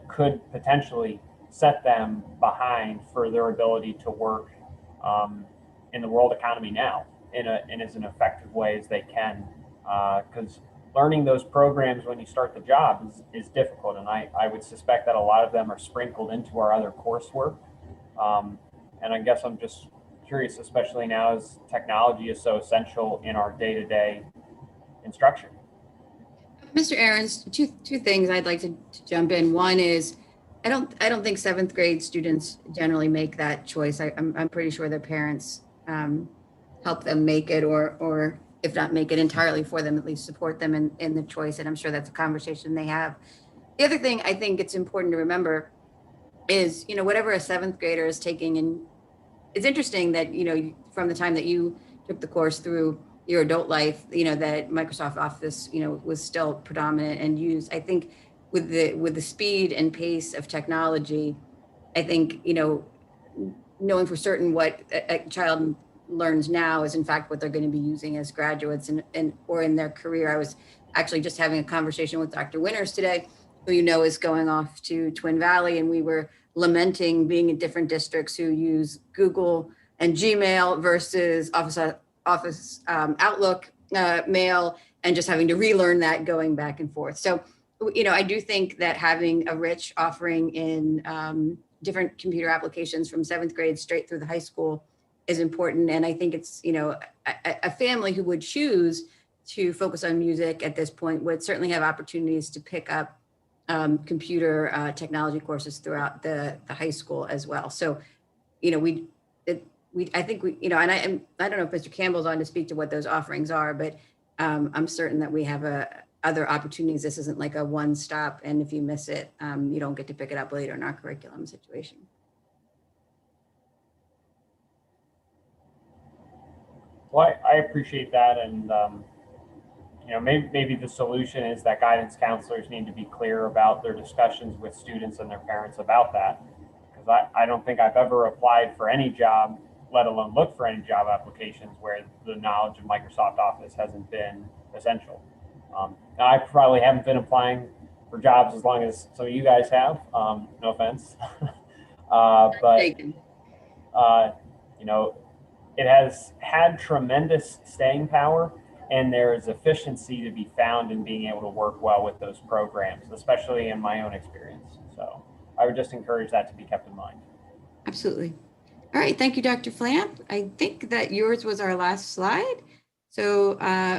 I: could potentially set them behind for their ability to work in the world economy now in as an effective way as they can? Because learning those programs when you start the job is difficult, and I would suspect that a lot of them are sprinkled into our other coursework. And I guess I'm just curious, especially now as technology is so essential in our day-to-day instruction.
G: Mr. Ahrens, two things I'd like to jump in. One is, I don't think 7th grade students generally make that choice. I'm pretty sure their parents help them make it, or if not make it entirely for them, at least support them in the choice. And I'm sure that's a conversation they have. The other thing I think it's important to remember is, whatever a 7th grader is taking, and it's interesting that, from the time that you took the course through your adult life, that Microsoft Office, was still predominant and used. I think with the speed and pace of technology, I think, knowing for certain what a child learns now is in fact what they're going to be using as graduates and or in their career. I was actually just having a conversation with Dr. Winters today, who is going off to Twin Valley, and we were lamenting being in different districts who use Google and Gmail versus Office Outlook mail, and just having to relearn that going back and forth. So, I do think that having a rich offering in different computer applications from 7th grade straight through the high school is important. And I think it's, a family who would choose to focus on music at this point would certainly have opportunities to pick up computer technology courses throughout the high school as well. So, I think we, and I don't know if Mr. Campbell's on to speak to what those offerings are, but I'm certain that we have other opportunities. This isn't like a one-stop, and if you miss it, you don't get to pick it up later in our curriculum situation.
I: Well, I appreciate that, and maybe the solution is that guidance counselors need to be clear about their discussions with students and their parents about that, because I don't think I've ever applied for any job, let alone look for any job applications where the knowledge of Microsoft Office hasn't been essential. Now, I probably haven't been applying for jobs as long as some of you guys have, no offense. But it has had tremendous staying power, and there is efficiency to be found in being able to work well with those programs, especially in my own experience. So I would just encourage that to be kept in mind.
G: Absolutely. All right, thank you, Dr. Flamp. I think that yours was our last slide. So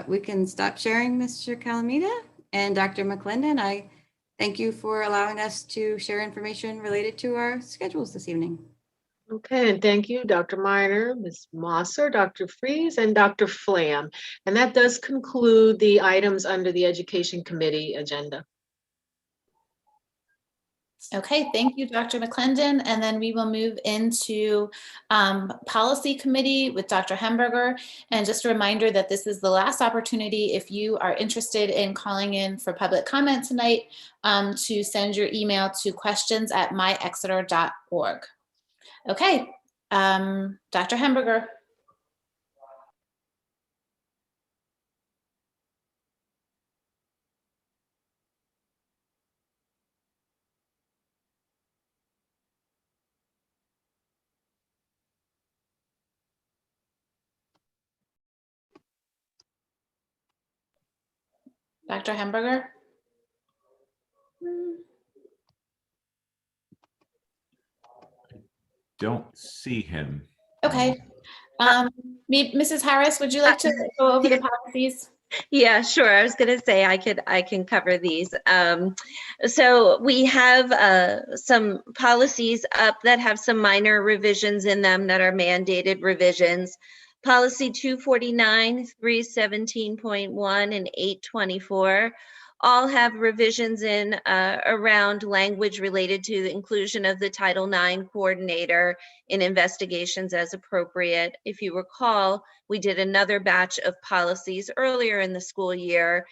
G: we can stop sharing, Mr. Calamita. And Dr. McClendon, I thank you for allowing us to share information related to our schedules this evening.
M: Okay, and thank you, Dr. Miner, Ms. Mosser, Dr. Freeze, and Dr. Flam. And that does conclude the items under the Education Committee agenda.
B: Okay, thank you, Dr. McClendon. And then we will move into Policy Committee with Dr. Hemberger. And just a reminder that this is the last opportunity, if you are interested in calling in for public comment tonight, to send your email to questions@myexeter.org. Okay, Dr. Hemberger. Dr. Hemberger?
A: Don't see him.
B: Okay. Mrs. Harris, would you like to go over the policies?
T: Yeah, sure. I was going to say I can cover these. So we have some policies up that have some minor revisions in them that are mandated revisions. Policy 249, 317.1, and 824 all have revisions in around language related to the inclusion of the Title IX coordinator in investigations as appropriate. If you recall, we did another batch of policies earlier in the school year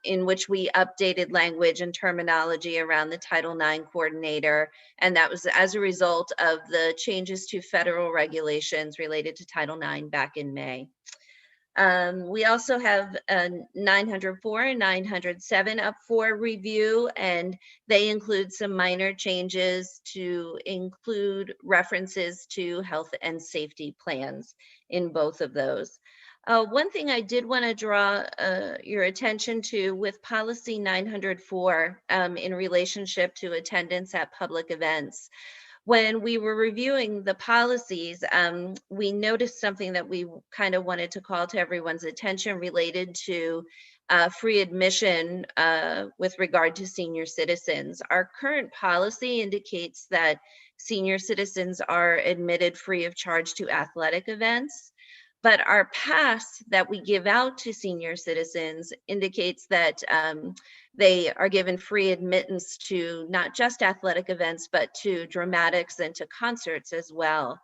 T: in which we updated language and terminology around the Title IX coordinator. And that was as a result of the changes to federal regulations related to Title IX back in May. We also have 904 and 907 up for review, and they include some minor changes to include references to health and safety plans in both of those. One thing I did want to draw your attention to with policy 904 in relationship to attendance at public events. When we were reviewing the policies, we noticed something that we kind of wanted to call to everyone's attention related to free admission with regard to senior citizens. Our current policy indicates that senior citizens are admitted free of charge to athletic events, but our pass that we give out to senior citizens indicates that they are given free admittance to not just athletic events, but to dramatics and to concerts as well.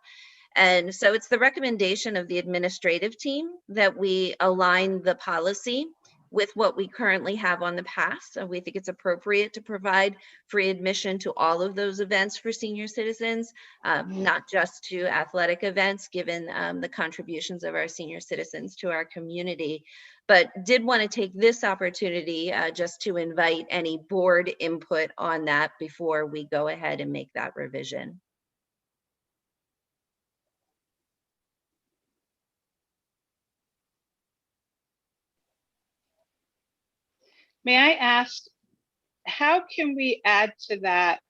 T: And so it's the recommendation of the administrative team that we align the policy with what we currently have on the pass. So we think it's appropriate to provide free admission to all of those events for senior citizens, not just to athletic events, given the contributions of our senior citizens to our community. But did want to take this opportunity just to invite any board input on that before we go ahead and make that revision.
H: May I ask, how can we add to that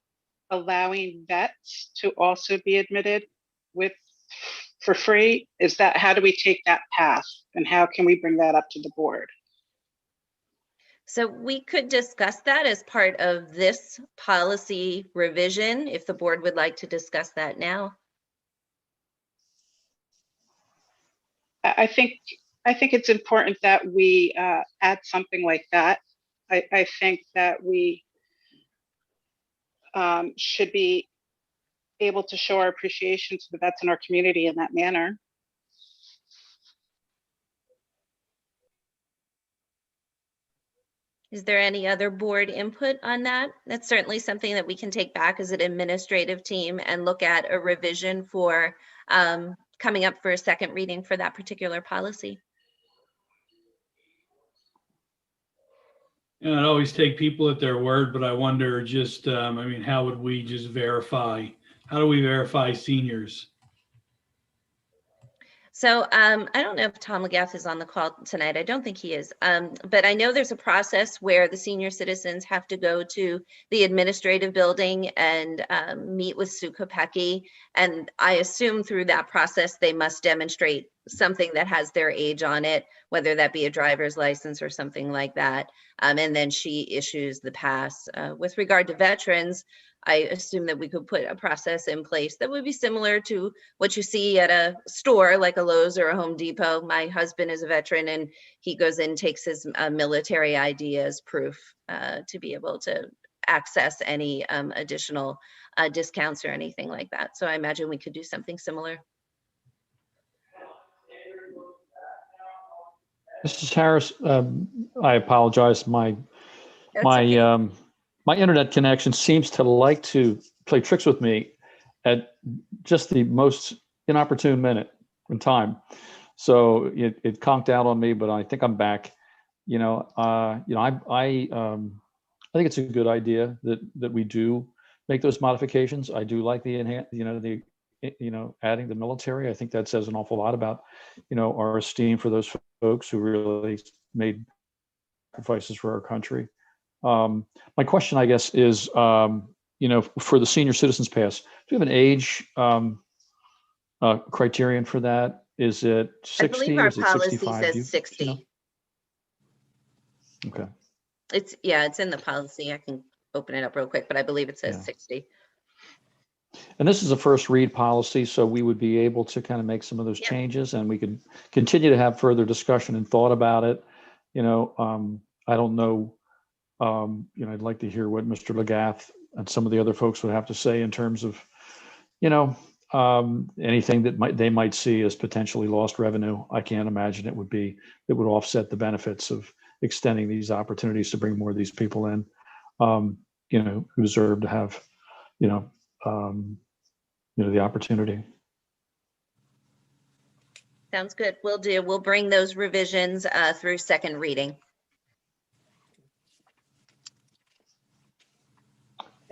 H: allowing vets to also be admitted for free? Is that, how do we take that path and how can we bring that up to the board?
T: So we could discuss that as part of this policy revision, if the board would like to discuss that now.
H: I think it's important that we add something like that. I think that we should be able to show our appreciation to the vets in our community in that manner.
T: Is there any other board input on that? That's certainly something that we can take back as an administrative team and look at a revision for coming up for a second reading for that particular policy.
J: You know, I'd always take people at their word, but I wonder just, I mean, how would we just verify? How do we verify seniors?
T: So I don't know if Tom Legath is on the call tonight. I don't think he is. But I know there's a process where the senior citizens have to go to the administrative building and meet with Sue Kopecki. And I assume through that process, they must demonstrate something that has their age on it, whether that be a driver's license or something like that. And then she issues the pass. With regard to veterans, I assume that we could put a process in place that would be similar to what you see at a store like a Lowe's or a Home Depot. My husband is a veteran and he goes in and takes his military ID as proof to be able to access any additional discounts or anything like that. So I imagine we could do something similar.
D: Mrs. Harris, I apologize. My internet connection seems to like to play tricks with me at just the most inopportune minute in time. So it conked out on me, but I think I'm back. I think it's a good idea that we do make those modifications. I do like the adding the military. I think that says an awful lot about, our esteem for those folks who really made sacrifices for our country. My question, I guess, is, for the senior citizens pass, do we have an age criterion for that? Is it 60?
T: I believe our
D: is it
T: policy
D: 65?
T: says 60.
D: Okay.
T: It's in the policy. I can open it up real quick, but I believe it says 60.
D: And this is a first read policy, so we would be able to kind of make some of those changes, and we can continue to have further discussion and thought about it. I don't know I'd like to hear what Mr. Legath and some of the other folks would have to say in terms of, anything that they might see as potentially lost revenue. I can't imagine it would offset the benefits of extending these opportunities to bring more of these people in, who deserve to have, the opportunity.
T: Sounds good. Will do. We'll bring those revisions through second reading.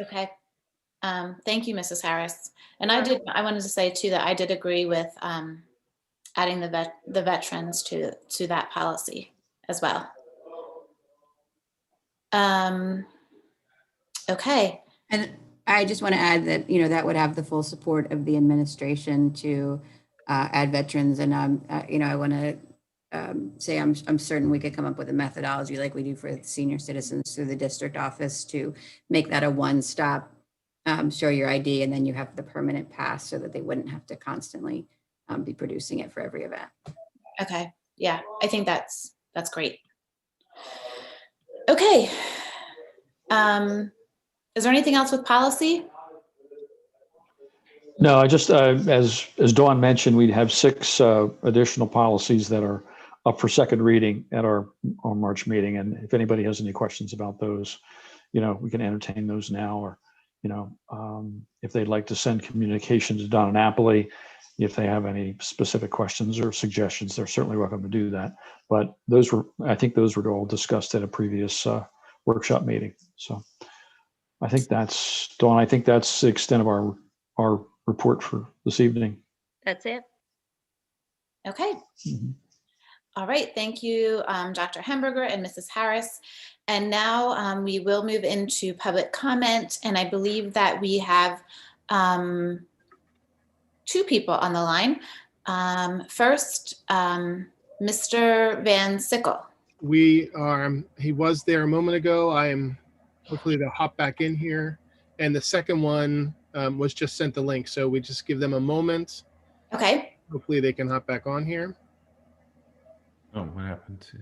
B: Okay. Thank you, Mrs. Harris. And I wanted to say too, that I did agree with adding the veterans to that policy as well. Okay.
G: And I just want to add that, that would have the full support of the administration to add veterans. And, I want to say I'm certain we could come up with a methodology like we do for senior citizens through the district office to make that a one-stop, show your ID, and then you have the permanent pass so that they wouldn't have to constantly be producing it for every event.
B: Okay. Yeah, I think that's great. Okay. Is there anything else with policy?
D: No, I just, as Dawn mentioned, we have 6 additional policies that are up for second reading at our March meeting. And if anybody has any questions about those, we can entertain those now, or, if they'd like to send communication to Donna Napoli, if they have any specific questions or suggestions, they're certainly welcome to do that. But I think those were all discussed at a previous workshop meeting. So I think that's, Dawn, I think that's the extent of our report for this evening.
T: That's it.
B: Okay.
D: Mhm.
B: All right. Thank you, Dr. Hamburger and Mrs. Harris. And now we will move into public comment. And I believe that we have 2 people on the line. First, Mr. Van Sickle.
U: He was there a moment ago. Hopefully they'll hop back in here. And the second one was just sent the link. So we just give them a moment.
B: Okay.
U: Hopefully they can hop back on here.
A: Oh, what happened to?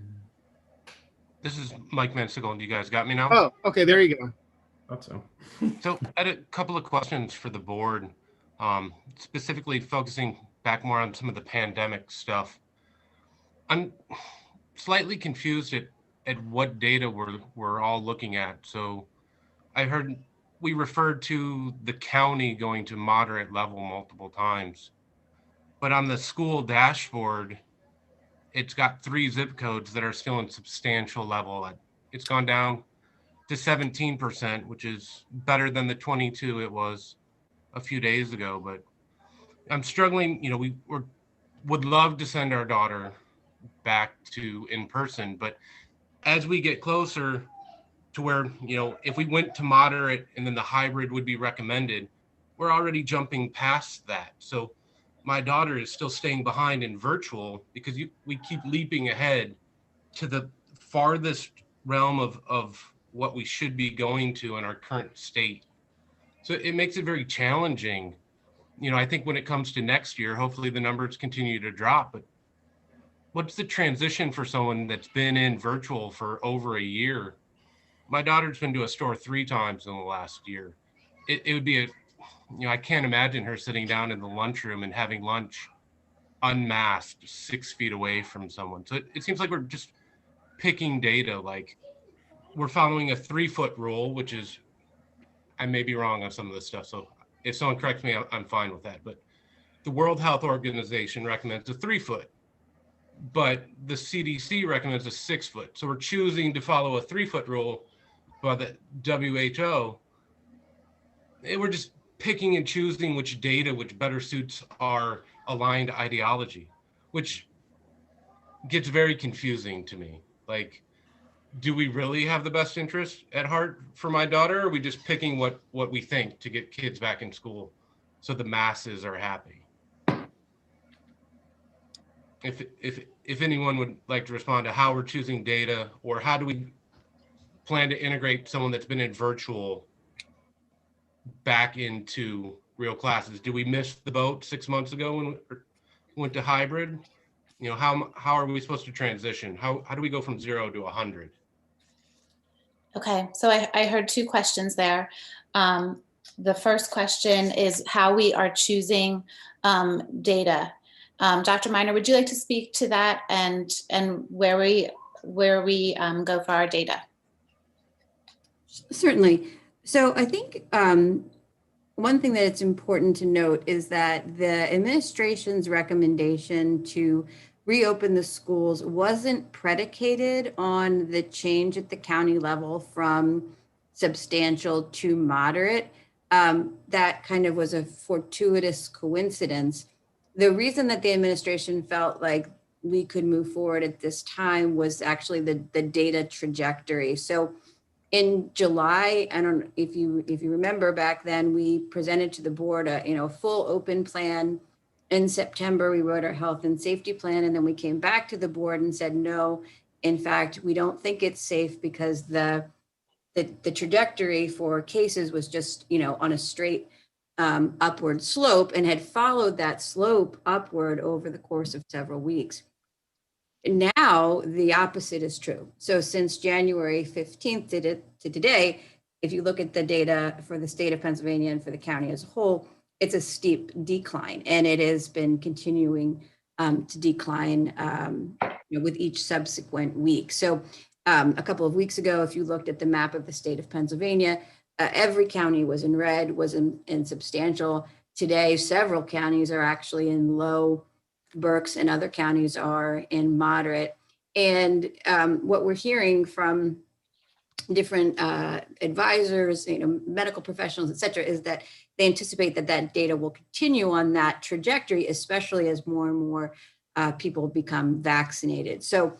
V: This is Mike Mansigal. You guys got me now?
U: Oh, okay. There you go.
A: Thought so.
V: So I had a couple of questions for the board, specifically focusing back more on some of the pandemic stuff. I'm slightly confused at what data we're all looking at. So I heard we referred to the county going to moderate level multiple times, but on the school dashboard, it's got 3 zip codes that are still in substantial level. It's gone down to 17%, which is better than the 22 it was a few days ago. But I'm struggling, we would love to send our daughter back to in person, but as we get closer to where, if we went to moderate and then the hybrid would be recommended, we're already jumping past that. So my daughter is still staying behind in virtual because we keep leaping ahead to the farthest realm of what we should be going to in our current state. So it makes it very challenging. I think when it comes to next year, hopefully the numbers continue to drop, but what's the transition for someone that's been in virtual for over a year? My daughter's been to a store 3 times in the last year. It would be I can't imagine her sitting down in the lunchroom and having lunch unmasked 6 feet away from someone. So it seems like we're just picking data, like we're following a 3-foot rule, which is, I may be wrong on some of this stuff. So if someone corrects me, I'm fine with that. But the World Health Organization recommends a 3-foot, but the CDC recommends a 6-foot. So we're choosing to follow a 3-foot rule by the WHO. We're just picking and choosing which better suits our aligned ideology, which gets very confusing to me. Like, do we really have the best interest at heart for my daughter? Or are we just picking what we think to get kids back in school so the masses are happy? If anyone would like to respond to how we're choosing data, or how do we plan to integrate someone that's been in virtual back into real classes? Did we miss the boat 6 months ago when we went to hybrid? How are we supposed to transition? How do we go from 0 to 100?
B: Okay, so I heard two questions there. The first question is how we are choosing data. Dr. Miner, would you like to speak to that and where we go for our data?
G: Certainly. So I think one thing that it's important to note is that the administration's recommendation to reopen the schools wasn't predicated on the change at the county level from substantial to moderate. That kind of was a fortuitous coincidence. The reason that the administration felt like we could move forward at this time was actually the data trajectory. So in July, I don't know if you remember back then, we presented to the board a full open plan. In September, we wrote our health and safety plan, and then we came back to the board and said, no, in fact, we don't think it's safe because the trajectory for cases was just on a straight upward slope and had followed that slope upward over the course of several weeks. Now the opposite is true. So since January 15th to today, if you look at the data for the state of Pennsylvania and for the county as a whole, it's a steep decline, and it has been continuing to decline with each subsequent week. So a couple of weeks ago, if you looked at the map of the state of Pennsylvania, every county was in red, was in substantial. Today, several counties are actually in low. Berks and other counties are in moderate. And what we're hearing from different advisors, medical professionals, et cetera, is that they anticipate that data will continue on that trajectory, especially as more and more people become vaccinated. So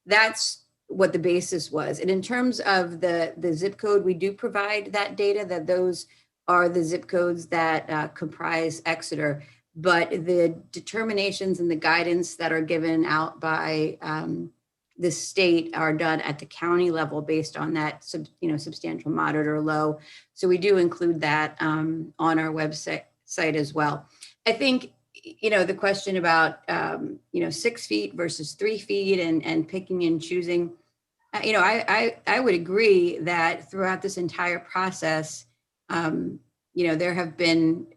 G: that's what the basis was. And in terms of the zip code, we do provide that data, that those are the zip codes that comprise Exeter. But the determinations and the guidance that are given out by the state are done at the county level based on that substantial, moderate, or low. So we do include that on our website as well. I think the question about 6 feet versus 3 feet and picking and choosing. I would agree that throughout this entire process, there have been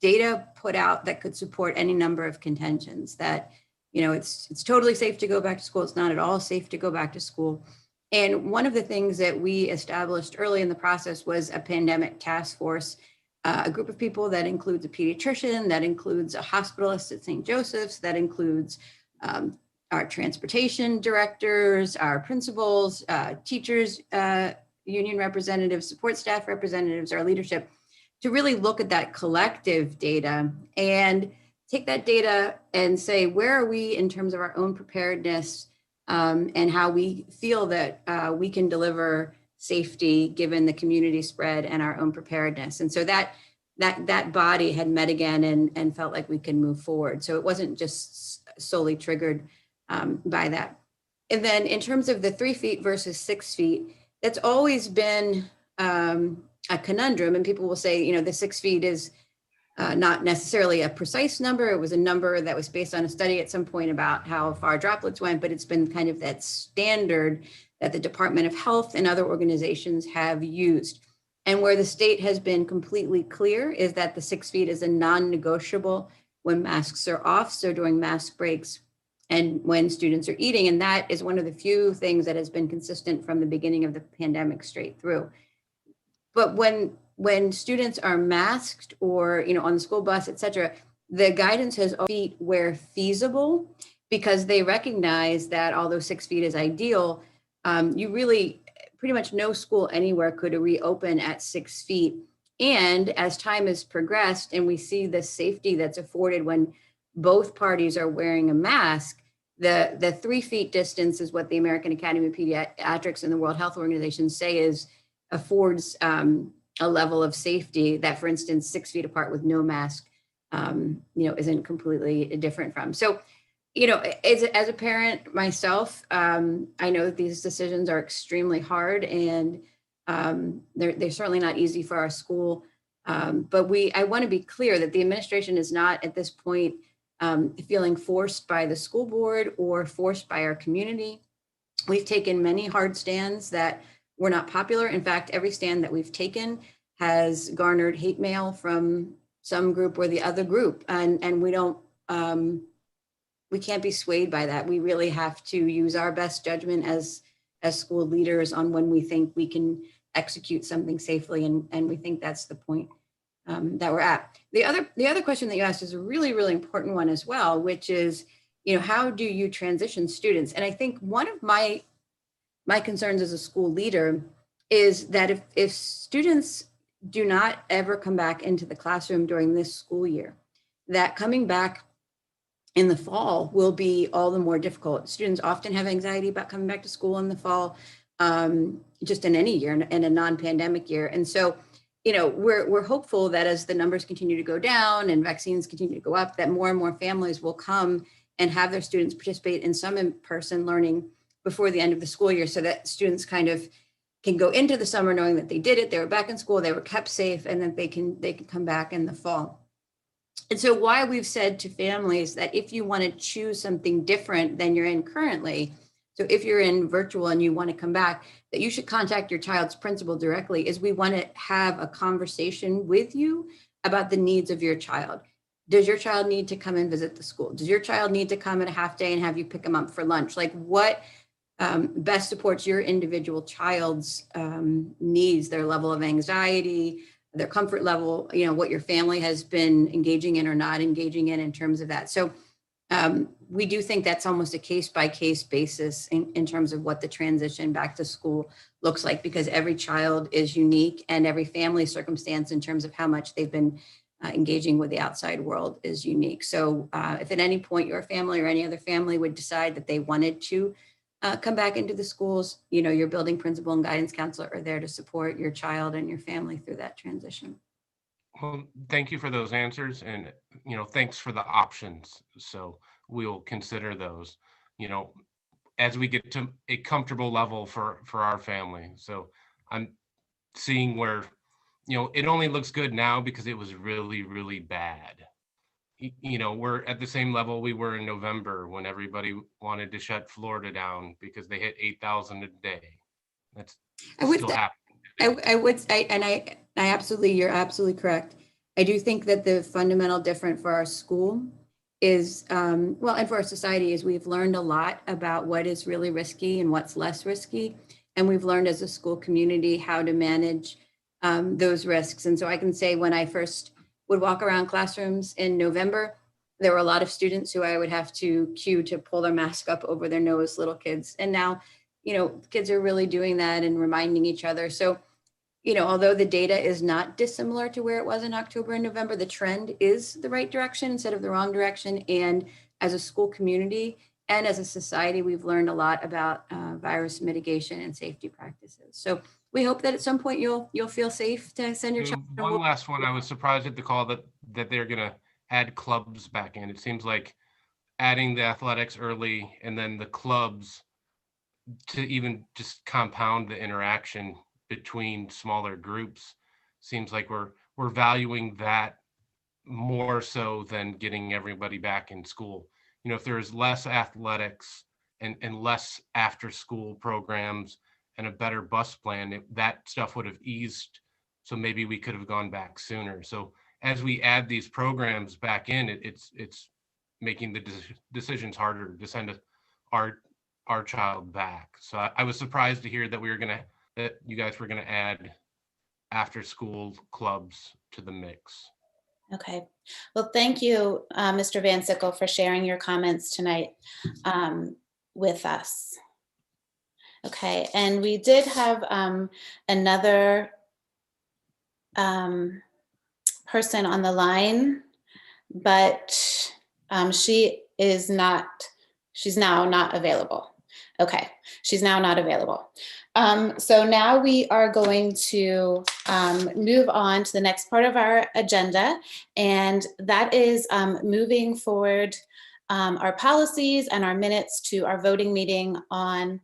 G: data put out that could support any number of contentions that, it's totally safe to go back to school. It's not at all safe to go back to school. And one of the things that we established early in the process was a pandemic task force, a group of people that includes a pediatrician, that includes a hospitalist at St. Joseph's, that includes our transportation directors, our principals, teachers, union representatives, support staff representatives, our leadership, to really look at that collective data and take that data and say, where are we in terms of our own preparedness and how we feel that we can deliver safety given the community spread and our own preparedness. And so that body had met again and felt like we can move forward. So it wasn't just solely triggered by that. And then in terms of the 3 feet versus 6 feet, that's always been a conundrum, and people will say, the 6 feet is not necessarily a precise number. It was a number that was based on a study at some point about how far droplets went, but it's been kind of that standard that the Department of Health and other organizations have used. And where the state has been completely clear is that the 6 feet is a non-negotiable when masks are off, so during mask breaks and when students are eating. And that is one of the few things that has been consistent from the beginning of the pandemic straight through. But when students are masked or on the school bus, et cetera, the guidance has feet where feasible, because they recognize that although 6 feet is ideal, you really pretty much no school anywhere could reopen at 6 feet. And as time has progressed and we see the safety that's afforded when both parties are wearing a mask, the 3 feet distance is what the American Academy of Pediatrics and the World Health Organization say affords a level of safety that, for instance, 6 feet apart with no mask, isn't completely different from. So, as a parent myself, I know that these decisions are extremely hard, and they're certainly not easy for our school. But I want to be clear that the administration is not at this point feeling forced by the school board or forced by our community. We've taken many hard stands that we're not popular. In fact, every stand that we've taken has garnered hate mail from some group or the other group. And we don't, we can't be swayed by that. We really have to use our best judgment as school leaders on when we think we can execute something safely. And we think that's the point that we're at. The other question that you asked is a really, really important one as well, which is, how do you transition students? And I think one of my concerns as a school leader is that if students do not ever come back into the classroom during this school year, that coming back in the fall will be all the more difficult. Students often have anxiety about coming back to school in the fall, just in any year, in a non-pandemic year. And so, we're hopeful that as the numbers continue to go down and vaccines continue to go up, that more and more families will come and have their students participate in some in-person learning before the end of the school year, so that students kind of can go into the summer knowing that they did it, they were back in school, they were kept safe, and that they can come back in the fall. And so why we've said to families that if you want to choose something different than you're in currently, so if you're in virtual and you want to come back, that you should contact your child's principal directly, is we want to have a conversation with you about the needs of your child. Does your child need to come and visit the school? Does your child need to come at a half day and have you pick them up for lunch? Like, what best supports your individual child's needs, their level of anxiety, their comfort level, what your family has been engaging in or not engaging in terms of that. So we do think that's almost a case-by-case basis in terms of what the transition back to school looks like, because every child is unique and every family circumstance in terms of how much they've been engaging with the outside world is unique. So if at any point your family or any other family would decide that they wanted to come back into the schools, your building principal and guidance counselor are there to support your child and your family through that transition.
V: Well, thank you for those answers, and thanks for the options. So we'll consider those, as we get to a comfortable level for our family. So I'm seeing where, it only looks good now because it was really, really bad. We're at the same level we were in November when everybody wanted to shut Florida down because they hit 8,000 a day. That's still happening.
G: I would say, and I absolutely, you're absolutely correct. I do think that the fundamental difference for our school is, and for our society, is we've learned a lot about what is really risky and what's less risky. And we've learned as a school community how to manage those risks. And so I can say, when I first would walk around classrooms in November, there were a lot of students who I would have to cue to pull their mask up over their nose, little kids. And now, kids are really doing that and reminding each other. So, although the data is not dissimilar to where it was in October and November, the trend is the right direction instead of the wrong direction. And as a school community and as a society, we've learned a lot about virus mitigation and safety practices. So we hope that at some point you'll feel safe to send your child.
V: One last one. I was surprised at the call that they're going to add clubs back in. It seems like adding the athletics early and then the clubs to even just compound the interaction between smaller groups seems like we're valuing that more so than getting everybody back in school. If there's less athletics and less after school programs and a better bus plan, that stuff would have eased. So maybe we could have gone back sooner. So as we add these programs back in, it's making the decisions harder to send our child back. So I was surprised to hear that that you guys were gonna add after school clubs to the mix.
B: Okay. Well, thank you, Mr. Van Sickle, for sharing your comments tonight with us. Okay, and we did have another person on the line, but she's now not available. Okay, she's now not available. So now we are going to move on to the next part of our agenda, and that is moving forward our policies and our minutes to our voting meeting on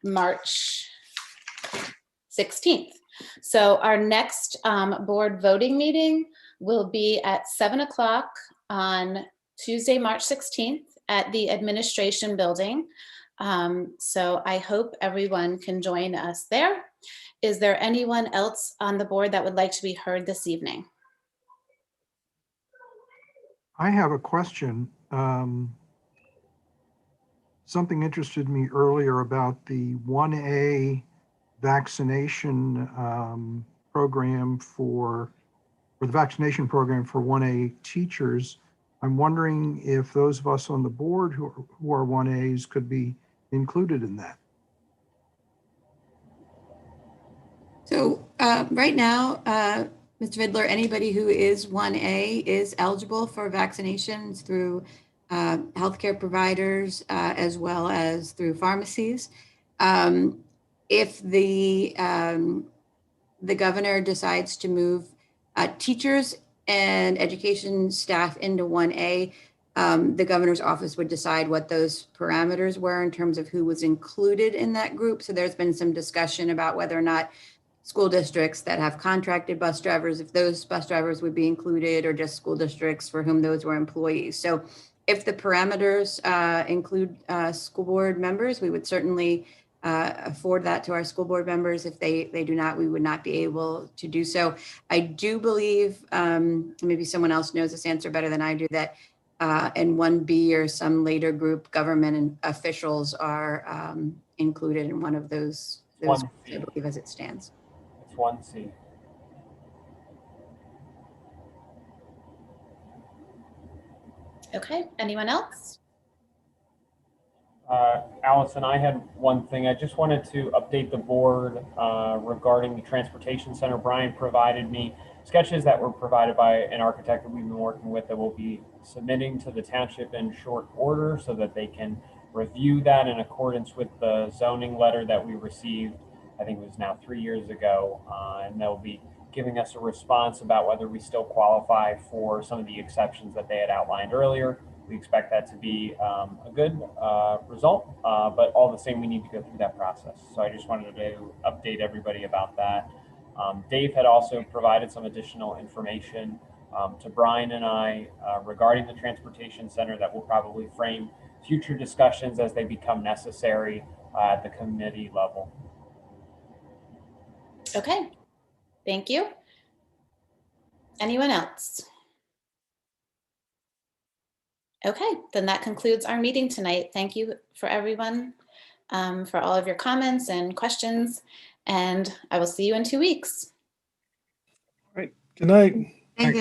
B: March 16th. So our next board voting meeting will be at 7 o'clock on Tuesday, March 16th at the administration building. So I hope everyone can join us there. Is there anyone else on the board that would like to be heard this evening?
E: I have a question. Something interested me earlier about the 1A vaccination program or the vaccination program for 1A teachers. I'm wondering if those of us on the board who are 1As could be included in that.
G: So right now, Mr. Vidler, anybody who is 1A is eligible for vaccinations through healthcare providers as well as through pharmacies. If the governor decides to move teachers and education staff into 1A, the governor's office would decide what those parameters were in terms of who was included in that group. So there's been some discussion about whether or not school districts that have contracted bus drivers, if those bus drivers would be included, or just school districts for whom those were employees. So if the parameters include school board members, we would certainly afford that to our school board members. If they do not, we would not be able to do so. I do believe, maybe someone else knows this answer better than I do, that in 1B or some later group, government officials are included in one of those, I believe, as it stands.
I: It's 1C.
B: Okay, anyone else?
I: Allison, I had one thing. I just wanted to update the board regarding the transportation center. Brian provided me sketches that were provided by an architect that we've been working with that we'll be submitting to the township in short order so that they can review that in accordance with the zoning letter that we received, I think it was now 3 years ago, and they'll be giving us a response about whether we still qualify for some of the exceptions that they had outlined earlier. We expect that to be a good result, but all the same, we need to go through that process. So I just wanted to update everybody about that. Dave had also provided some additional information to Brian and I regarding the transportation center that will probably frame future discussions as they become necessary at the committee level.
B: Okay, thank you. Anyone else? Okay, then that concludes our meeting tonight. Thank you for everyone for all of your comments and questions, and I will see you in 2 weeks.
U: Good night.
G: Thank you.